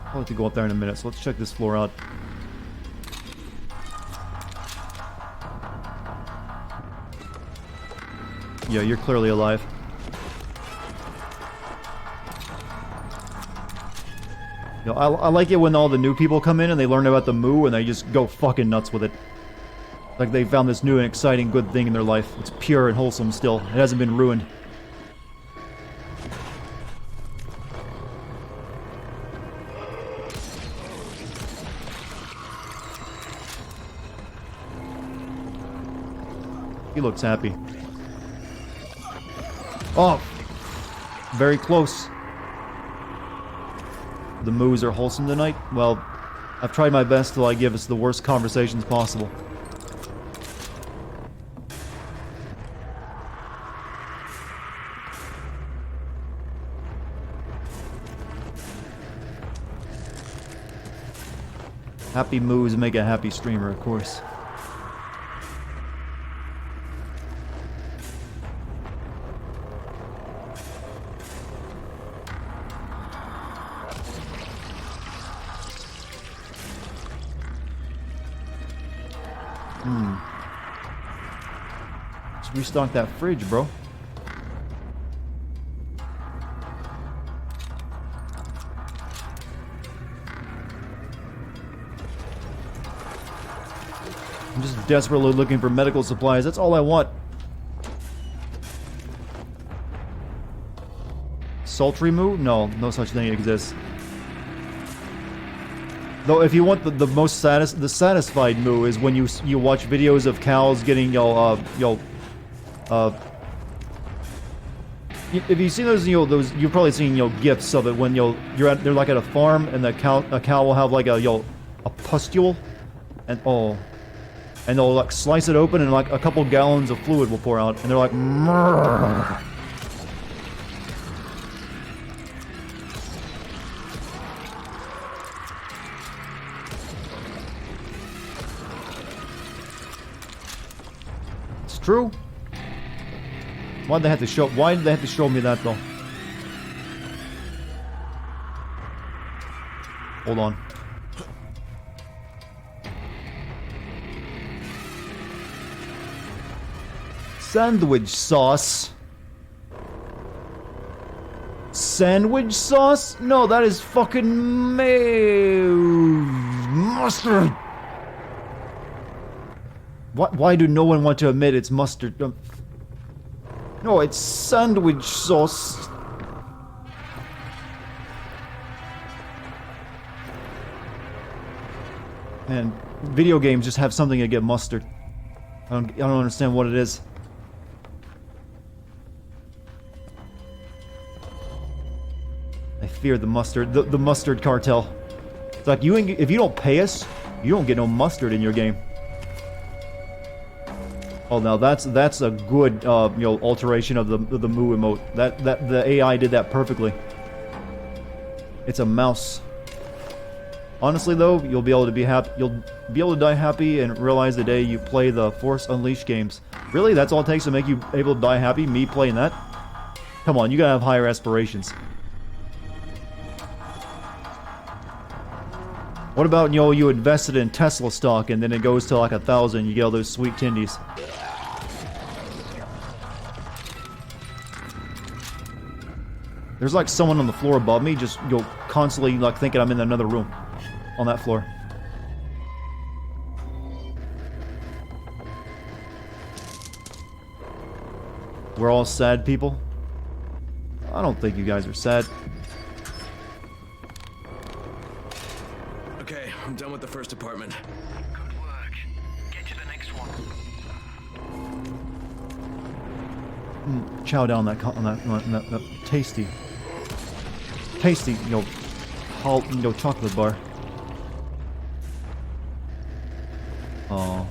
I'll have to go up there in a minute, so let's check this floor out. Yeah, you're clearly alive. You know, I like it when all the new people come in and they learn about the moo and they just go fucking nuts with it. Like they found this new and exciting good thing in their life. It's pure and wholesome still. It hasn't been ruined. He looks happy. Oh! Very close. The moos are wholesome tonight? Well, I've tried my best to like give us the worst conversations possible. Happy moos make a happy streamer, of course. Let's restock that fridge, bro. I'm just desperately looking for medical supplies. That's all I want. Sultry moo? No, no such thing exists. Though, if you want the most satisfied moo is when you watch videos of cows getting if you see those you've probably seen gifs of it when they're like at a farm and a cow will have like a pustule and they'll like slice it open and like a couple gallons of fluid will pour out and they're like mrrr. It's true. Why did they have to show me that though? Hold on. Sandwich sauce. Sandwich sauce? No, that is fucking mustard. Why do no one want to admit it's mustard? No, it's sandwich sauce. And video games just have something to get mustard. I don't understand what it is. I fear the mustard, the mustard cartel. It's like if you don't pay us, you don't get no mustard in your game. Oh, now that's a good alteration of the moo emote. The AI did that perfectly. It's a mouse. Honestly, though, you'll be able to be happy. You'll be able to die happy and realize the day you play the Force Unleashed games. Really, that's all it takes to make you able to die happy. Me playing that? Come on, you gotta have higher aspirations. What about, you know, you invested in Tesla stock and then it goes to like 1,000, you get all those sweet tindies. There's like someone on the floor above me, just constantly like thinking I'm in another room on that floor. We're all sad people. I don't think you guys are sad. Okay, I'm done with the first apartment. Good work. Get to the next one. Chow down on that tasty, chocolate bar. Oh,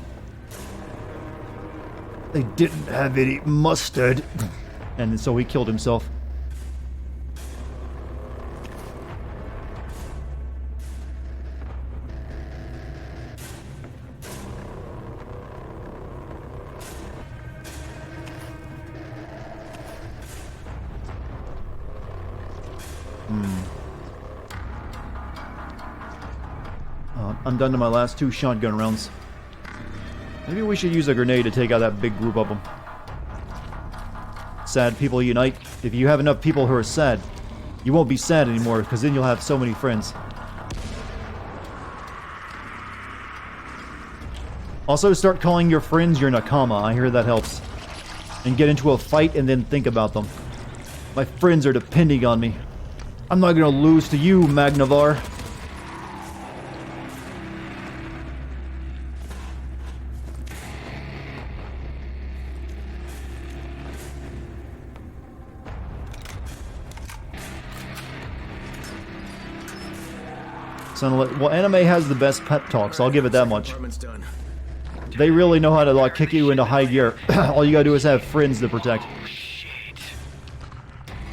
they didn't have any mustard, and so he killed himself. I'm done to my last 2 shotgun rounds. Maybe we should use a grenade to take out that big group of them. Sad people unite. If you have enough people who are sad, you won't be sad anymore, because then you'll have so many friends. Also, start calling your friends your nakama. I hear that helps. And get into a fight and then think about them. My friends are depending on me. I'm not gonna lose to you, Magnavar. Well, anime has the best pep talks, I'll give it that much. Apartment's done. They really know how to like kick you into high gear. All you gotta do is have friends to protect. Shit.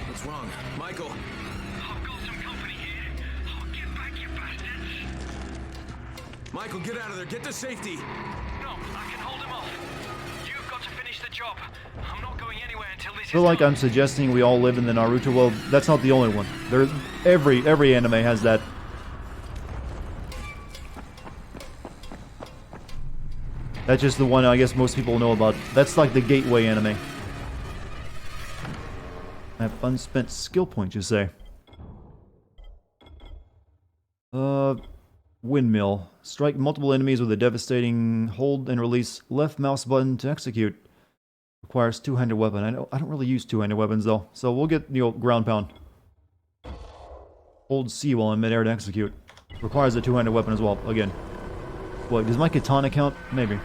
What's wrong? Michael! I've got some company here. Oh, get back, you bastards. Michael, get out of there! Get to safety! No, I can hold them off. You've got to finish the job. I'm not going anywhere until this I feel like I'm suggesting we all live in the Naruto world. That's not the only one. There's every anime has that. That's just the one I guess most people know about. That's like the gateway anime. I have unspent skill points, you say? Windmill. Strike multiple enemies with a devastating hold and release left mouse button to execute. Requires two-handed weapon. I don't really use two-handed weapons though, so we'll get, you know, ground pound. Hold C while in midair to execute. Requires a two-handed weapon as well. Again. What, does my katana count? Maybe.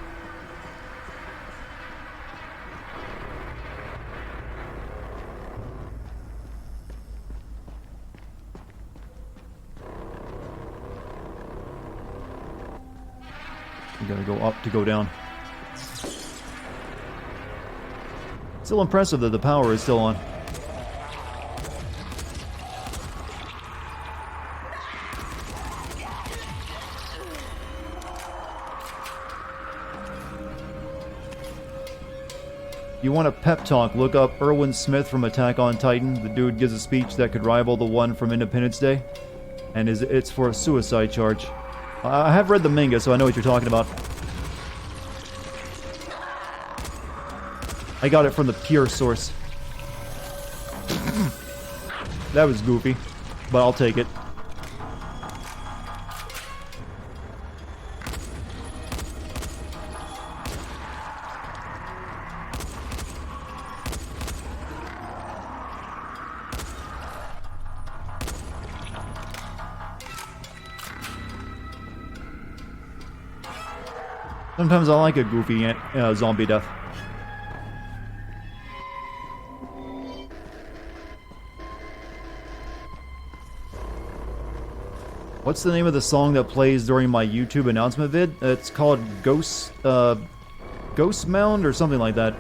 You gotta go up to go down. Still impressive that the power is still on. You want a pep talk, look up Erwin Smith from Attack on Titan. The dude gives a speech that could rival the one from Independence Day. And it's for a suicide charge. I have read the manga, so I know what you're talking about. I got it from the pure source. That was goofy, but I'll take it. Sometimes I like a goofy zombie death. What's the name of the song that plays during my YouTube announcement vid? It's called Ghost Mound or something like that.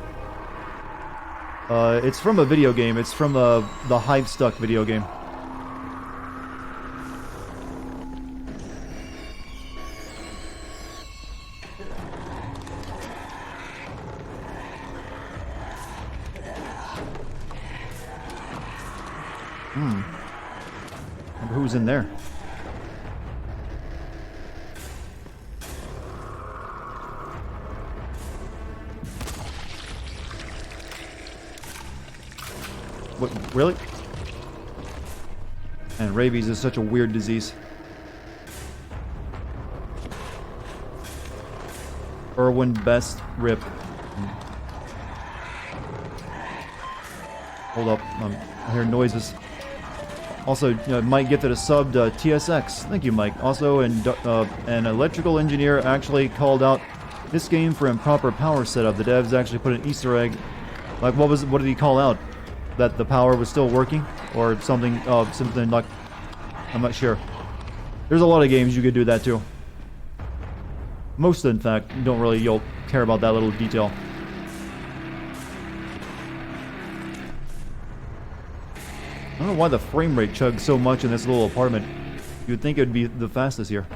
It's from a video game. It's from the Hive Stuck video game. Wonder who's in there. What, really? And rabies is such a weird disease. Irwin Best Rip. Hold up, I hear noises. Also, Mike gifted a sub to TSX. Thank you, Mike. Also, an electrical engineer actually called out this game for improper power setup. The devs actually put an Easter egg. Like, what did he call out? That the power was still working? Or something, something like... I'm not sure. There's a lot of games you could do that too. Most, in fact, don't really care about that little detail. I don't know why the frame rate chugs so much in this little apartment. You'd think it would be the fastest here.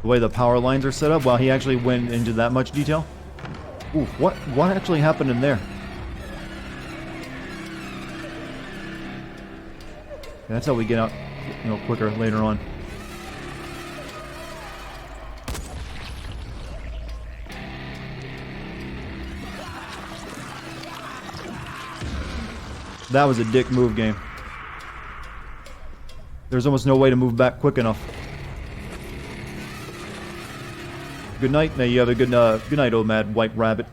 The way the power lines are set up, wow, he actually went into that much detail. Ooh, what actually happened in there? That's how we get out, quicker later on. That was a dick move, game. There's almost no way to move back quick enough. Good night. May you have a good night, old mad white rabbit.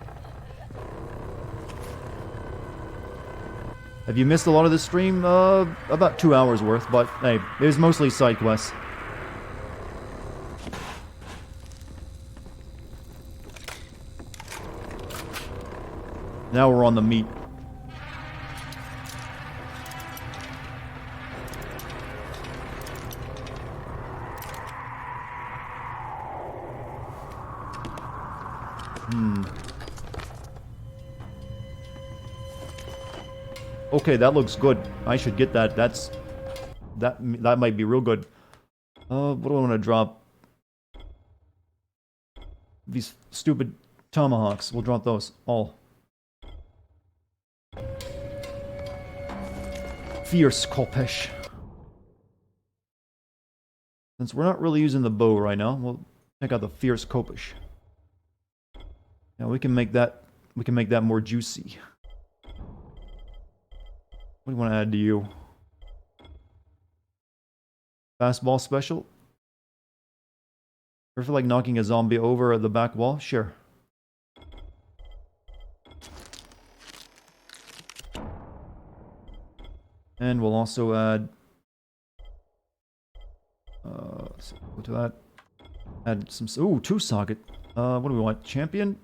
Have you missed a lot of this stream? About 2 hours worth, but hey, it was mostly side quests. Now we're on the meat. Okay, that looks good. I should get that. That might be real good. What do I want to drop? These stupid tomahawks. We'll drop those all. Fierce Kolpesh. Since we're not really using the bow right now, we'll check out the Fierce Kolpesh. Now we can make that more juicy. What do you want to add to you? Fastball special? Ever feel like knocking a zombie over at the back wall? Sure. And we'll also add... go to that. Add some... Ooh, 2-socket. What do we want? Champion?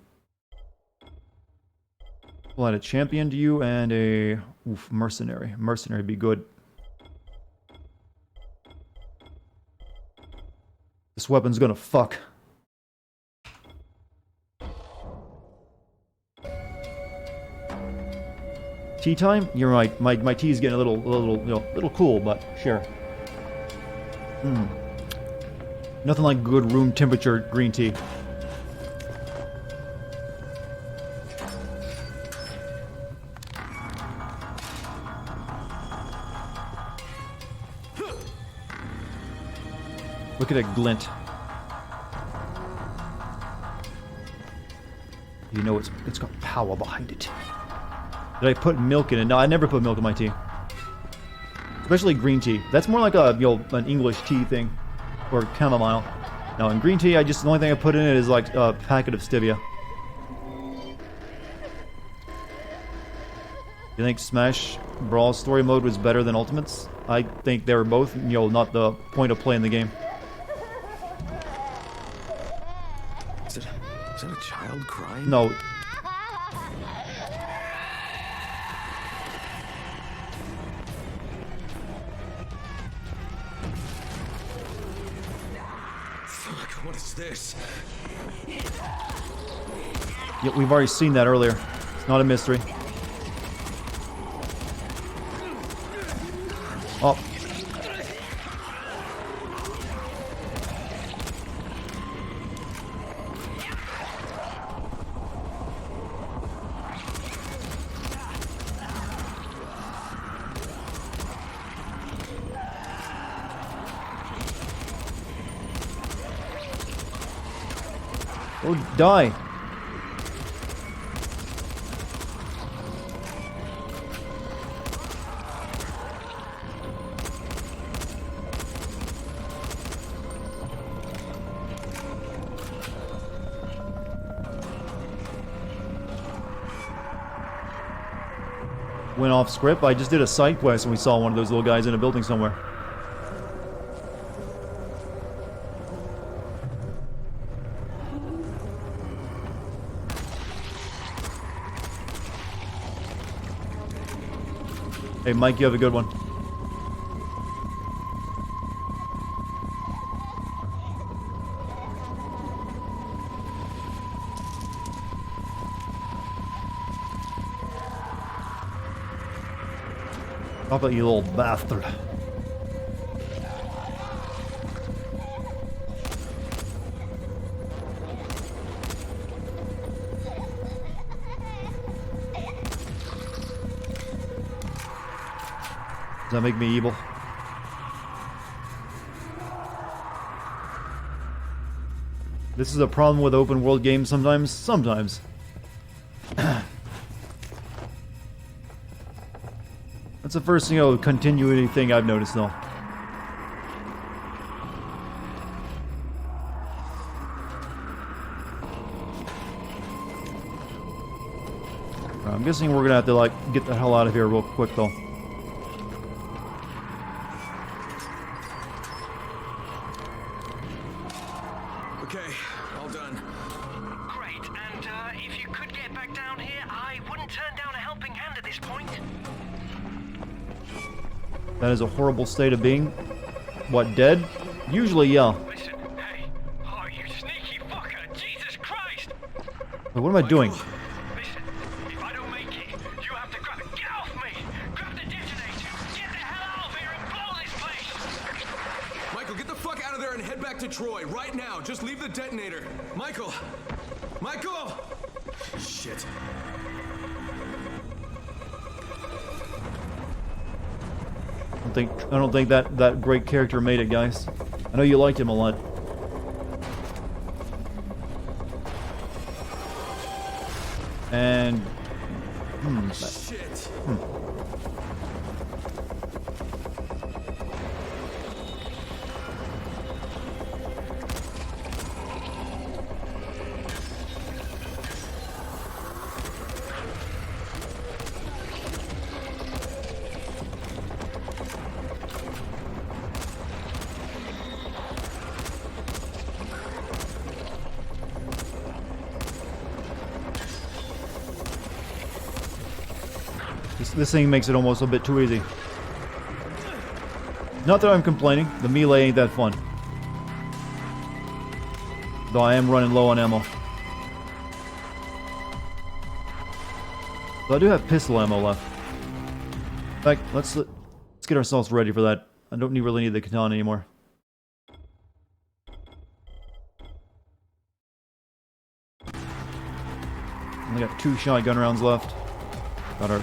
We'll add a champion to you and a... Oof, mercenary. Mercenary would be good. This weapon's gonna fuck. Tea time? You're right. My tea's getting a little cool, but sure. Nothing like good room temperature green tea. Look at it glint. You know it's got power behind it. Did I put milk in it? No, I never put milk in my tea. Especially green tea. That's more like a an English tea thing, or chamomile. Now in green tea, the only thing I put in it is like a packet of stevia. You think Smash Brawl story mode was better than Ultimates? I think they were both, not the point of play in the game. Is that a child crying? No. Fuck, what is this? Yeah, we've already seen that earlier. It's not a mystery. Oh. Oh, die. Went off script. I just did a side quest and we saw one of those little guys in a building somewhere. Hey, Mike, you have a good one. How about you little bastard? Does that make me evil? This is a problem with open world games sometimes. Sometimes. That's the first, continuity thing I've noticed, though. I'm guessing we're gonna have to, get the hell out of here real quick, though. Okay, all done. Great, and if you could get back down here, I wouldn't turn down a helping hand at this point. That is a horrible state of being. What, dead? Usually, yeah. Listen, hey, oh, you sneaky fucker, Jesus Christ! Wait, what am I doing? Listen, if I don't make it, you have to get off me! Grab the detonator! Get the hell out of here and blow this place! Michael, get the fuck out of there and head back to Troy right now. Just leave the detonator. Michael! Michael! Shit. I don't think that great character made it, guys. I know you liked him a lot. And Shit. this thing makes it almost a bit too easy. Not that I'm complaining. The melee ain't that fun. Though I am running low on ammo. But I do have pistol ammo left. In fact, let's get ourselves ready for that. I don't really need the katana anymore. Only got 2 shotgun rounds left. Got our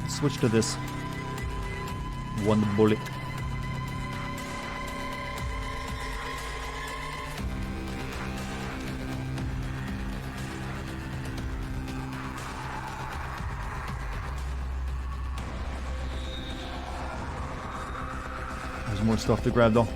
switch to this. 1 bullet. There's more stuff to grab though.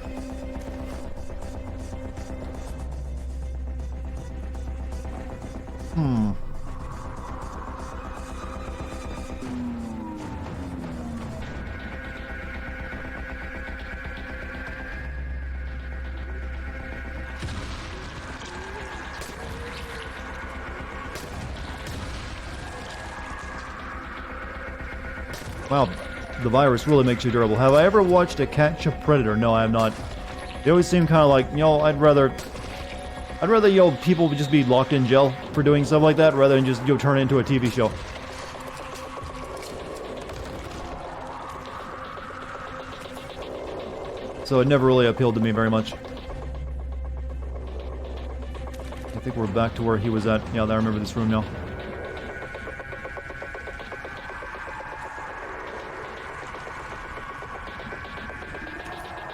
Wow, the virus really makes you durable. Have I ever watched a Catch a Predator? No, I have not. They always seem kind of like, I'd rather, people would just be locked in jail for doing stuff like that rather than just, turn it into a TV show. So it never really appealed to me very much. I think we're back to where he was at. Yeah, I remember this room now.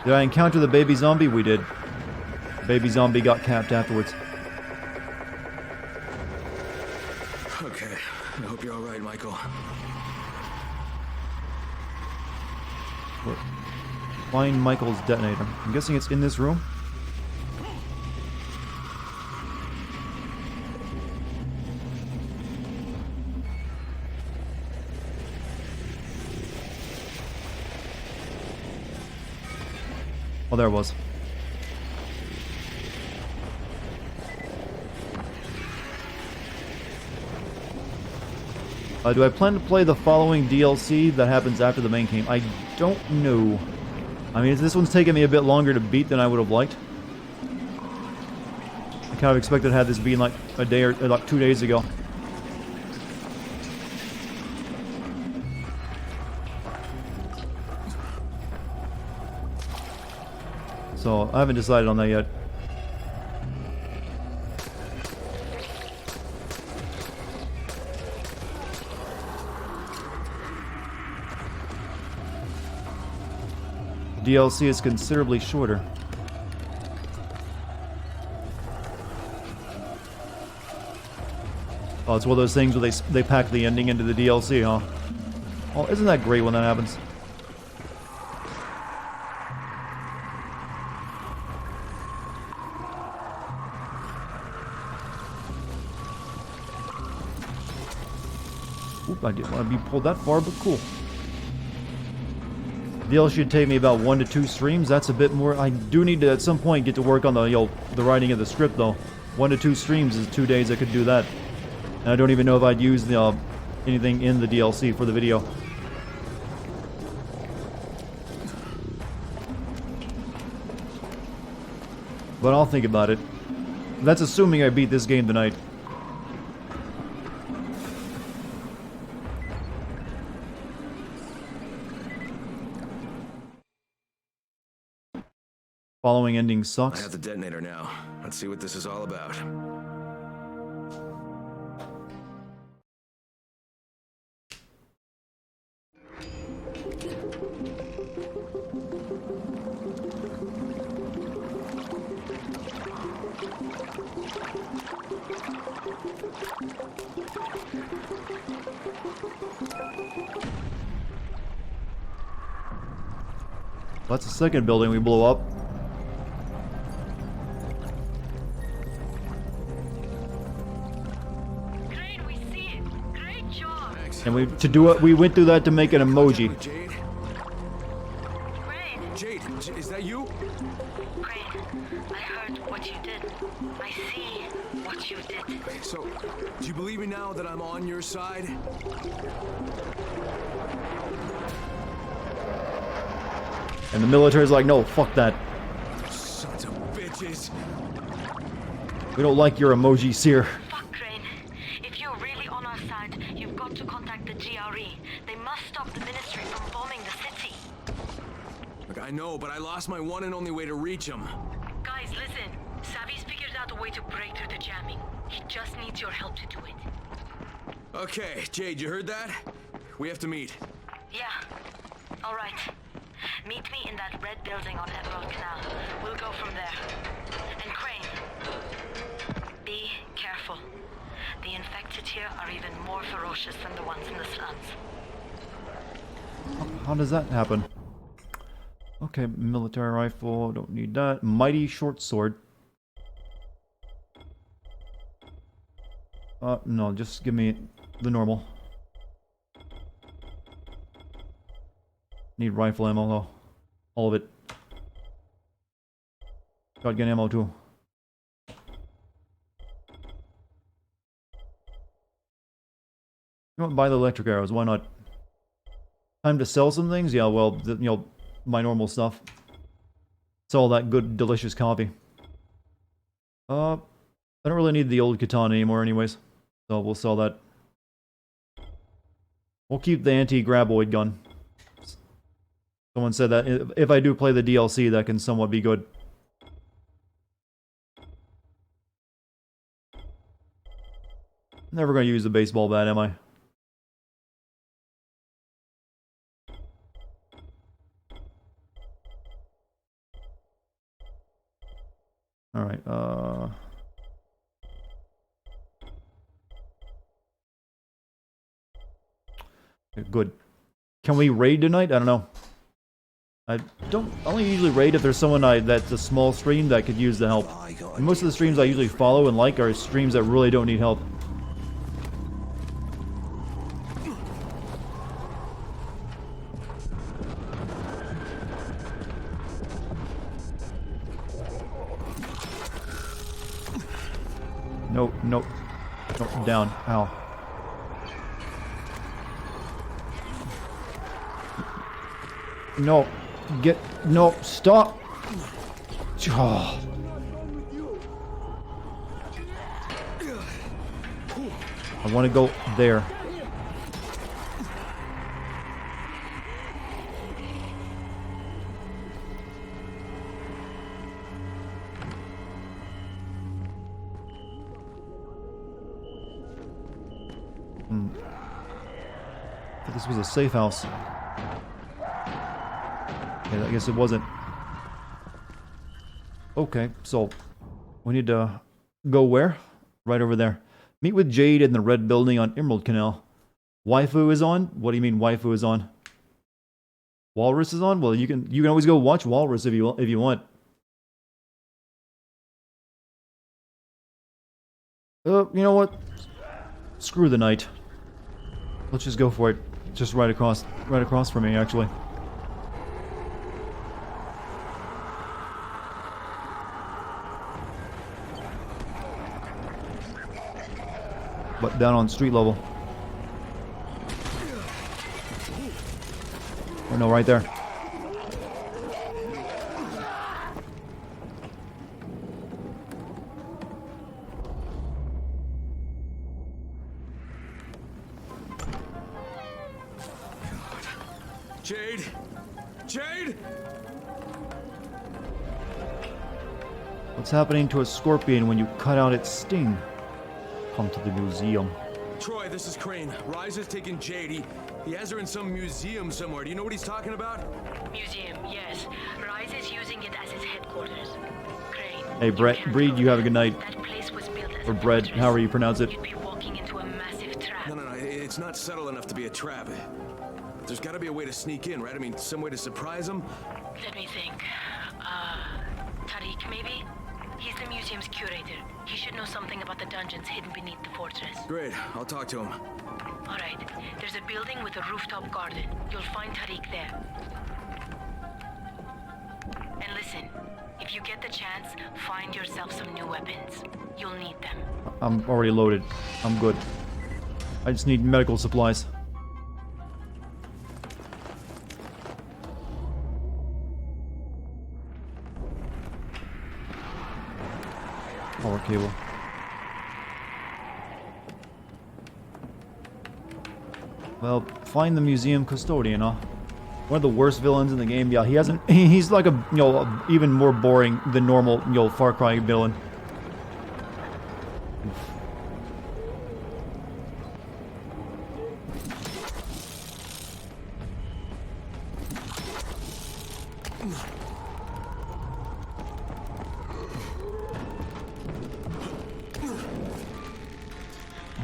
Did I encounter the baby zombie? We did. Baby zombie got capped afterwards. I hope you're all right, Michael. Find Michael's detonator. I'm guessing it's in this room. Oh, there it was. Do I plan to play the following DLC that happens after the main game? I don't know. I mean, this one's taken me a bit longer to beat than I would have liked. I kind of expected to have this be like a day or like 2 days ago. So, I haven't decided on that yet. DLC is considerably shorter. Oh, it's one of those things where they pack the ending into the DLC, huh? Oh, isn't that great when that happens? Oop, I didn't want to be pulled that far, but cool. DLC should take me about 1 to 2 streams. That's a bit more. I do need to at some point get to work on the the writing of the script though. 1 to 2 streams is 2 days I could do that. And I don't even know if I'd use the anything in the DLC for the video. But I'll think about it. That's assuming I beat this game tonight. Following ending I sucks. have the detonator now. Let's see what this is all about. That's the second building we blew up. Great, we see it. Great job. And we went through that to make an emoji. Jade? Crane, Jade, is that you? Crane, I heard what you did. I see what you did. So, do you believe me now that I'm on your side? And the military's like, no, fuck that. Sons of bitches. We don't like your emoji, Seer. Fuck, Crane. If you're really on our side, you've got to contact the GRE. They must stop the ministry from bombing the city. Look, I know, but I lost my one and only way to reach him. Guys, listen. Savvy's figured out a way to break through the jamming. He just needs your help to do it. Okay, Jade, you heard that? We have to meet. Yeah. All right. Meet me in that red building on Emerald Canal. We'll go from there. And Crane, be careful. The infected here are even more ferocious than the ones in the slums. How does that happen? Okay, military rifle, don't need that. Mighty short sword. No, just give me the normal. Need rifle ammo though. All of it. Shotgun ammo too. You want to buy the electric arrows, why not? Time to sell some things? Yeah, well, my normal stuff. Sell that good, delicious coffee. I don't really need the old katana anymore anyways. So we'll sell that. We'll keep the anti-graboid gun. Someone said that if I do play the DLC, that can somewhat be good. Never gonna use a baseball bat, am I? Alright, Okay, good. Can we raid tonight? I don't know. I only usually raid if there's someone that's a small stream that could use the help. And most of the streams I usually follow and like are streams that really don't need help. Nope, nope. Nope, down. Ow. No. No, stop! Oh. I want to go there. I thought this was a safe house. I guess it wasn't. Okay, so we need to go where? Right over there. Meet with Jade in the red building on Emerald Canal. Waifu is on? What do you mean waifu is on? Walrus is on? Well, you can always go watch Walrus if you want. You know what? Screw the night. Let's just go for it. Just right across from me, actually. But down on street level. Oh no, right there. Jade! Jade! What's happening to a scorpion when you cut out its sting? Come to the museum. Troy, this is Crane. Rise has taken Jade. He has her in some museum somewhere. Do you know what he's talking about? Museum, yes. Rise is using it as his headquarters. Crane. Hey, Brett, Breed, you have a good night. That place was built as Or a Bread, fortress. however you pronounce it. You'd be walking into a massive trap. No, it's not subtle enough to be a trap. There's got to be a way to sneak in, right? I mean, some way to surprise him? Let me think. Tariq, maybe? He's the museum's curator. He should know something about the dungeons hidden beneath the fortress. Great, I'll talk to him. All right. There's a building with a rooftop garden. You'll find Tariq there. And listen, if you get the chance, find yourself some new weapons. You'll need them. I'm already loaded. I'm good. I just need medical supplies. Power cable. Well, find the museum custodian, huh? One of the worst villains in the game. Yeah, he hasn't. He's like even more boring than normal, Far Cry villain.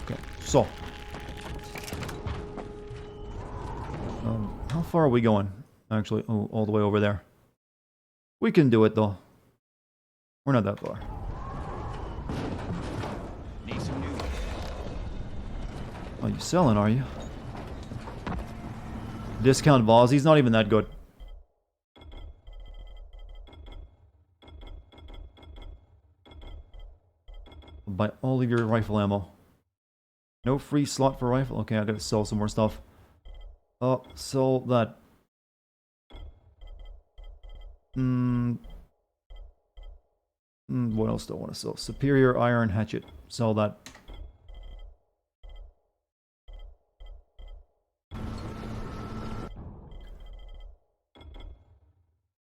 Okay, so. How far are we going? Actually, oh, all the way over there. We can do it, though. We're not that far. Need some new. Oh, you selling, are you? Discount Voz, he's not even that good. Buy all of your rifle ammo. No free slot for rifle. Okay, I gotta sell some more stuff. Oh, sell that. What else do I want to sell? Superior iron hatchet. Sell that.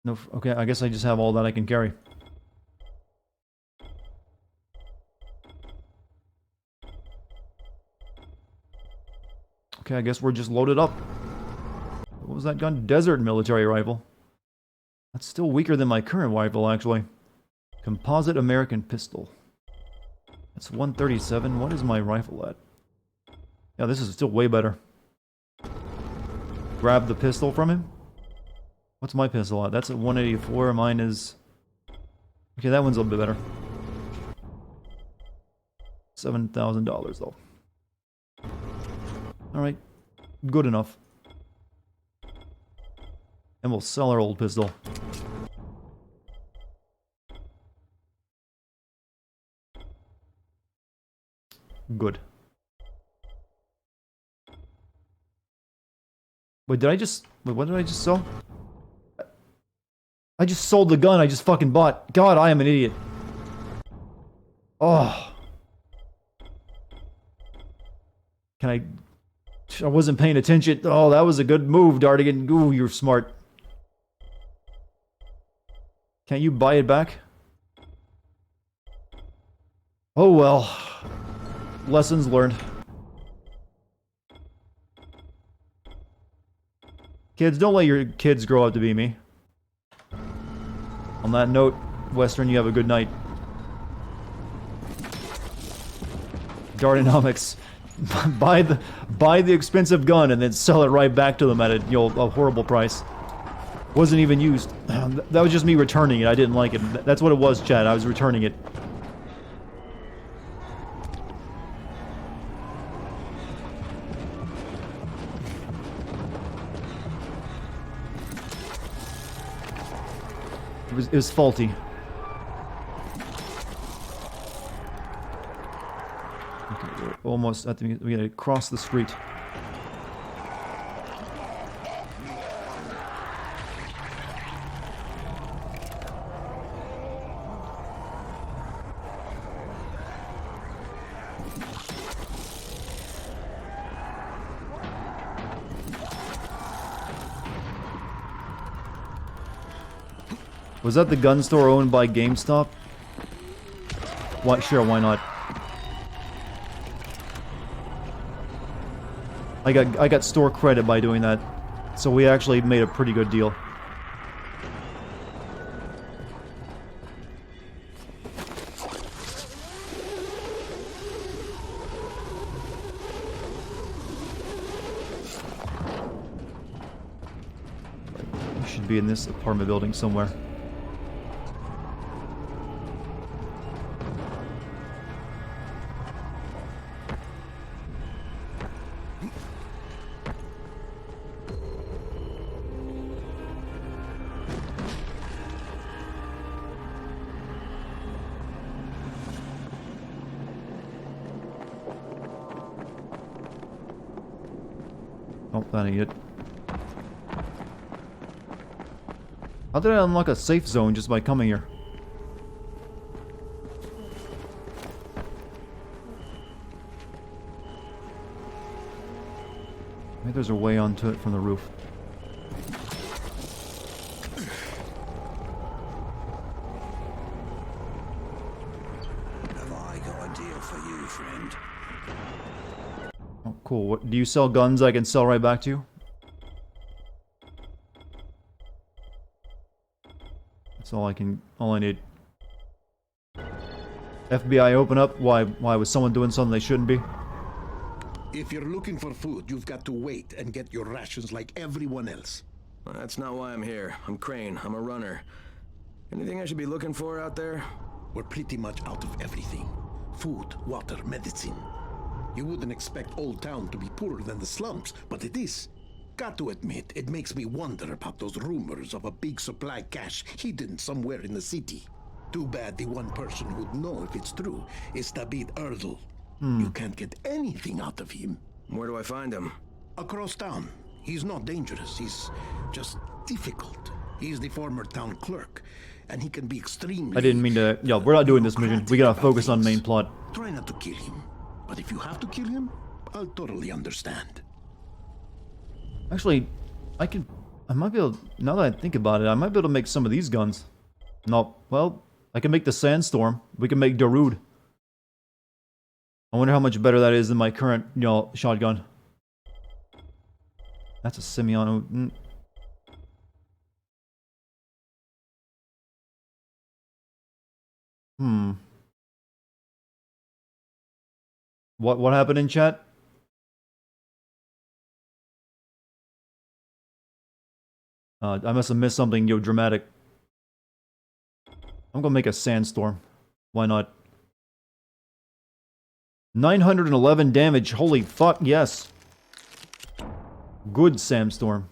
No, okay, I guess I just have all that I can carry. Okay, I guess we're just loaded up. What was that gun? Desert military rifle. That's still weaker than my current rifle, actually. Composite American pistol. That's 137. What is my rifle at? Yeah, this is still way better. grab the pistol from him. What's my pistol at? That's at 184. Mine is... Okay, that one's a little bit better. $7,000 though. Alright. Good enough. And we'll sell our old pistol. Good. Wait, did I just... Wait, what did I just sell? I just sold the gun I just fucking bought. God, I am an idiot. Oh. Can I... I wasn't paying attention. Oh, that was a good move, Dartigan. Ooh, you're smart. Can't you buy it back? Oh well. Lessons learned. Kids, don't let your kids grow up to be me. On that note, Western, you have a good night. Dartinomics. buy the expensive gun and then sell it right back to them at a horrible price. Wasn't even used. That was just me returning it. I didn't like it. That's what it was, Chad. I was returning it. It was faulty. Okay, we're almost at the... We gotta cross the street. Was that the gun store owned by GameStop? Why, sure, why not? I got store credit by doing that, so we actually made a pretty good deal. We should be in this apartment building somewhere. Oh, that ain't it. How did I unlock a safe zone just by coming here? Maybe there's a way onto it from the roof. Have I got a deal for you, friend? Oh, cool. What, do you sell guns I can sell right back to you? That's all I need. FBI, open up. Why was someone doing something they shouldn't be? If you're looking for food, you've got to wait and get your rations like everyone else. Well, that's not why I'm here. I'm Crane. I'm a runner. Anything I should be looking for out there? We're pretty much out of everything. Food, water, medicine. You wouldn't expect Old Town to be poorer than the slums, but it is. Got to admit, it makes me wonder about those rumors of a big supply cache hidden somewhere in the city. Too bad the one person who'd know if it's true is David Erdl. You can't get anything out of him. Where do I find him? Across town. He's not dangerous, he's just difficult. He's the former town clerk, and he can be extremely... I didn't mean to... Yo, we're not doing this mission. We gotta focus on main plot. Try not to kill him. But if you have to kill him, I'll totally understand. Actually, I might be able... Now that I think about it, I might be able to make some of these guns. No, well, I can make the Sandstorm. We can make Darude. I wonder how much better that is than my current, shotgun. That's a semi-auto... What happened in chat? I must have missed something, yo, dramatic. I'm gonna make a sandstorm. Why not? 911 damage. Holy fuck, yes. Good sandstorm.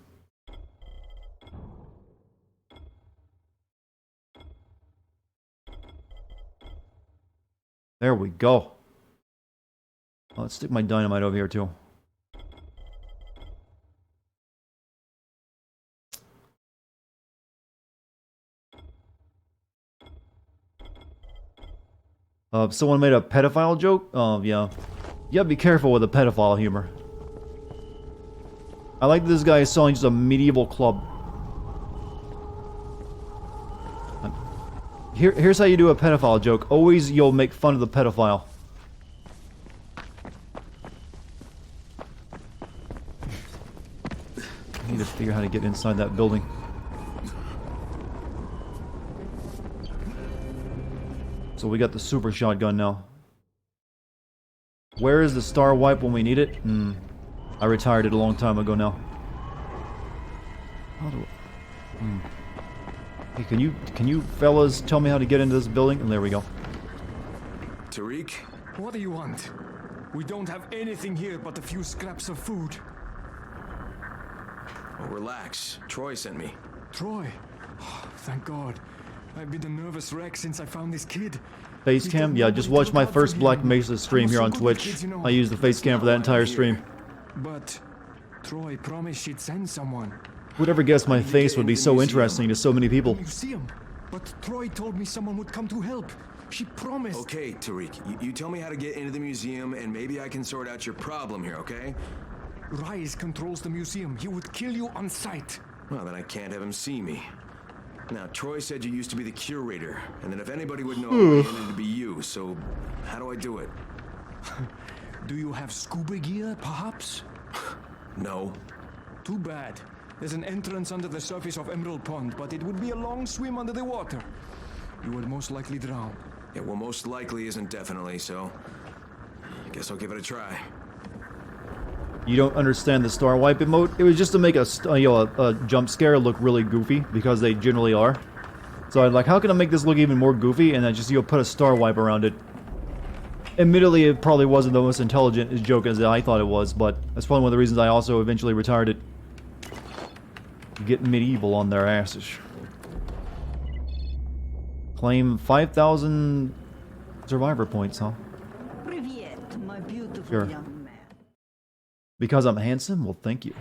There we go. Let's stick my dynamite over here too. Someone made a pedophile joke? Oh, yeah. You gotta be careful with the pedophile humor. I like this guy is selling just a medieval club. Here's how you do a pedophile joke. Always you'll make fun of the pedophile. I need to figure out how to get inside that building. So we got the super shotgun now. Where is the star wipe when we need it? I retired it a long time ago now. How do Hey, can you fellas tell me how to get into this building? And there we go. Tariq? What do you want? We don't have anything here but a few scraps of food. Oh, relax. Troy sent me. Troy? Oh, thank God. I've been a nervous wreck since I found this kid. Face cam? Yeah, just watch my first Black Mesa stream here on Twitch. I used the face cam for that entire stream. But Troy promised she'd send someone. Who'd ever guess my face would be so interesting to so many people? Museum. But Troy told me someone would come to help. She promised. Okay, Tariq. You tell me how to get into the museum, and maybe I can sort out your problem here, okay? Rise controls the museum. He would kill you on sight. Well, then I can't have him see me. Now, Troy said you used to be the curator, and that if anybody would know, it needed to be you, so how do I do it? Do you have scuba gear, perhaps? No. Too bad. There's an entrance under the surface of Emerald Pond, but it would be a long swim under the water. You would most likely drown. Yeah, well, most likely isn't definitely, so I guess I'll give it a try. You don't understand the star wipe emote? It was just to make a jump scare look really goofy, because they generally are. So I'm like, how can I make this look even more goofy? And then just, put a star wipe around it. Admittedly, it probably wasn't the most intelligent joke as I thought it was, but that's probably one of the reasons I also eventually retired it. Get medieval on their asses. Claim 5,000 survivor points, huh? My beautiful Sure. young man. Because I'm handsome? Well, thank you.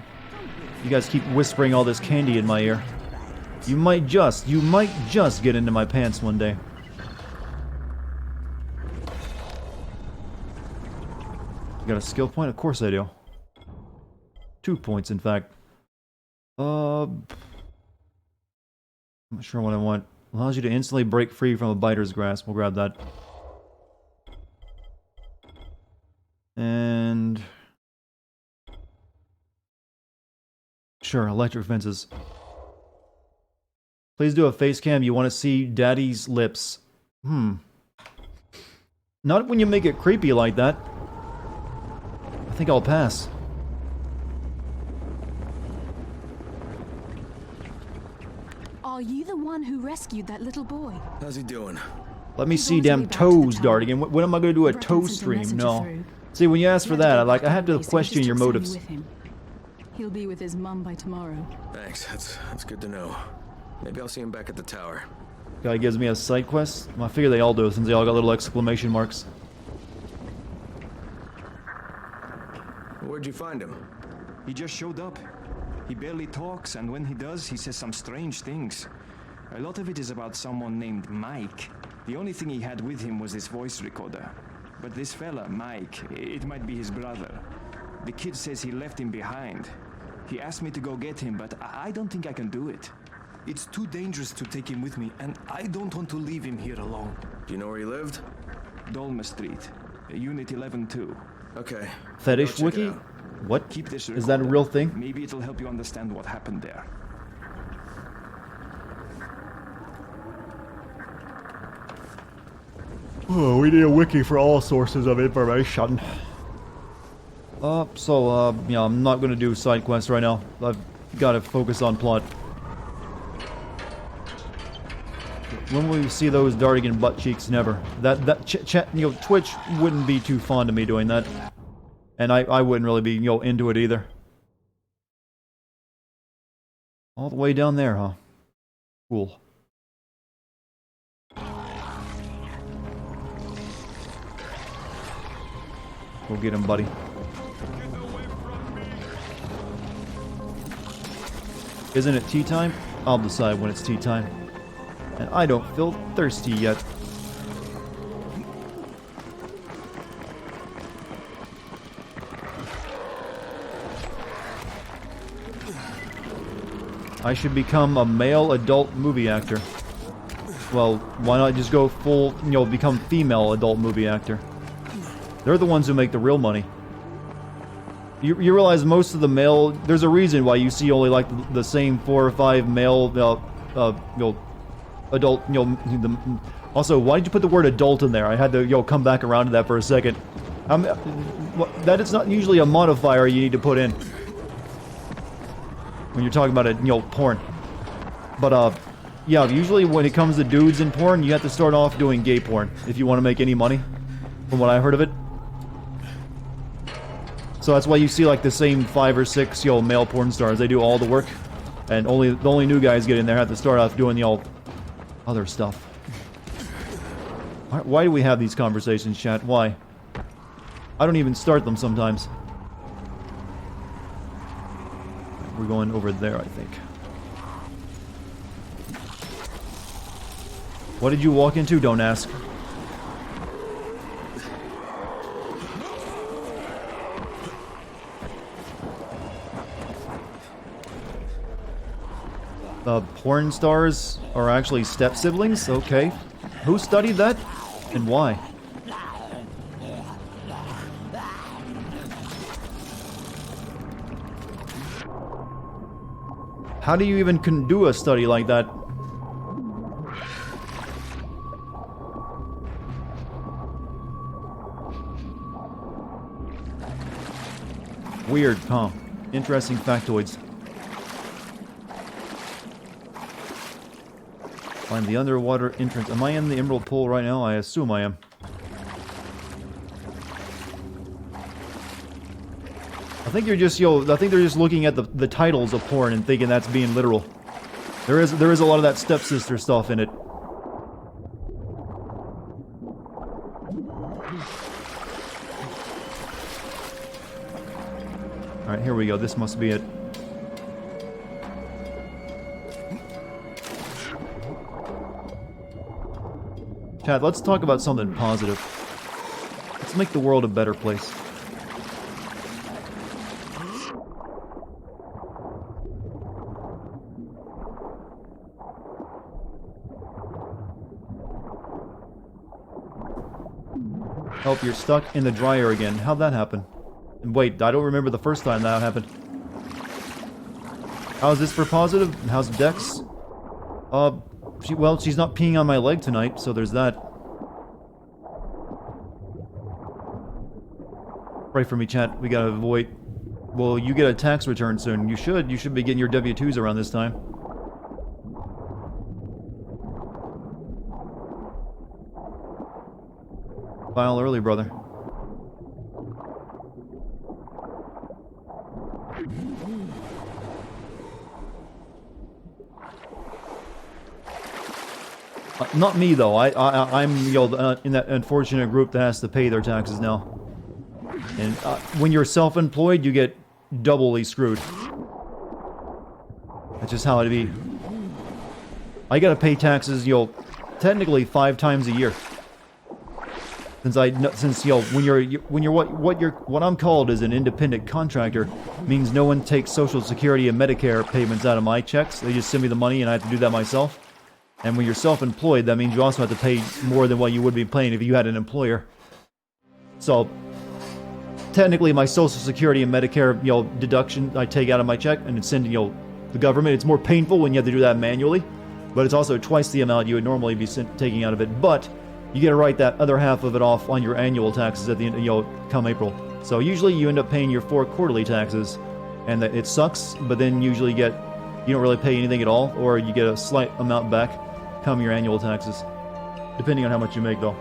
You guys keep whispering all this candy in my ear. You might just get into my pants one day. You got a skill point? Of course I do. 2 points, in fact. I'm not sure what I want. Allows you to instantly break free from a biter's grasp. We'll grab that. And... sure, electric fences. Please do a face cam. You want to see daddy's lips. Not when you make it creepy like that. I think I'll pass. Are you the one who rescued that little boy? How's he doing? Let me see damn toes, Dartigan. When am I going to do a toe stream? No. See, when you ask for that, I have to question your motives. He'll be with his mum by tomorrow. Thanks, that's good to know. Maybe I'll see him back at the tower. Guy gives me a side quest? Well, I figure they all do, since they all got little exclamation marks. Where'd you find him? He just showed up. He barely talks, and when he does, he says some strange things. A lot of it is about someone named Mike. The only thing he had with him was his voice recorder. But this fella, Mike, it might be his brother. The kid says he left him behind. He asked me to go get him, but I don't think I can do it. It's too dangerous to take him with me, and I don't want to leave him here alone. Do you know where he lived? Dolma Street, Unit 11-2. Okay. Fetish wiki? What? Keep this Is that a real thing? Maybe it'll help you understand what happened there. Oh, we need a wiki for all sources of information. Yeah, I'm not gonna do side quests right now. I've got to focus on plot. When will we see those Dartigan butt cheeks? Never. Twitch wouldn't be too fond of me doing that. And I wouldn't really be, into it either. All the way down there, huh? Cool. Go get him, buddy. Isn't it tea time? I'll decide when it's tea time. And I don't feel thirsty yet. I should become a male adult movie actor. Well, why not just go full, become female adult movie actor? They're the ones who make the real money. You realize most of the male... There's a reason why you see only, like, the same 4 or 5 male, adult, Also, why did you put the word adult in there? I had to, come back around to that for a second. That is not usually a modifier you need to put in when you're talking about it, porn. But, yeah, usually when it comes to dudes in porn, you have to start off doing gay porn if you want to make any money, from what I heard of it. So that's why you see, like, the same 5 or 6, male porn stars. They do all the work, and the only new guys get in there have to start off doing the other stuff. Why do we have these conversations, chat? Why? I don't even start them sometimes. We're going over there, I think. What did you walk into? Don't ask. Porn stars are actually step-siblings? Okay. Who studied that? And why? How do you even do a study like that? Weird, huh? Interesting factoids. Find the underwater entrance. Am I in the Emerald Pool right now? I assume I am. I think you're just, I think they're just looking at the titles of porn and thinking that's being literal. There is a lot of that stepsister stuff in it. Alright, here we go. This must be it. Chad, let's talk about something positive. Let's make the world a better place. Help, you're stuck in the dryer again. How'd that happen? And wait, I don't remember the first time that happened. How's this for positive? How's Dex? Well, she's not peeing on my leg tonight, so there's that. Pray for me, chat. We gotta avoid... Well, you get a tax return soon. You should. You should be getting your W-2s around this time. File early, brother. Not me though. I'm in that unfortunate group that has to pay their taxes now. And when you're self-employed, you get doubly screwed. That's just how it be. I gotta pay taxes, technically 5 times a year. Since when you're what I'm called as an independent contractor, means no one takes Social Security and Medicare payments out of my checks. They just send me the money and I have to do that myself. And when you're self-employed, that means you also have to pay more than what you would be paying if you had an employer. So, technically, my Social Security and Medicare, deduction I take out of my check and it's sending, the government. It's more painful when you have to do that manually, but it's also twice the amount you would normally be taking out of it. But you get to write that other half of it off on your annual taxes at the end, come April. So usually you end up paying your 4 quarterly taxes, and it sucks. But then usually you don't really pay anything at all, or you get a slight amount back. come your annual taxes. Depending on how much you make, though.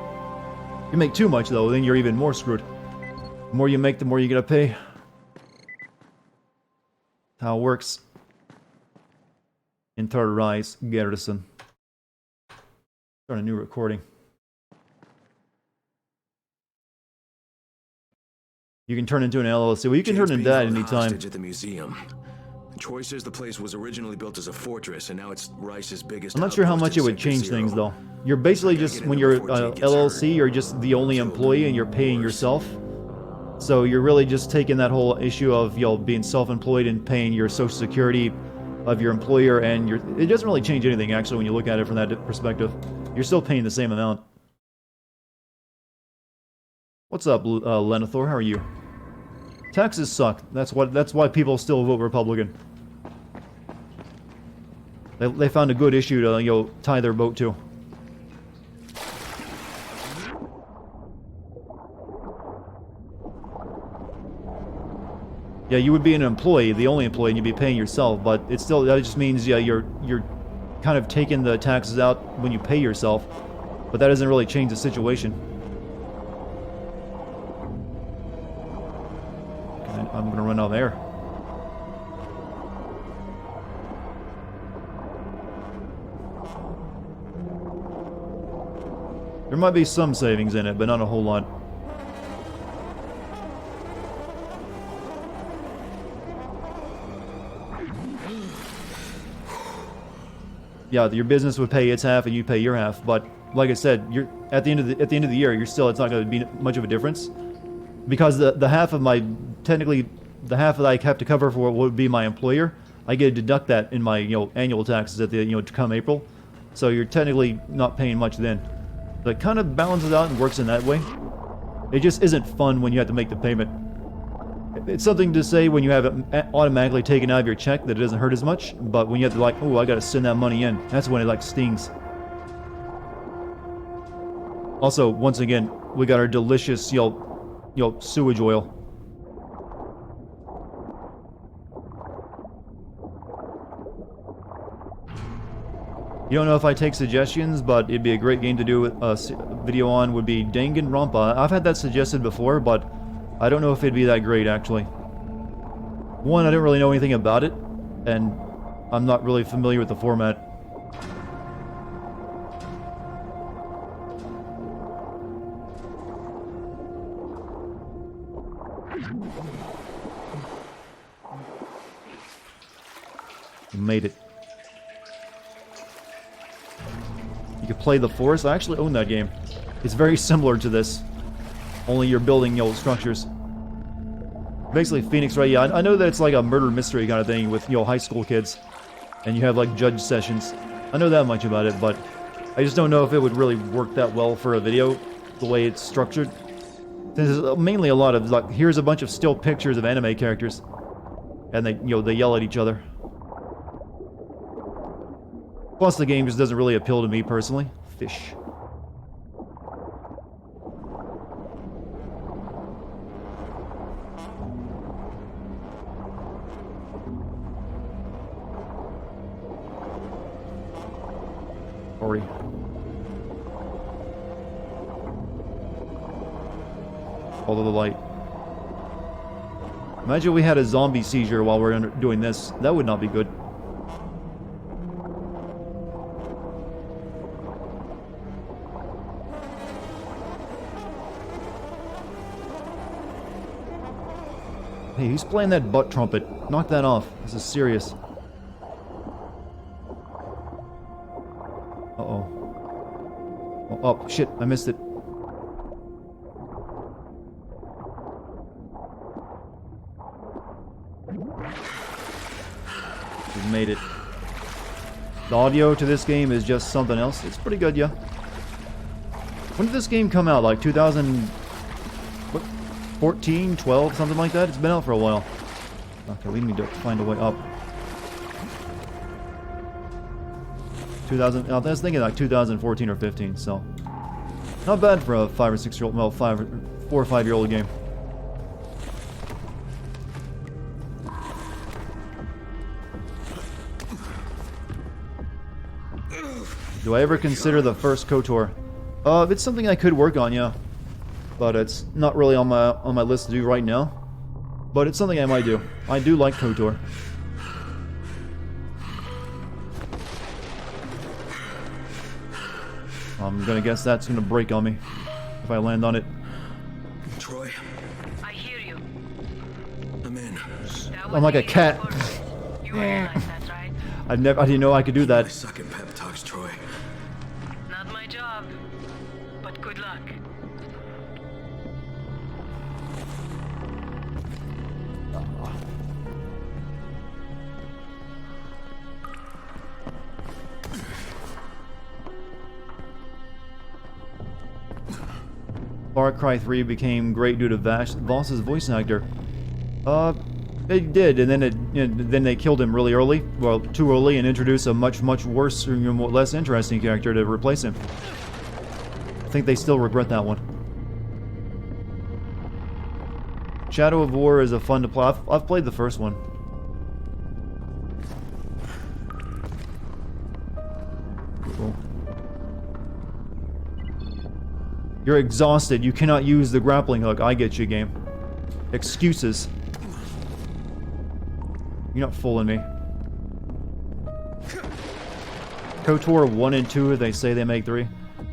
If you make too much, though, then you're even more screwed. The more you make, the more you gotta pay. How it works. Enter Rise Garrison. Start a new recording. You can turn into an LLC. Well, you can turn into that anytime. At the museum. Troy says the place was originally built as a fortress, and now it's Rice's biggest. I'm not sure how much it would change things, though. You're basically just, when you're LLC, you're just the only employee and you're paying yourself. So you're really just taking that whole issue of, you know, being self-employed and paying your Social Security of your employer, and it doesn't really change anything, actually, when you look at it from that perspective. You're still paying the same amount. What's up, Lenithor? How are you? Taxes suck. That's why people still vote Republican. They found a good issue to, you know, tie their vote to. Yeah, you would be an employee, the only employee, and you'd be paying yourself, but it's still, that just means, yeah, you're kind of taking the taxes out when you pay yourself, but that doesn't really change the situation. Okay, I'm gonna run out of air. There might be some savings in it, but not a whole lot. Yeah, your business would pay its half and you pay your half, but like I said, you're at the end of the year, you're still, it's not going to be much of a difference, because the half of my, technically the half that I have to cover for would be my employer. I get to deduct that in my, you know, annual taxes at the, you know, come April, so you're technically not paying much then. But it kind of balances out and works in that way. It just isn't fun when you have to make the payment. It's something to say when you have it automatically taken out of your check that it doesn't hurt as much, but when you have to, like, oh, I gotta send that money in, that's when it, like, stings. Also, once again, we got our delicious, you know, sewage oil. You don't know if I take suggestions, but it'd be a great game to do a video on, would be Danganronpa. I've had that suggested before, but I don't know if it'd be that great, actually. One, I didn't really know anything about it, and I'm not really familiar with the format. Made it. You could play The Forest. I actually own that game. It's very similar to this, only you're building, you know, structures. Basically, Phoenix, right? Yeah, I know that it's like a murder mystery kind of thing with, you know, high school kids, and you have like judge sessions. I know that much about it, but I just don't know if it would really work that well for a video, the way it's structured. There's mainly a lot of, like, here's a bunch of still pictures of anime characters, and they, you know, they yell at each other. Plus, the game just doesn't really appeal to me personally. Fish. Sorry. Follow the light. Imagine we had a zombie seizure while we're doing this. That would not be good. Hey, who's playing that butt trumpet? Knock that off. This is serious. Uh-oh. Oh, shit. I missed it. We've made it. The audio to this game is just something else. It's pretty good, yeah. When did this game come out? Like 2014, 12, something like that? It's been out for a while. Okay, we need to find a way up. 2000, I was thinking like 2014 or 15, so not bad for a 5 or 6 year old, well, 4 or 5 year old game. Do I ever consider the first KOTOR? It's something I could work on, yeah. But it's not really on my list to do right now. But it's something I might do. I do like KOTOR. I'm gonna guess that's gonna break on me if I land on it. Troy, I hear you. I'm in. I'm like a cat. You realize that, right? I didn't know I could do I that. suck at pep talks, Troy. Not my job. But good luck. Far Cry 3 became great due to Voss's voice actor. It did, and then they killed him really early. Well, too early, and introduced a much worse, less interesting character to replace him. I think they still regret that one. Shadow of War is a fun to play. I've played the first one. Cool. You're exhausted. You cannot use the grappling hook. I get you, game. Excuses. You're not fooling me. KOTOR 1 and 2, they say they make 3.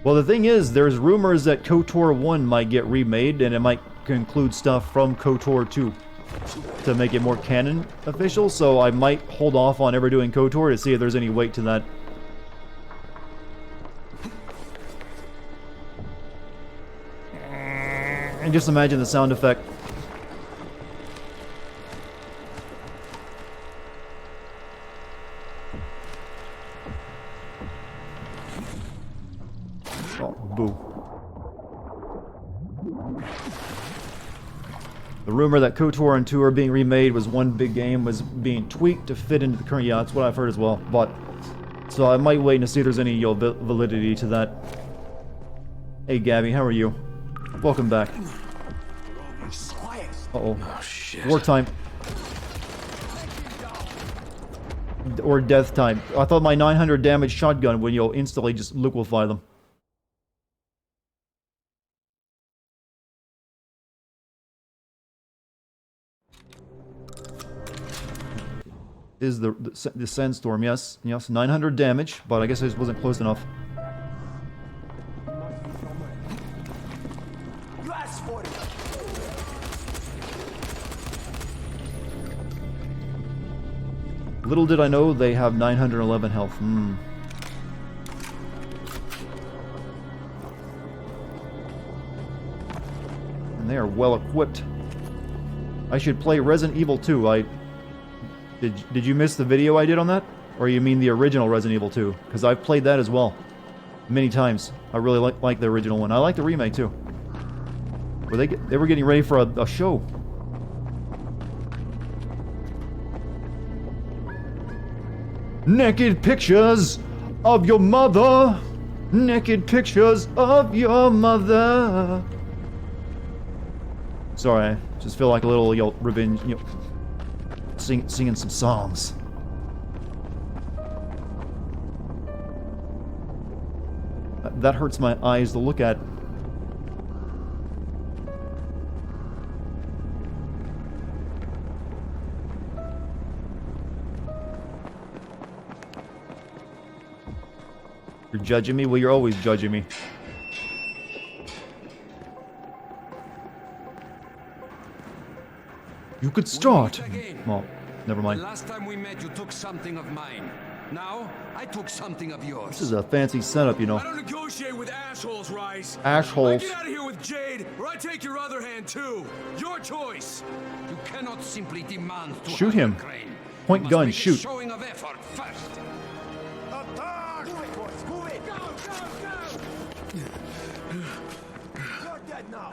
Well, the thing is, there's rumors that KOTOR 1 might get remade, and it might include stuff from KOTOR 2 to make it more canon official, so I might hold off on ever doing KOTOR to see if there's any weight to that. And just imagine the sound effect. Oh, boo. The rumor that KOTOR and 2 are being remade was one big game was being tweaked to fit into the current... Yeah, that's what I've heard as well. But so I might wait to see if there's any validity to that. Hey, Gabby, how are you? Welcome back. Uh-oh. Oh, shit. War time. Or death time. I thought my 900 damage shotgun would, instantly just liquefy them. Is the sandstorm, yes. Yes, 900 damage, but I guess I just wasn't close enough. Little did I know they have 911 health. And they are well equipped. I should play Resident Evil 2. Did you miss the video I did on that? Or you mean the original Resident Evil 2? Because I've played that as well. Many times. I really like the original one. I like the remake too. They were getting ready for a show. Naked pictures of your mother. Naked pictures of your mother. Sorry, I just feel like a little revenge, singing some songs. That hurts my eyes to look at. You're judging me? Well, you're always judging me. You could start. Well, never mind. The last time we met, you took something of mine. Now, I took something of yours. This is a fancy setup, you know. I don't negotiate with assholes, Rice. Assholes. Get out of here with Jade, or I take your other hand too. Your choice. You cannot simply demand to Shoot him. Crane. Point You gun, must make shoot. a showing of effort first. Attack! Move it, boys, move it! Go, go, go! You're dead now.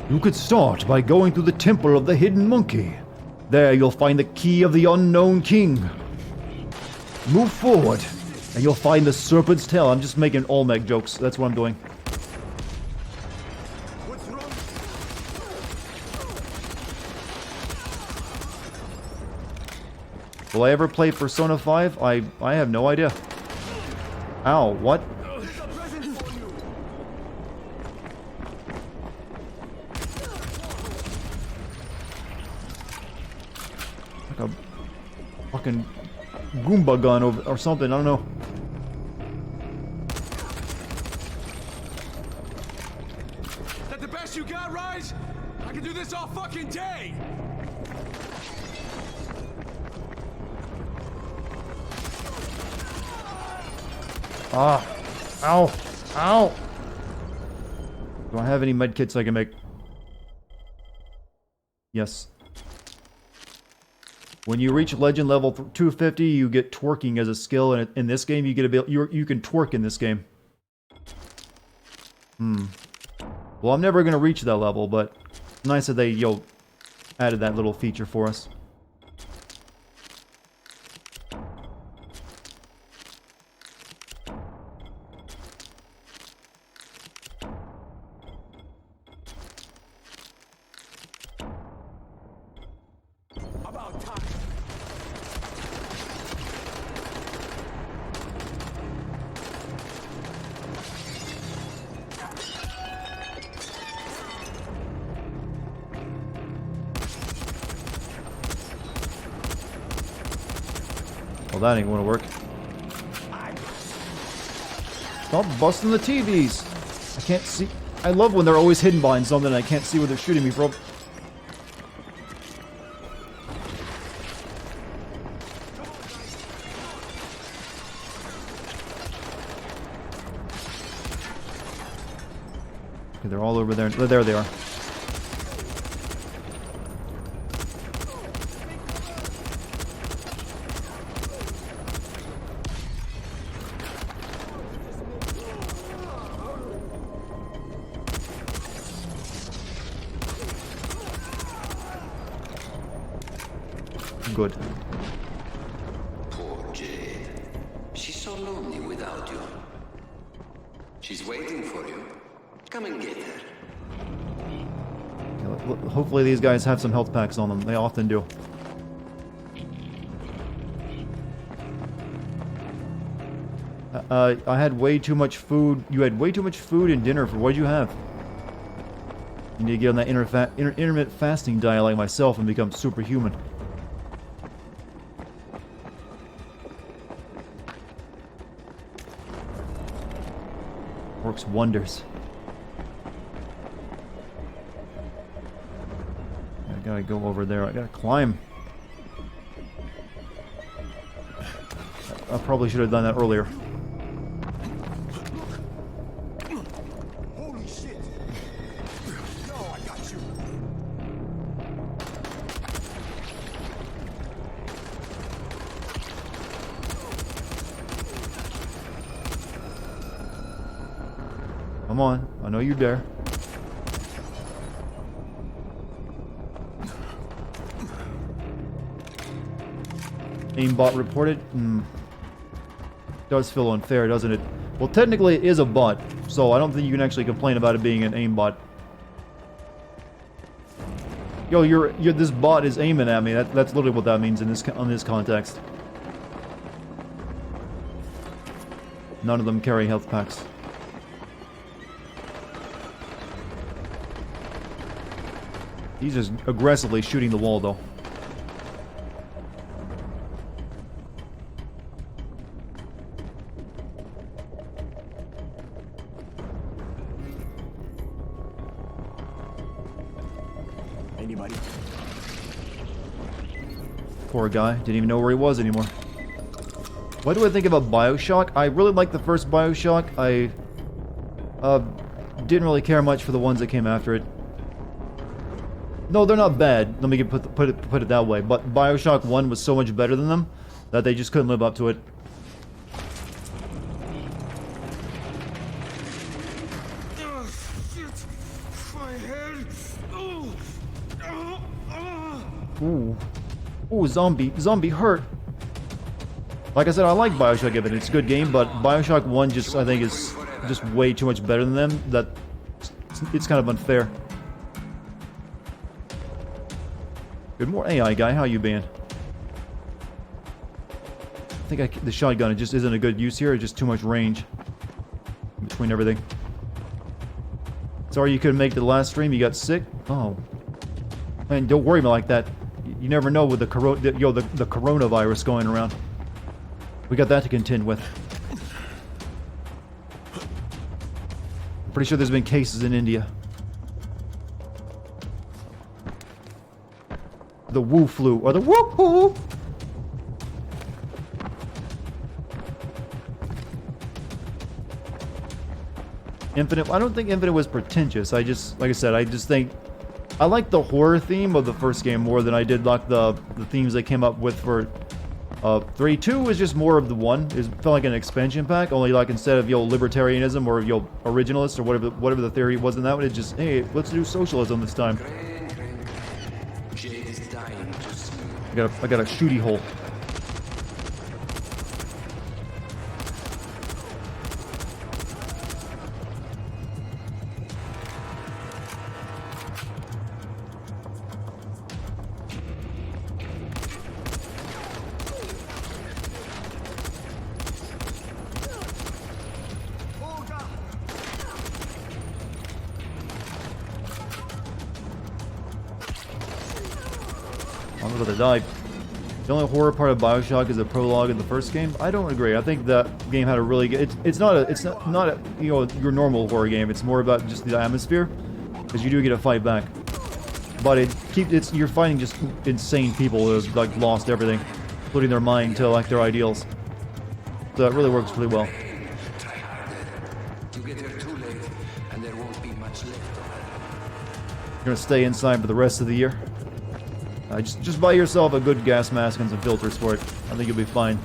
You could start by going to the Temple of the Hidden Monkey. There you'll find the key of the unknown king. Move forward, and you'll find the serpent's tail. I'm just making Olmec jokes. That's what I'm doing. What's wrong? Will I ever play Persona 5? I have no idea. Ow, what? Like a fucking Goomba gun or something, I don't know. That the best you got, Rise? I can do this all fucking day! Ah! Ow! Ow! Do I have any medkits I can make? Yes. When you reach legend level 250, you get twerking as a skill, and in this game, you get a bit. You can twerk in this game. Well, I'm never gonna reach that level, but nice that they added that little feature for us. About time. Well, that ain't gonna work. Stop busting the TVs! I can't see. I love when they're always hidden behind something and I can't see where they're shooting me from. Okay, they're all over there. There they are. Good. Poor Jade. She's so lonely without you. She's waiting for you. Come and get her. Okay, hopefully these guys have some health packs on them. They often do. I had way too much food. You had way too much food and dinner for what did you have? You need to get on that intermittent fasting diet like myself and become superhuman. Works wonders. I gotta go over there. I gotta climb. I probably should have done that earlier. Holy shit. No, I got you. Come on. I know you dare. Aimbot reported. Does feel unfair, doesn't it? Well, technically it is a bot, so I don't think you can actually complain about it being an aimbot. Yo, this bot is aiming at me. That's literally what that means in this context. None of them carry health packs. He's just aggressively shooting the wall, though. Anybody? Poor guy. Didn't even know where he was anymore. What do I think about BioShock? I really like the first BioShock. I didn't really care much for the ones that came after it. No, they're not bad. Let me put it that way. But BioShock 1 was so much better than them that they just couldn't live up to it. Oh, shit. My head. Ooh. Ooh, zombie hurt. Like I said, I like BioShock Infinite. It's a good game, but BioShock 1 just, I think, is just way too much better than them. That it's kind of unfair. Good morning, AI guy. How you been? think the shotgun, it just isn't a good use here. It's just too much range between everything. Sorry you couldn't make the last stream. You got sick. Oh, man, don't worry about like that. You never know with the coronavirus going around. We got that to contend with. I'm pretty sure there's been cases in India. The Wu flu or the Woo-hoo. Infinite. I don't think Infinite was pretentious. I just, like I said, I just think I like the horror theme of the first game more than I did like the themes they came up with for 3. 2 was just more of the one. It felt like an expansion pack. Only like instead of libertarianism or originalist or whatever the theory was in that one, it just hey, let's do socialism this time. I got a shooty hole. I'm about to die. The only horror part of BioShock is the prologue in the first game. I don't agree. I think that game had a really good. It's not a your normal horror game. It's more about just the atmosphere, because you do get a fight back. But you're fighting just insane people who have like lost everything, including their mind to like their ideals. So that really works really well. You get there too late, and there won't be much left. You're gonna stay inside for the rest of the year. Just buy yourself a good gas mask and some filters for it. I think you'll be fine.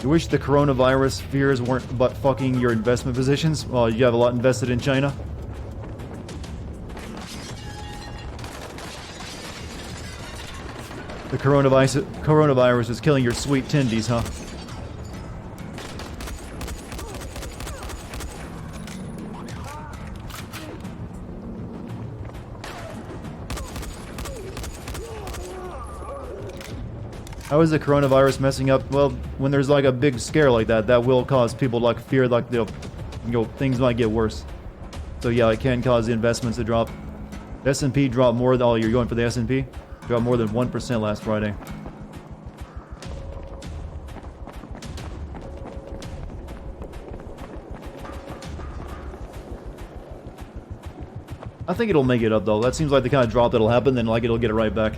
You wish the coronavirus fears weren't but fucking your investment positions? Well, you have a lot invested in China. The coronavirus is killing your sweet tendies, huh? How is the coronavirus messing up? Well, when there's like a big scare like that, that will cause people to like fear like things might get worse. So yeah, it can cause the investments to drop. The S&P dropped more than you're going for the S&P? Dropped more than 1% last Friday. I think it'll make it up though. That seems like the kind of drop that'll happen, then like it'll get it right back.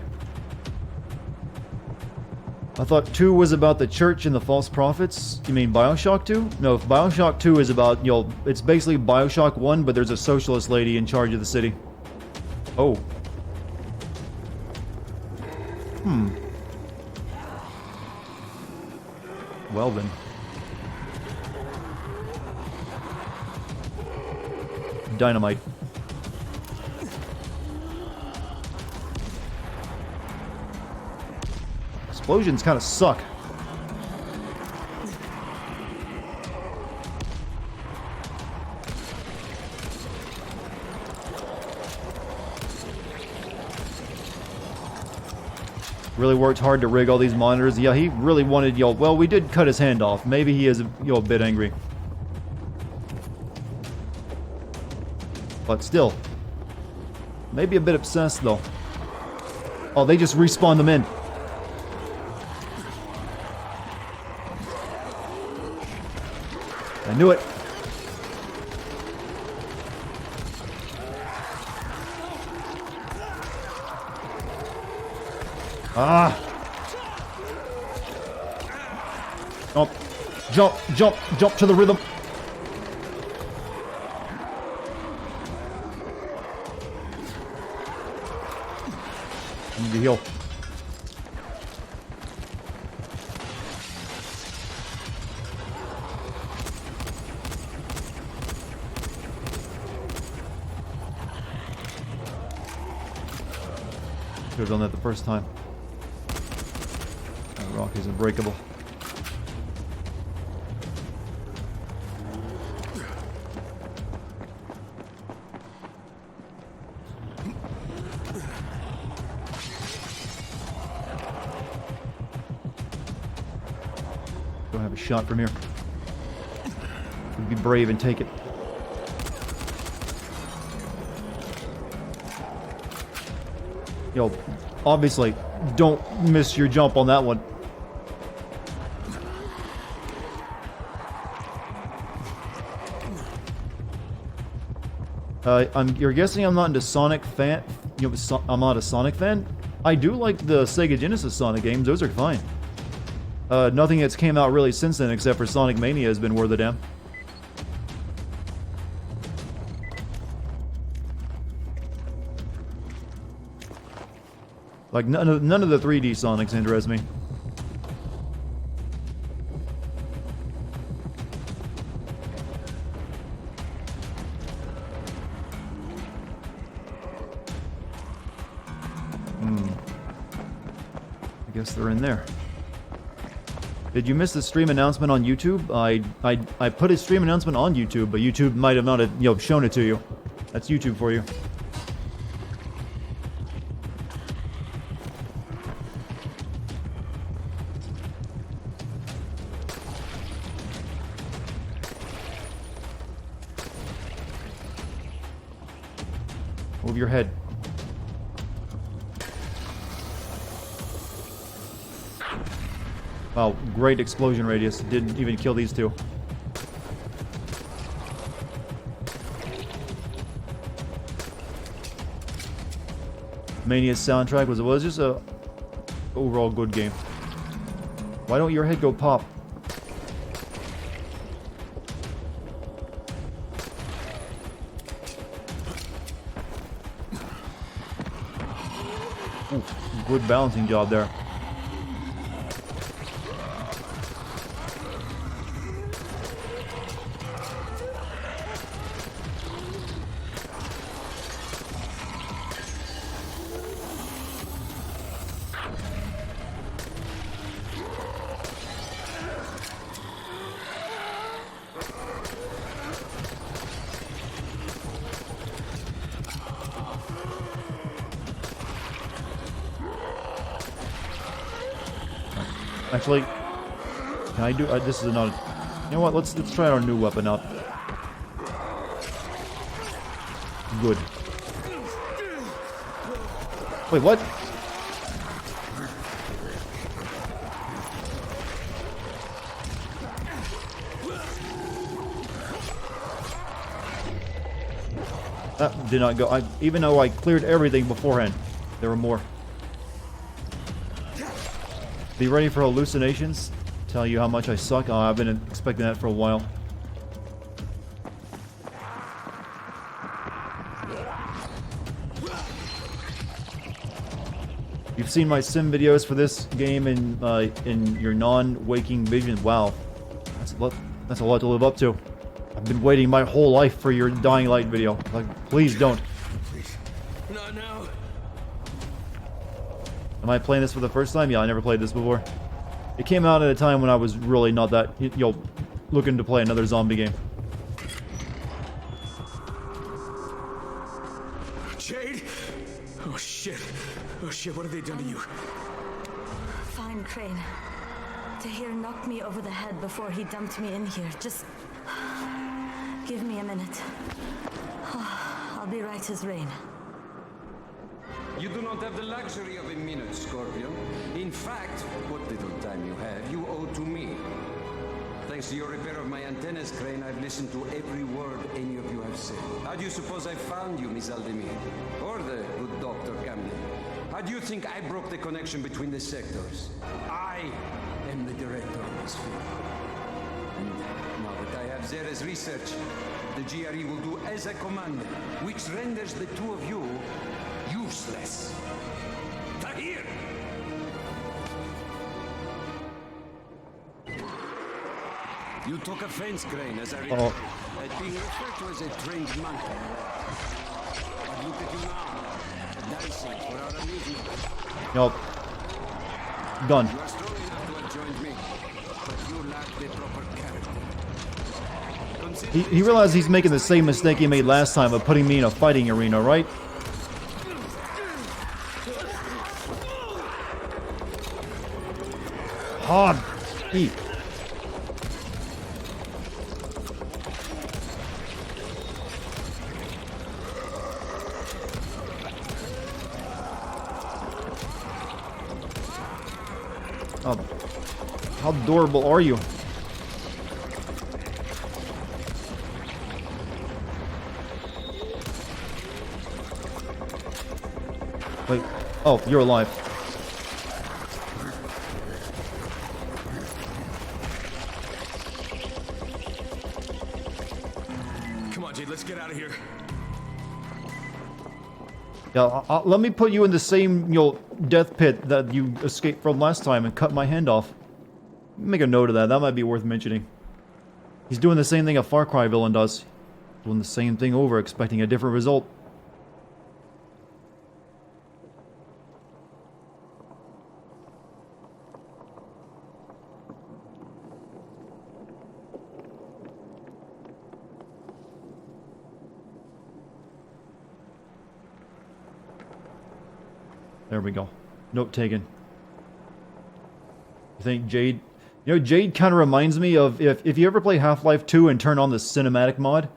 I thought 2 was about the church and the false prophets. You mean BioShock 2? No, BioShock 2 is about, it's basically BioShock 1, but there's a socialist lady in charge of the city. Oh. Well then. Dynamite. Explosions kind of suck. Really worked hard to rig all these monitors. Yeah, he really wanted, well, we did cut his hand off. Maybe he is, a bit angry. But still. Maybe a bit obsessed, though. Oh, they just respawned them in. I knew it. Ah. Jump to the rhythm. I need to heal. Should have done that the first time. That rock is unbreakable. a shot from here. We'd be brave and take it. Yo, obviously, don't miss your jump on that one. You're guessing I'm not into Sonic fan? You know, I'm not a Sonic fan? I do like the Sega Genesis Sonic games, those are fine. Nothing that's came out really since then except for Sonic Mania has been worth a damn. Like, none of the 3D Sonics interest me. I guess they're in there. Did you miss the stream announcement on YouTube? I put a stream announcement on YouTube, but YouTube might have not, you know, shown it to you. That's YouTube for you. Move your head. Wow, great explosion radius. Didn't even kill these two. Mania's soundtrack was just a overall good game. Why don't your head go pop? Ooh, good balancing job there. Actually, can I do? This is another. You know what? Let's try our new weapon out. Good. Wait, what? That did not go. Even though I cleared everything beforehand, there were more. Be ready for hallucinations. Tell you how much I suck. Oh, I've been expecting that for a while. You've seen my sim videos for this game in your non-waking vision. Wow, that's a lot to live up to. I've been waiting my whole life for your Dying Light video. Like, please don't. No. Am I playing this for the first time? Yeah, I never played this before. It came out at a time when I was really not that, you know, looking to play another zombie game. Jade? Oh shit, what have they done to you? Fine, Crane. Tahir knocked me over the head before he dumped me in here. Just give me a minute. I'll be right as rain. You do not have the luxury of a minute, Scorpion. In fact, what little time you have, you owe to me. Thanks to your repair of my antennas, Crane, I've listened to every word any of you have said. How do you suppose I found you, Miss Aldemir? Or the good Dr. Camden? How do you think I broke the connection between the sectors? I am the director of this field. And now that I have Zera's research, the GRE will do as I commanded, which renders the two of you useless. Tahir! You took offense, Crane, as I recall, at being referred to as a trained monkey. But look at you now, dancing for our amusement. Nope. Done. You are strong enough to have joined me, but you lack the proper character. He realized he's making the same mistake he made last time of putting me in a fighting arena, right? Hard. Eat. Oh, how adorable are you? Wait. Oh, you're alive. Come on, Jade, let's get out of here. Yeah, let me put you in the same, death pit that you escaped from last time and cut my hand off. Make a note of that. That might be worth mentioning. He's doing the same thing a Far Cry villain does. Doing the same thing over, expecting a different result. There we go. Note taken. I think Jade... Jade kind of reminds me of... If you ever play Half-Life 2 and turn on the cinematic mod,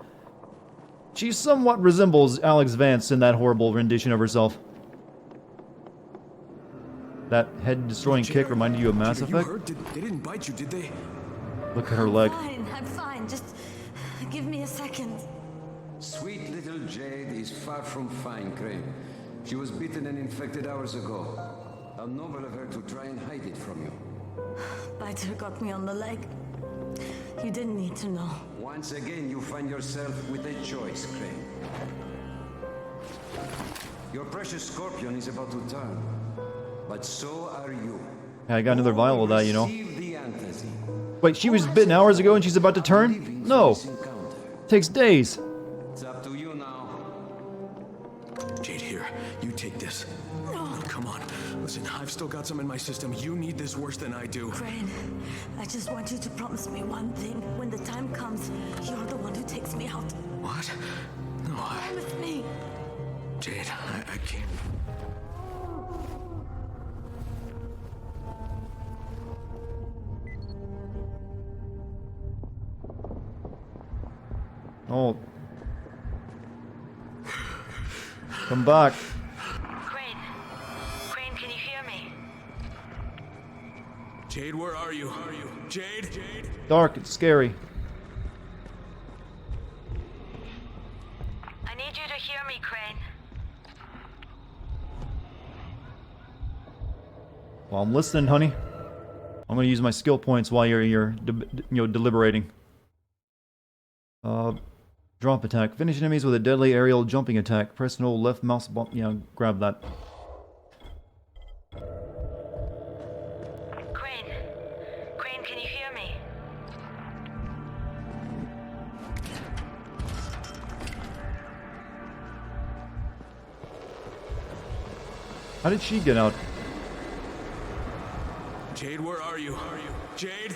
she somewhat resembles Alex Vance in that horrible rendition of herself. That head-destroying kick reminded you of Mass Jade, Effect? you hurt? They didn't bite you, did they? Look at her leg. I'm fine. Just give me a second. Sweet little Jade is far from fine, Crane. She was bitten and infected hours ago. How noble of her to try and hide it from you. Biter got me on the leg. You didn't need to know. Once again, you find yourself with a choice, Crane. Your precious Scorpion is about to turn, but so are you. Yeah, I got another vial of that, Receive the antazine. Wait, she was bitten hours ago and she's about to turn? No. Takes days. It's up to you now. Jade, here. You take this. No, come on. Listen, I've still got some in my system. You need this worse than I do. Crane, I just want you to promise me one thing. When the time comes, you're the one who takes me out. What? No, Promise me. Jade, I can't. Oh. Come back. Crane. Crane, can you hear me? Jade, where are you? Jade? Dark, it's scary. I need you to hear me, Crane. Well, I'm listening, honey. I'm gonna use my skill points while you're deliberating. Drop attack. Finish enemies with a deadly aerial jumping attack. Press and hold left mouse button. Yeah, grab that. Crane. Crane, can you hear me? How did she get out? Jade, where are you? Jade?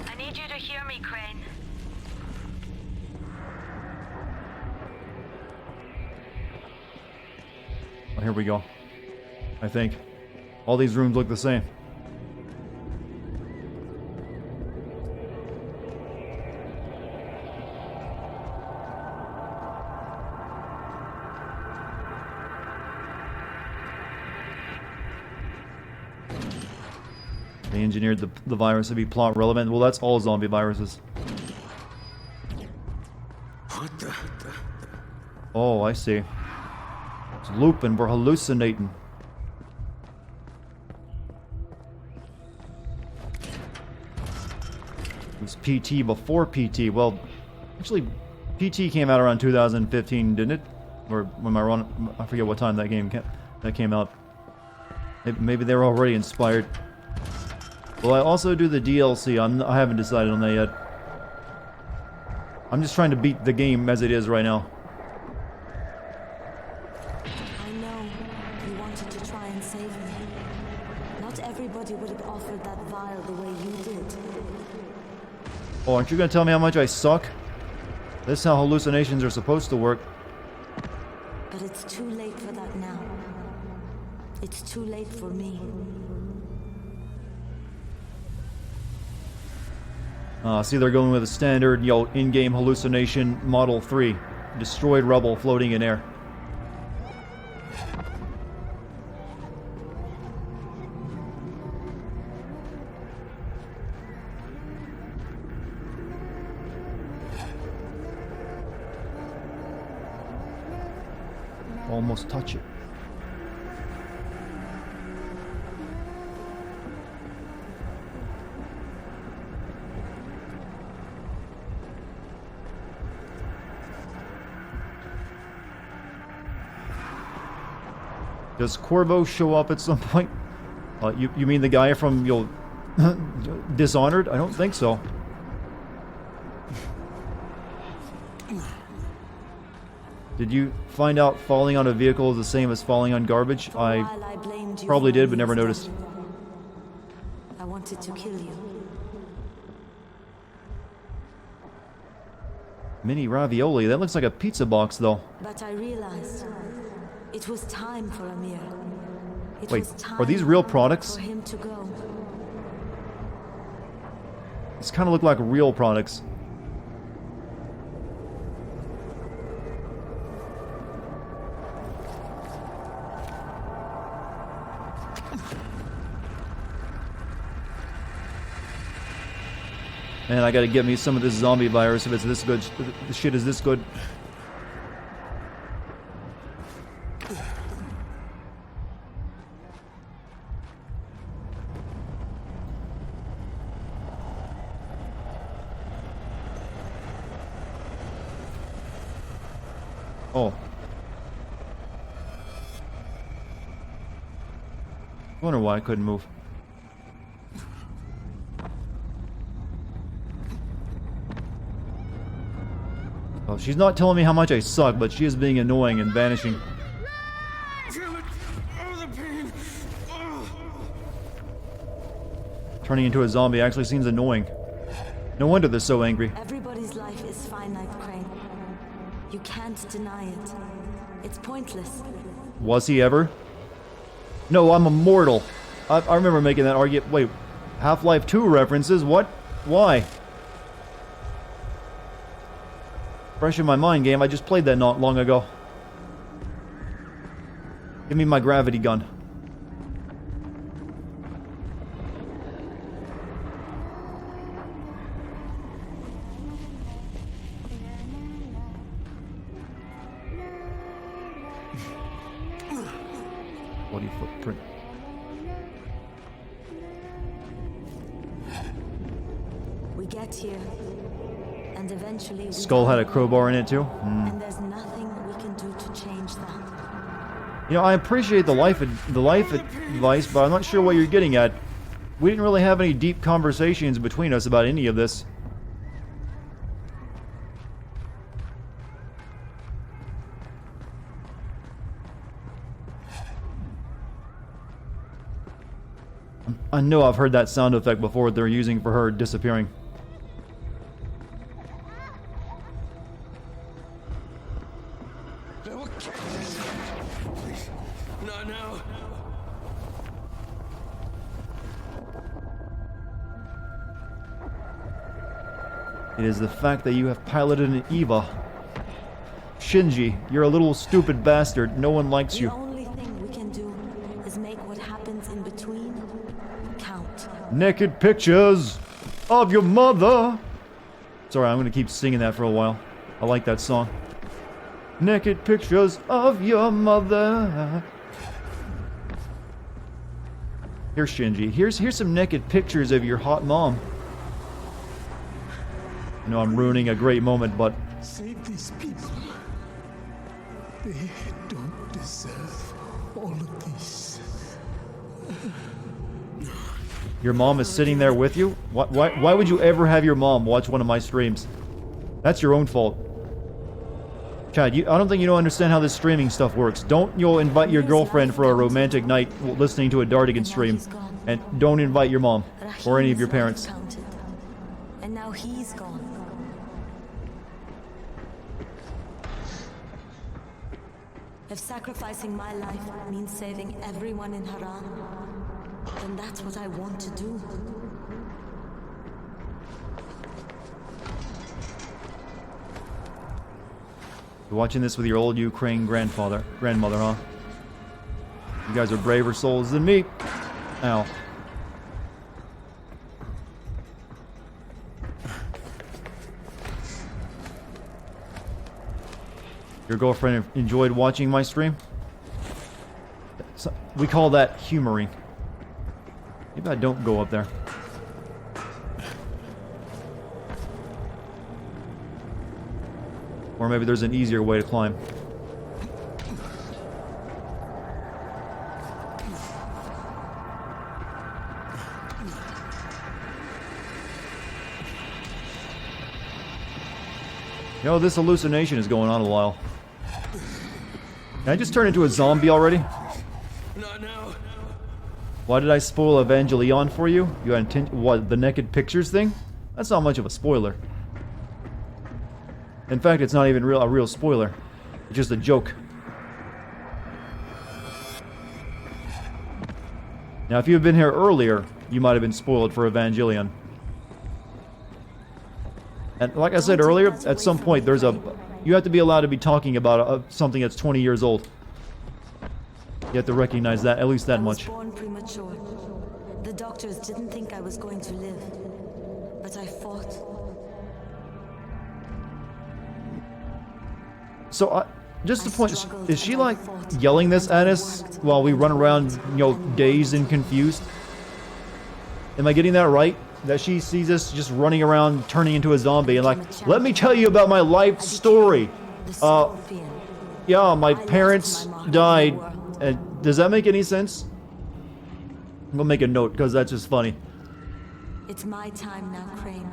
I need you to hear me, Crane. Oh, here we go. I think. All these rooms look the same. They engineered the virus to be plot relevant. Well, that's all zombie viruses. What the? Oh, I see. It's looping. We're hallucinating. It was PT before PT. Well, actually, PT came out around 2015, didn't it? Or am I wrong? I forget what time that came out. Maybe they were already inspired. Will I also do the DLC? I haven't decided on that yet. I'm just trying to beat the game as it is right now. I know you wanted to try and save me. Not everybody would have offered that vial the way you did. Oh, aren't you gonna tell me how much I suck? This is how hallucinations are supposed to work. But it's too late for that now. It's too late for me. See, they're going with a standard, in-game hallucination Model 3. Destroyed rubble floating in air. Almost touch it. Does Corvo show up at some point? You mean the guy from Dishonored? I don't think so. Did you find out falling on a vehicle is the same as falling on garbage? I probably did, but never noticed. I wanted to kill you. Mini ravioli. That looks like a pizza box, though. But I realized it was time for Amir. Wait, are these real products? For him to go. These kind of look like real products. Man, I gotta get me some of this zombie virus if it's this good. The shit is this good. Oh. Wonder why I couldn't move. Well, she's not telling me how much I suck, but she is being annoying and vanishing. Turning into a zombie actually seems annoying. No wonder they're so angry. Everybody's life is finite, Crane. You can't deny it. It's pointless. Was he ever? No, I'm immortal. I remember making that argument. Wait, Half-Life 2 references? What? Why? Fresh in my mind, game. I just played that not long ago. Give me my gravity gun. Body footprint. We get here, and eventually. Skull had a crowbar in it too. And there's nothing we can do to change that. You know, I appreciate the life advice, but I'm not sure what you're getting at. We didn't really have any deep conversations between us about any of this. I know I've heard that sound effect before they're using for her disappearing. Not now. It is the fact that you have piloted an Eva. Shinji, you're a little stupid bastard. No one likes you. The only thing we can do is make what happens in between count. Naked pictures of your mother. Sorry, I'm gonna keep singing that for a while. I like that song. Naked pictures of your mother. Here, Shinji. Here's some naked pictures of your hot mom. I know I'm ruining a great moment, but Save these people. They don't deserve all of this. your mom is sitting there with you? Why would you ever have your mom watch one of my streams? That's your own fault. Chad, I don't think you don't understand how this streaming stuff works. Don't invite your girlfriend for a romantic night listening to a Dartigan stream. And don't invite your mom or any of your parents. And now he's gone. If sacrificing my life means saving everyone in Haran, then that's what I want to do. You're watching this with your old Ukraine grandmother, huh? You guys are braver souls than me. Ow. Your girlfriend enjoyed watching my stream? So, we call that humoring. Maybe I don't go up there. Or maybe there's an easier way to climb. Yo, this hallucination is going on a while. Can I just turn into a zombie already? Not now. Why did I spoil Evangelion for you? You had what, the naked pictures thing? That's not much of a spoiler. In fact, it's not even a real spoiler. It's just a joke. Now, if you had been here earlier, you might have been spoiled for Evangelion. And like I said earlier, at some point you have to be allowed to be talking about something that's 20 years old. You have to recognize that, at least that much. I was born premature. The doctors didn't think I was going to live, but I fought. So, just the point, is she like yelling this at us while we run around, you know, dazed and confused? Am I getting that right? That she sees us just running around, turning into a zombie, and like, let me tell you about my life story. Yeah, my parents died. Does that make any sense? I'm gonna make a note, because that's just funny. It's my time now, Crane.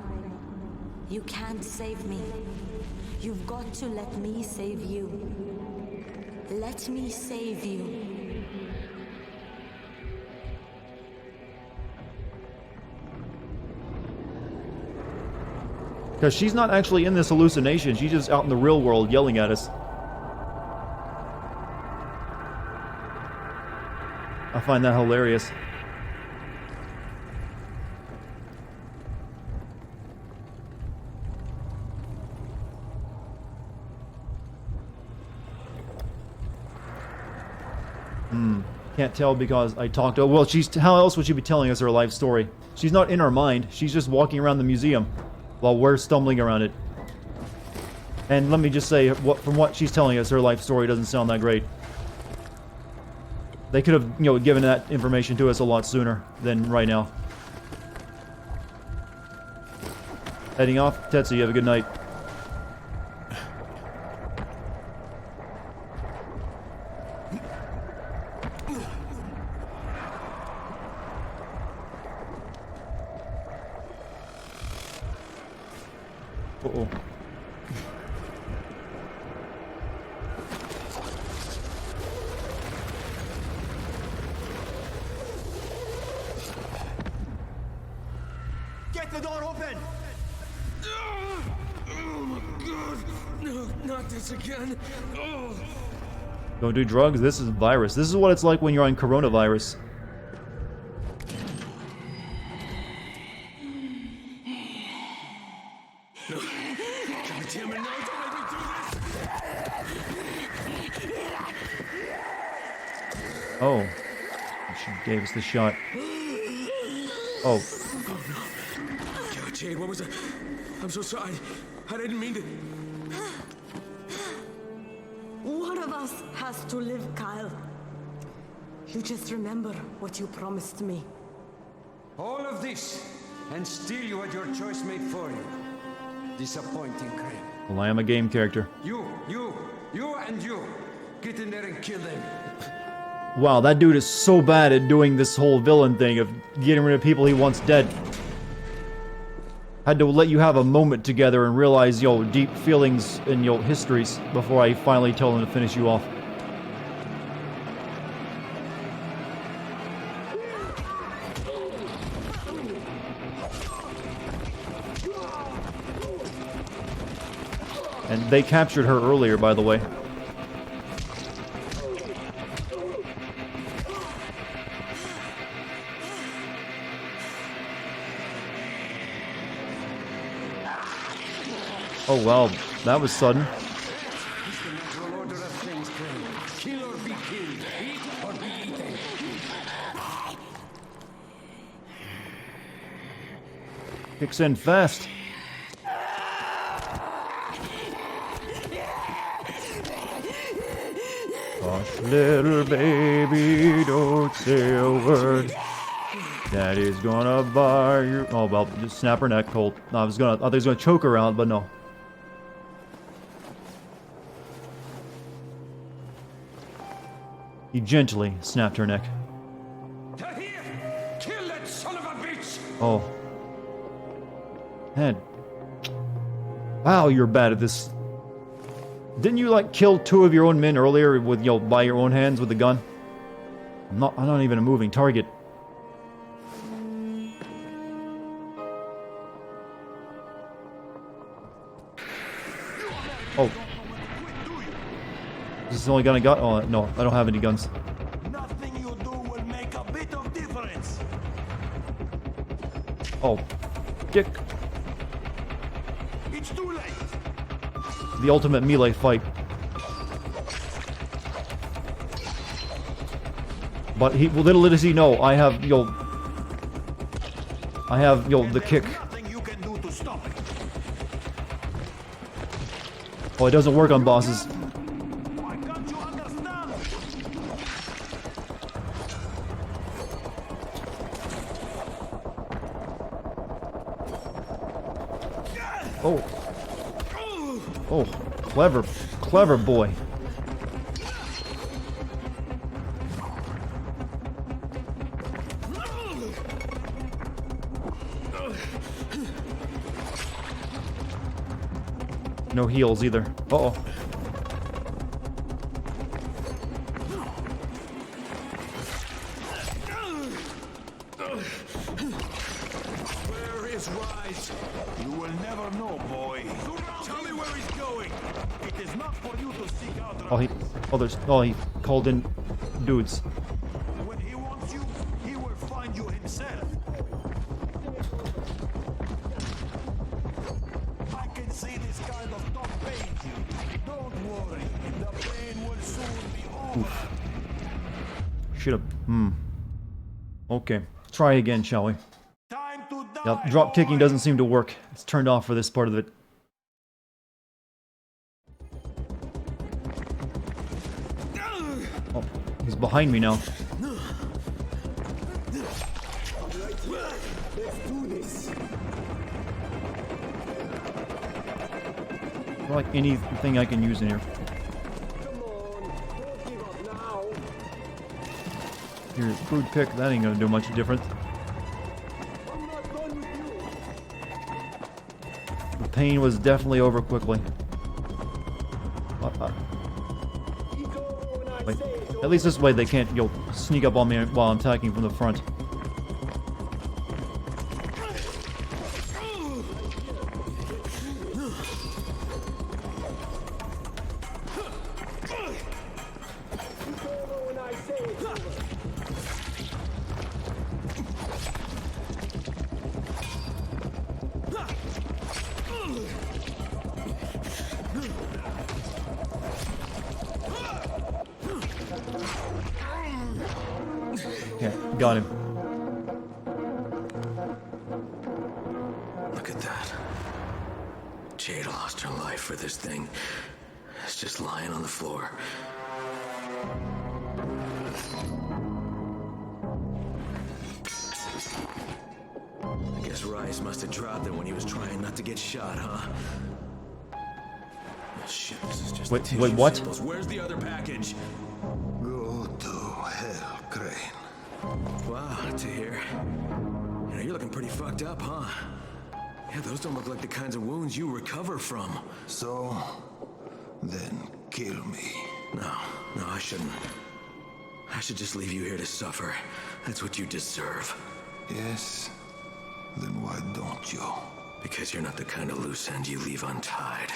You can't save me. You've got to let me save you. Let me save you. Because she's not actually in this hallucination, she's just out in the real world yelling at us. I find that hilarious. Can't tell because I talked to her. Well, how else would she be telling us her life story? She's not in her mind, she's just walking around the museum while we're stumbling around it. And let me just say, from what she's telling us, her life story doesn't sound that great. They could have, you know, given that information to us a lot sooner than right now. Heading off. Tetsu, you have a good night. Uh-oh. Get the door open! Oh my god! No, not this again. Oh. Don't do drugs. This is a virus. This is what it's like when you're on coronavirus. Oh. She gave us the shot. Oh. Jade, what was that? I'm so sorry. I didn't mean to. One of us has to live, Kyle. You just remember what you promised me. All of this, and still you had your choice made for you. Disappointing, Crane. Well, I am a game character. You, and you. Get in there and kill them. Wow, that dude is so bad at doing this whole villain thing of getting rid of people he wants dead. Had to let you have a moment together and realize your deep feelings and your histories before I finally tell him to finish you off. And they captured her earlier, by the way. Oh wow, that was sudden. Kicks in fast. Hush, little baby, don't say a word. Daddy's gonna buy you. Oh well, just snap her neck, Colt. No, I thought he was gonna choke her out, but no. He gently snapped her neck. Kill that son of a bitch! Oh. Man. Wow, you're bad at this. Didn't you like kill 2 of your own men earlier with by your own hands with the gun? I'm not even a moving target. Oh. This is the only gun I got? Oh no, I don't have any guns. Nothing you do will make a bit of difference. Oh. Dick. It's too late. The ultimate melee fight. But little does he know, I have the kick. Nothing you can do to stop it. Oh, it doesn't work on bosses. Why can't you understand? Oh. Oh, clever boy. No heals either. Uh-oh. Where is Rise? You will never know, boy. Tell me where he's going. It is not for you to seek out. He called in dudes. When he wants you, he will find you himself. I can see this kind of talk pains you. Don't worry, the pain will soon be over. Should've. Okay. Try again, shall we? Time to die. Yep, drop kicking doesn't seem to work. It's turned off for this part of it. Oh, he's behind me now. Like anything I can use in here. Here's food pick. That ain't gonna do much difference. The pain was definitely over quickly. Wait, at least this way they can't sneak up on me while I'm attacking from the front. Yeah, got him. Look at that. Jade lost her life for this thing. It's just lying on the floor. I guess Rice must have dropped it when he was trying not to get shot, huh? Oh, shit, this is just Wait, the wait, what? samples. Where's the other package? Go to hell, Crane. Wow, to hear. You're looking pretty fucked up, huh? Yeah, those don't look like the kinds of wounds you recover from. So, then kill me. No, I shouldn't. I should just leave you here to suffer. That's what you deserve. Yes? Then why don't you? Because you're not the kind of loose end you leave untied.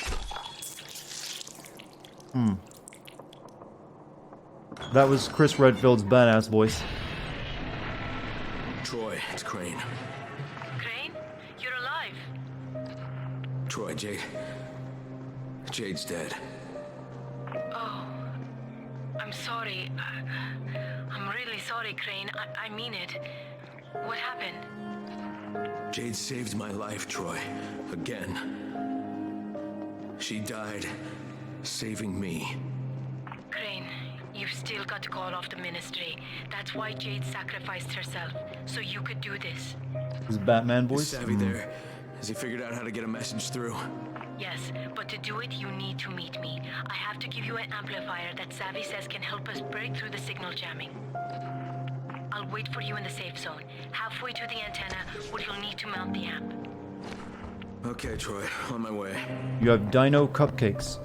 That was Chris Redfield's badass voice. Troy, it's Crane. Crane? You're alive. Troy, Jade's dead. Oh, I'm sorry. I'm really sorry, Crane. I mean it. What happened? Jade saved my life, Troy. Again. She died, saving me. Crane, you've still got to call off the ministry. That's why Jade sacrificed herself, so you could do this. His Batman Is voice? Savvy there? Has he figured out how to get a message through? Yes, but to do it, you need to meet me. I have to give you an amplifier that Savvy says can help us break through the signal jamming. I'll wait for you in the safe zone, halfway to the antenna, where you'll need to mount the amp. Okay, Troy, on my way. You have dino cupcakes.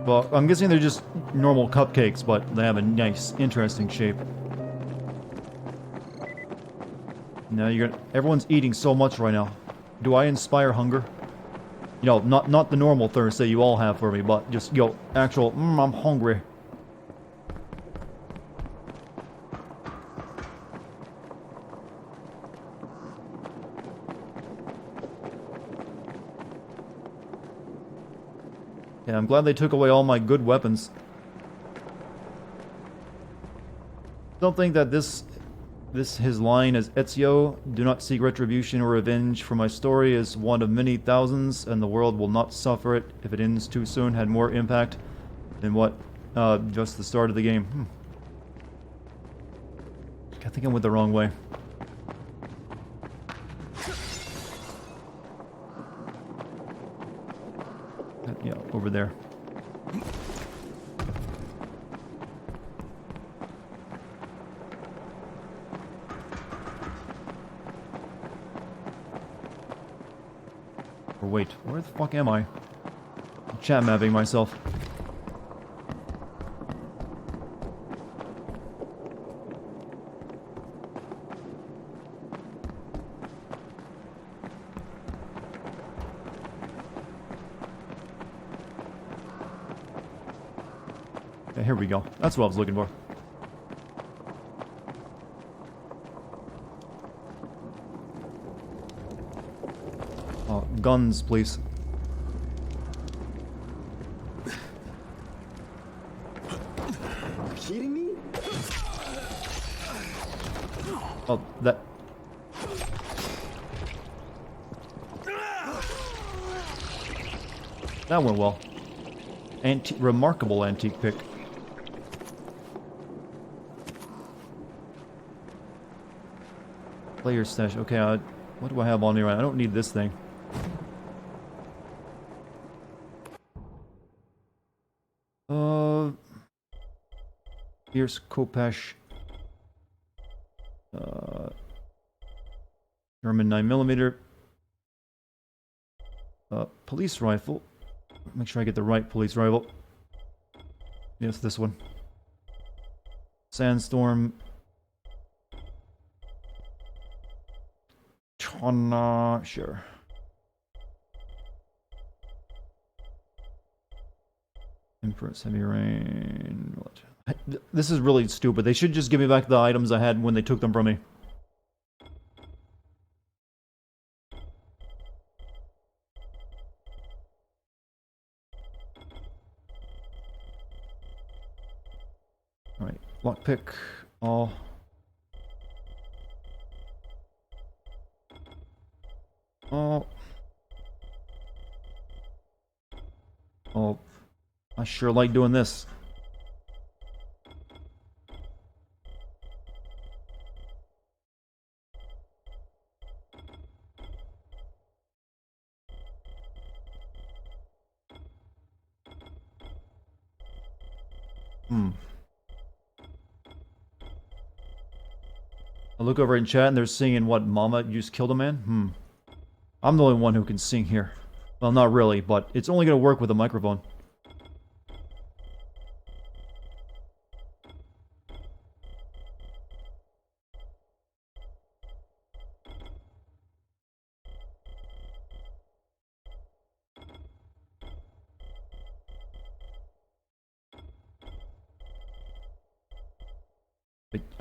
Well, I'm guessing they're just normal cupcakes, but they have a nice, interesting shape. Now everyone's eating so much right now. Do I inspire hunger? You know, not the normal thirst that you all have for me, but just, actual, I'm hungry. Yeah, I'm glad they took away all my good weapons. Don't think that his line as Ezio, do not seek retribution or revenge, for my story is one of many thousands, and the world will not suffer it if it ends too soon, had more impact than what just the start of the game. I think I went the wrong way. Yeah, over there. Or wait, where the fuck am I? I'm chat mapping myself. Okay, here we go. That's what I was looking for. Oh, guns, please. Kidding me? Oh, that... That went well. Remarkable antique pick. Player stash. Okay, what do I have on here? I don't need this thing. Here's Kopesh. German 9mm. Police rifle. Make sure I get the right police rifle. Yes, this one. Sandstorm. Sure. Empress, heavy rain. What? This is really stupid. They should just give me back the items I had when they took them from me. Alright, lockpick. All. Oh. Oh. I sure like doing this. I look over in chat and they're singing what, Mama, you just killed a man? I'm the only one who can sing here. Well, not really, but it's only going to work with a microphone.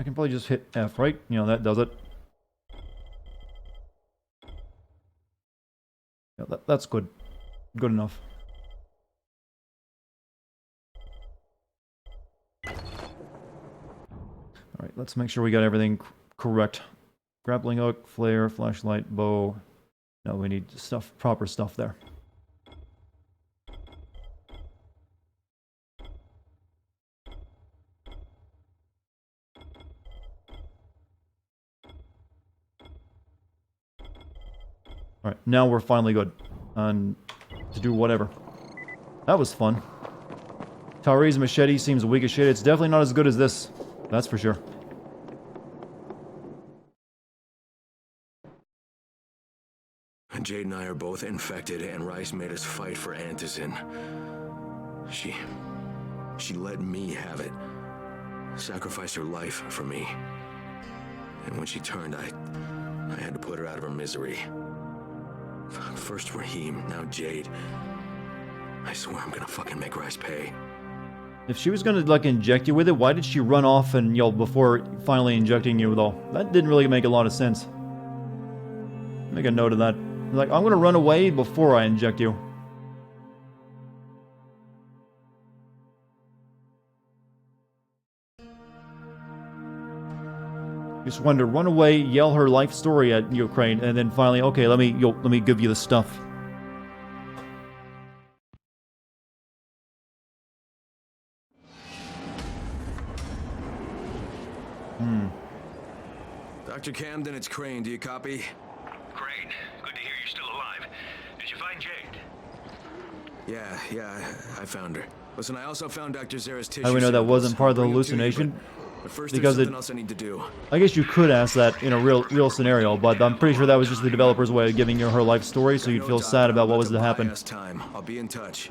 I can probably just hit F, right? You know, that does it. Yeah, that's good. Good enough. Alright, let's make sure we got everything correct. Grappling hook, flare, flashlight, bow. No, we need stuff, proper stuff there. Alright, now we're finally good. And to do whatever. That was fun. Tari's machete seems weak as shit. It's definitely not as good as this. That's for sure. Jade and I are both infected, and Rice made us fight for Antizin. She let me have it. Sacrificed her life for me. And when she turned, I had to put her out of her misery. First Raheem, now Jade. I swear I'm gonna fucking make Rice pay. If she was gonna, like, inject you with it, why did she run off and, before finally injecting you with all? That didn't really make a lot of sense. Make a note of that. Like, I'm gonna run away before I inject you. Just wanted to run away, yell her life story at Ukraine, and then finally, okay, let me give you the stuff. Dr. Camden, it's Crane. Do you copy? Crane, good to hear you're still alive. Did you find Jade? Yeah, I found her. Listen, I also found Dr. Zera's tissue. How do we know that wasn't part of the I'll bring it to you, hallucination? but first, Because there's something else I need to do. I guess you could ask that in a real scenario, but I'm pretty sure that was just the developer's way of giving you her life story, so you'd feel sad about what was to happen. Time. I'll be in touch.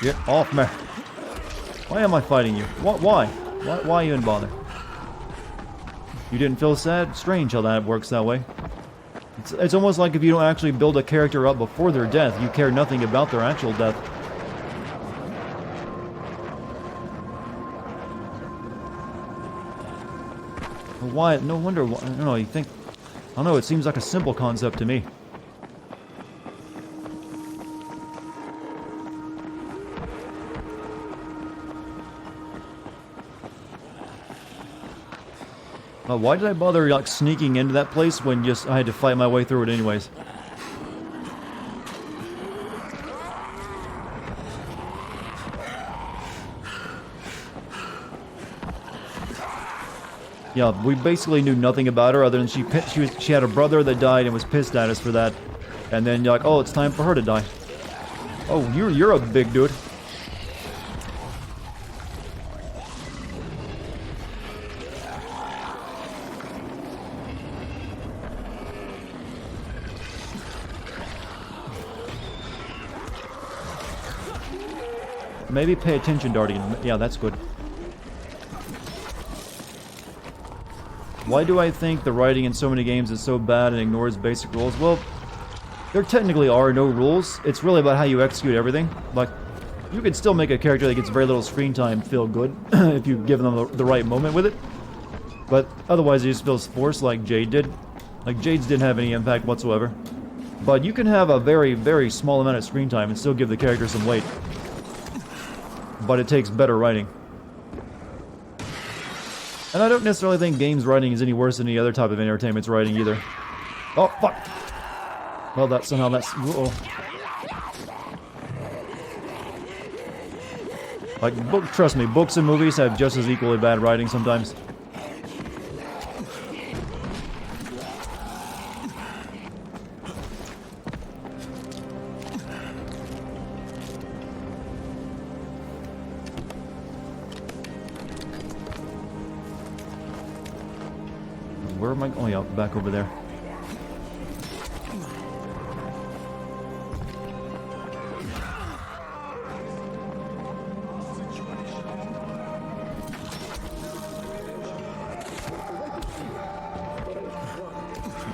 Get off me. Why am I fighting you? Why even bother? You didn't feel sad? Strange how that works that way. It's almost like if you don't actually build a character up before their death, you care nothing about their actual death. Why? No wonder. I don't know. You think? I don't know. It seems like a simple concept to me. Why did I bother, like, sneaking into that place when I had to fight my way through it anyways? Yeah, we basically knew nothing about her other than she had a brother that died and was pissed at us for that. And then you're like, oh, it's time for her to die. Oh, you're a big dude. Maybe pay attention, Dartigan. Yeah, that's good. Why do I think the writing in so many games is so bad and ignores basic rules? Well, there technically are no rules. It's really about how you execute everything. Like, you can still make a character that gets very little screen time feel good if you give them the right moment with it. But otherwise, it just feels forced like Jade did. Like, Jade's didn't have any impact whatsoever. But you can have a very, very small amount of screen time and still give the character some weight. But it takes better writing. And I don't necessarily think games writing is any worse than any other type of entertainment's writing either. Oh, fuck! Well, that's somehow that's... Uh-oh. Like, trust me, books and movies have just as equally bad writing sometimes. Where am I? Oh yeah, back over there.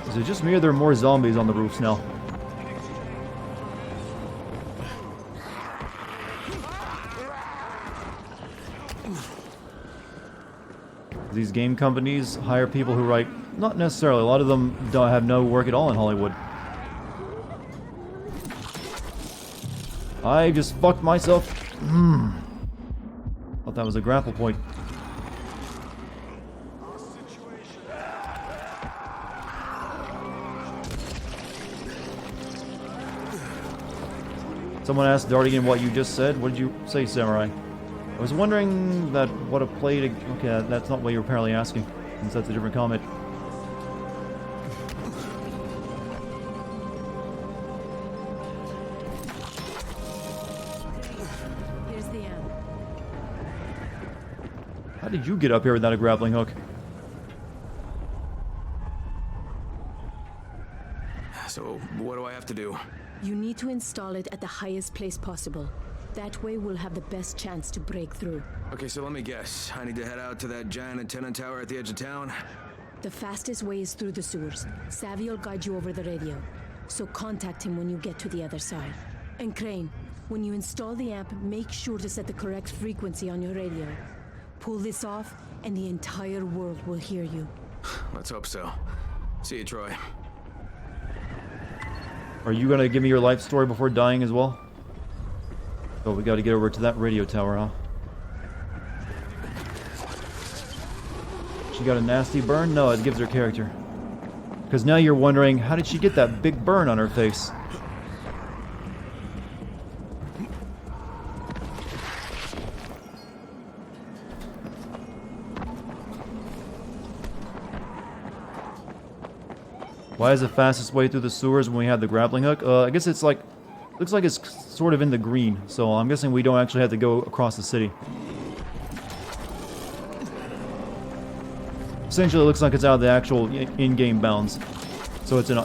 Is it just me or are there more zombies on the roofs now? These game companies hire people who write... Not necessarily. A lot of them don't have no work at all in Hollywood. I just fucked myself. Thought that was a grapple point. Someone asked Dartigan what you just said. What did you say, Samurai? I was wondering that what a play to... Okay, that's not what you're apparently asking, since that's a different comment. Here's the amp. How did you get up here without a grappling hook? So, what do I have to do? You need to install it at the highest place possible. That way we'll have the best chance to break through. Okay, so let me guess. I need to head out to that giant antenna tower at the edge of town? The fastest way is through the sewers. Savvy will guide you over the radio. So contact him when you get to the other side. And Crane, when you install the amp, make sure to set the correct frequency on your radio. Pull this off, and the entire world will hear you. Let's hope so. See you, Troy. Are you gonna give me your life story before dying as well? Oh, we gotta get over to that radio tower, huh? She got a nasty burn? No, it gives her character. Because now you're wondering, how did she get that big burn on her face? Why is the fastest way through the sewers when we have the grappling hook? I guess it's like... Looks like it's sort of in the green, so I'm guessing we don't actually have to go across the city. Essentially, it looks like it's out of the actual in-game bounds. So it's in,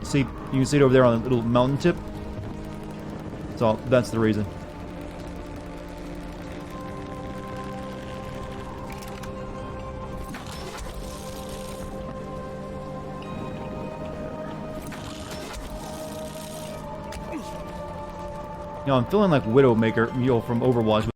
see, you can see it over there on the little mountain tip. So that's the reason. You know, I'm feeling like Widowmaker, from Overwatch.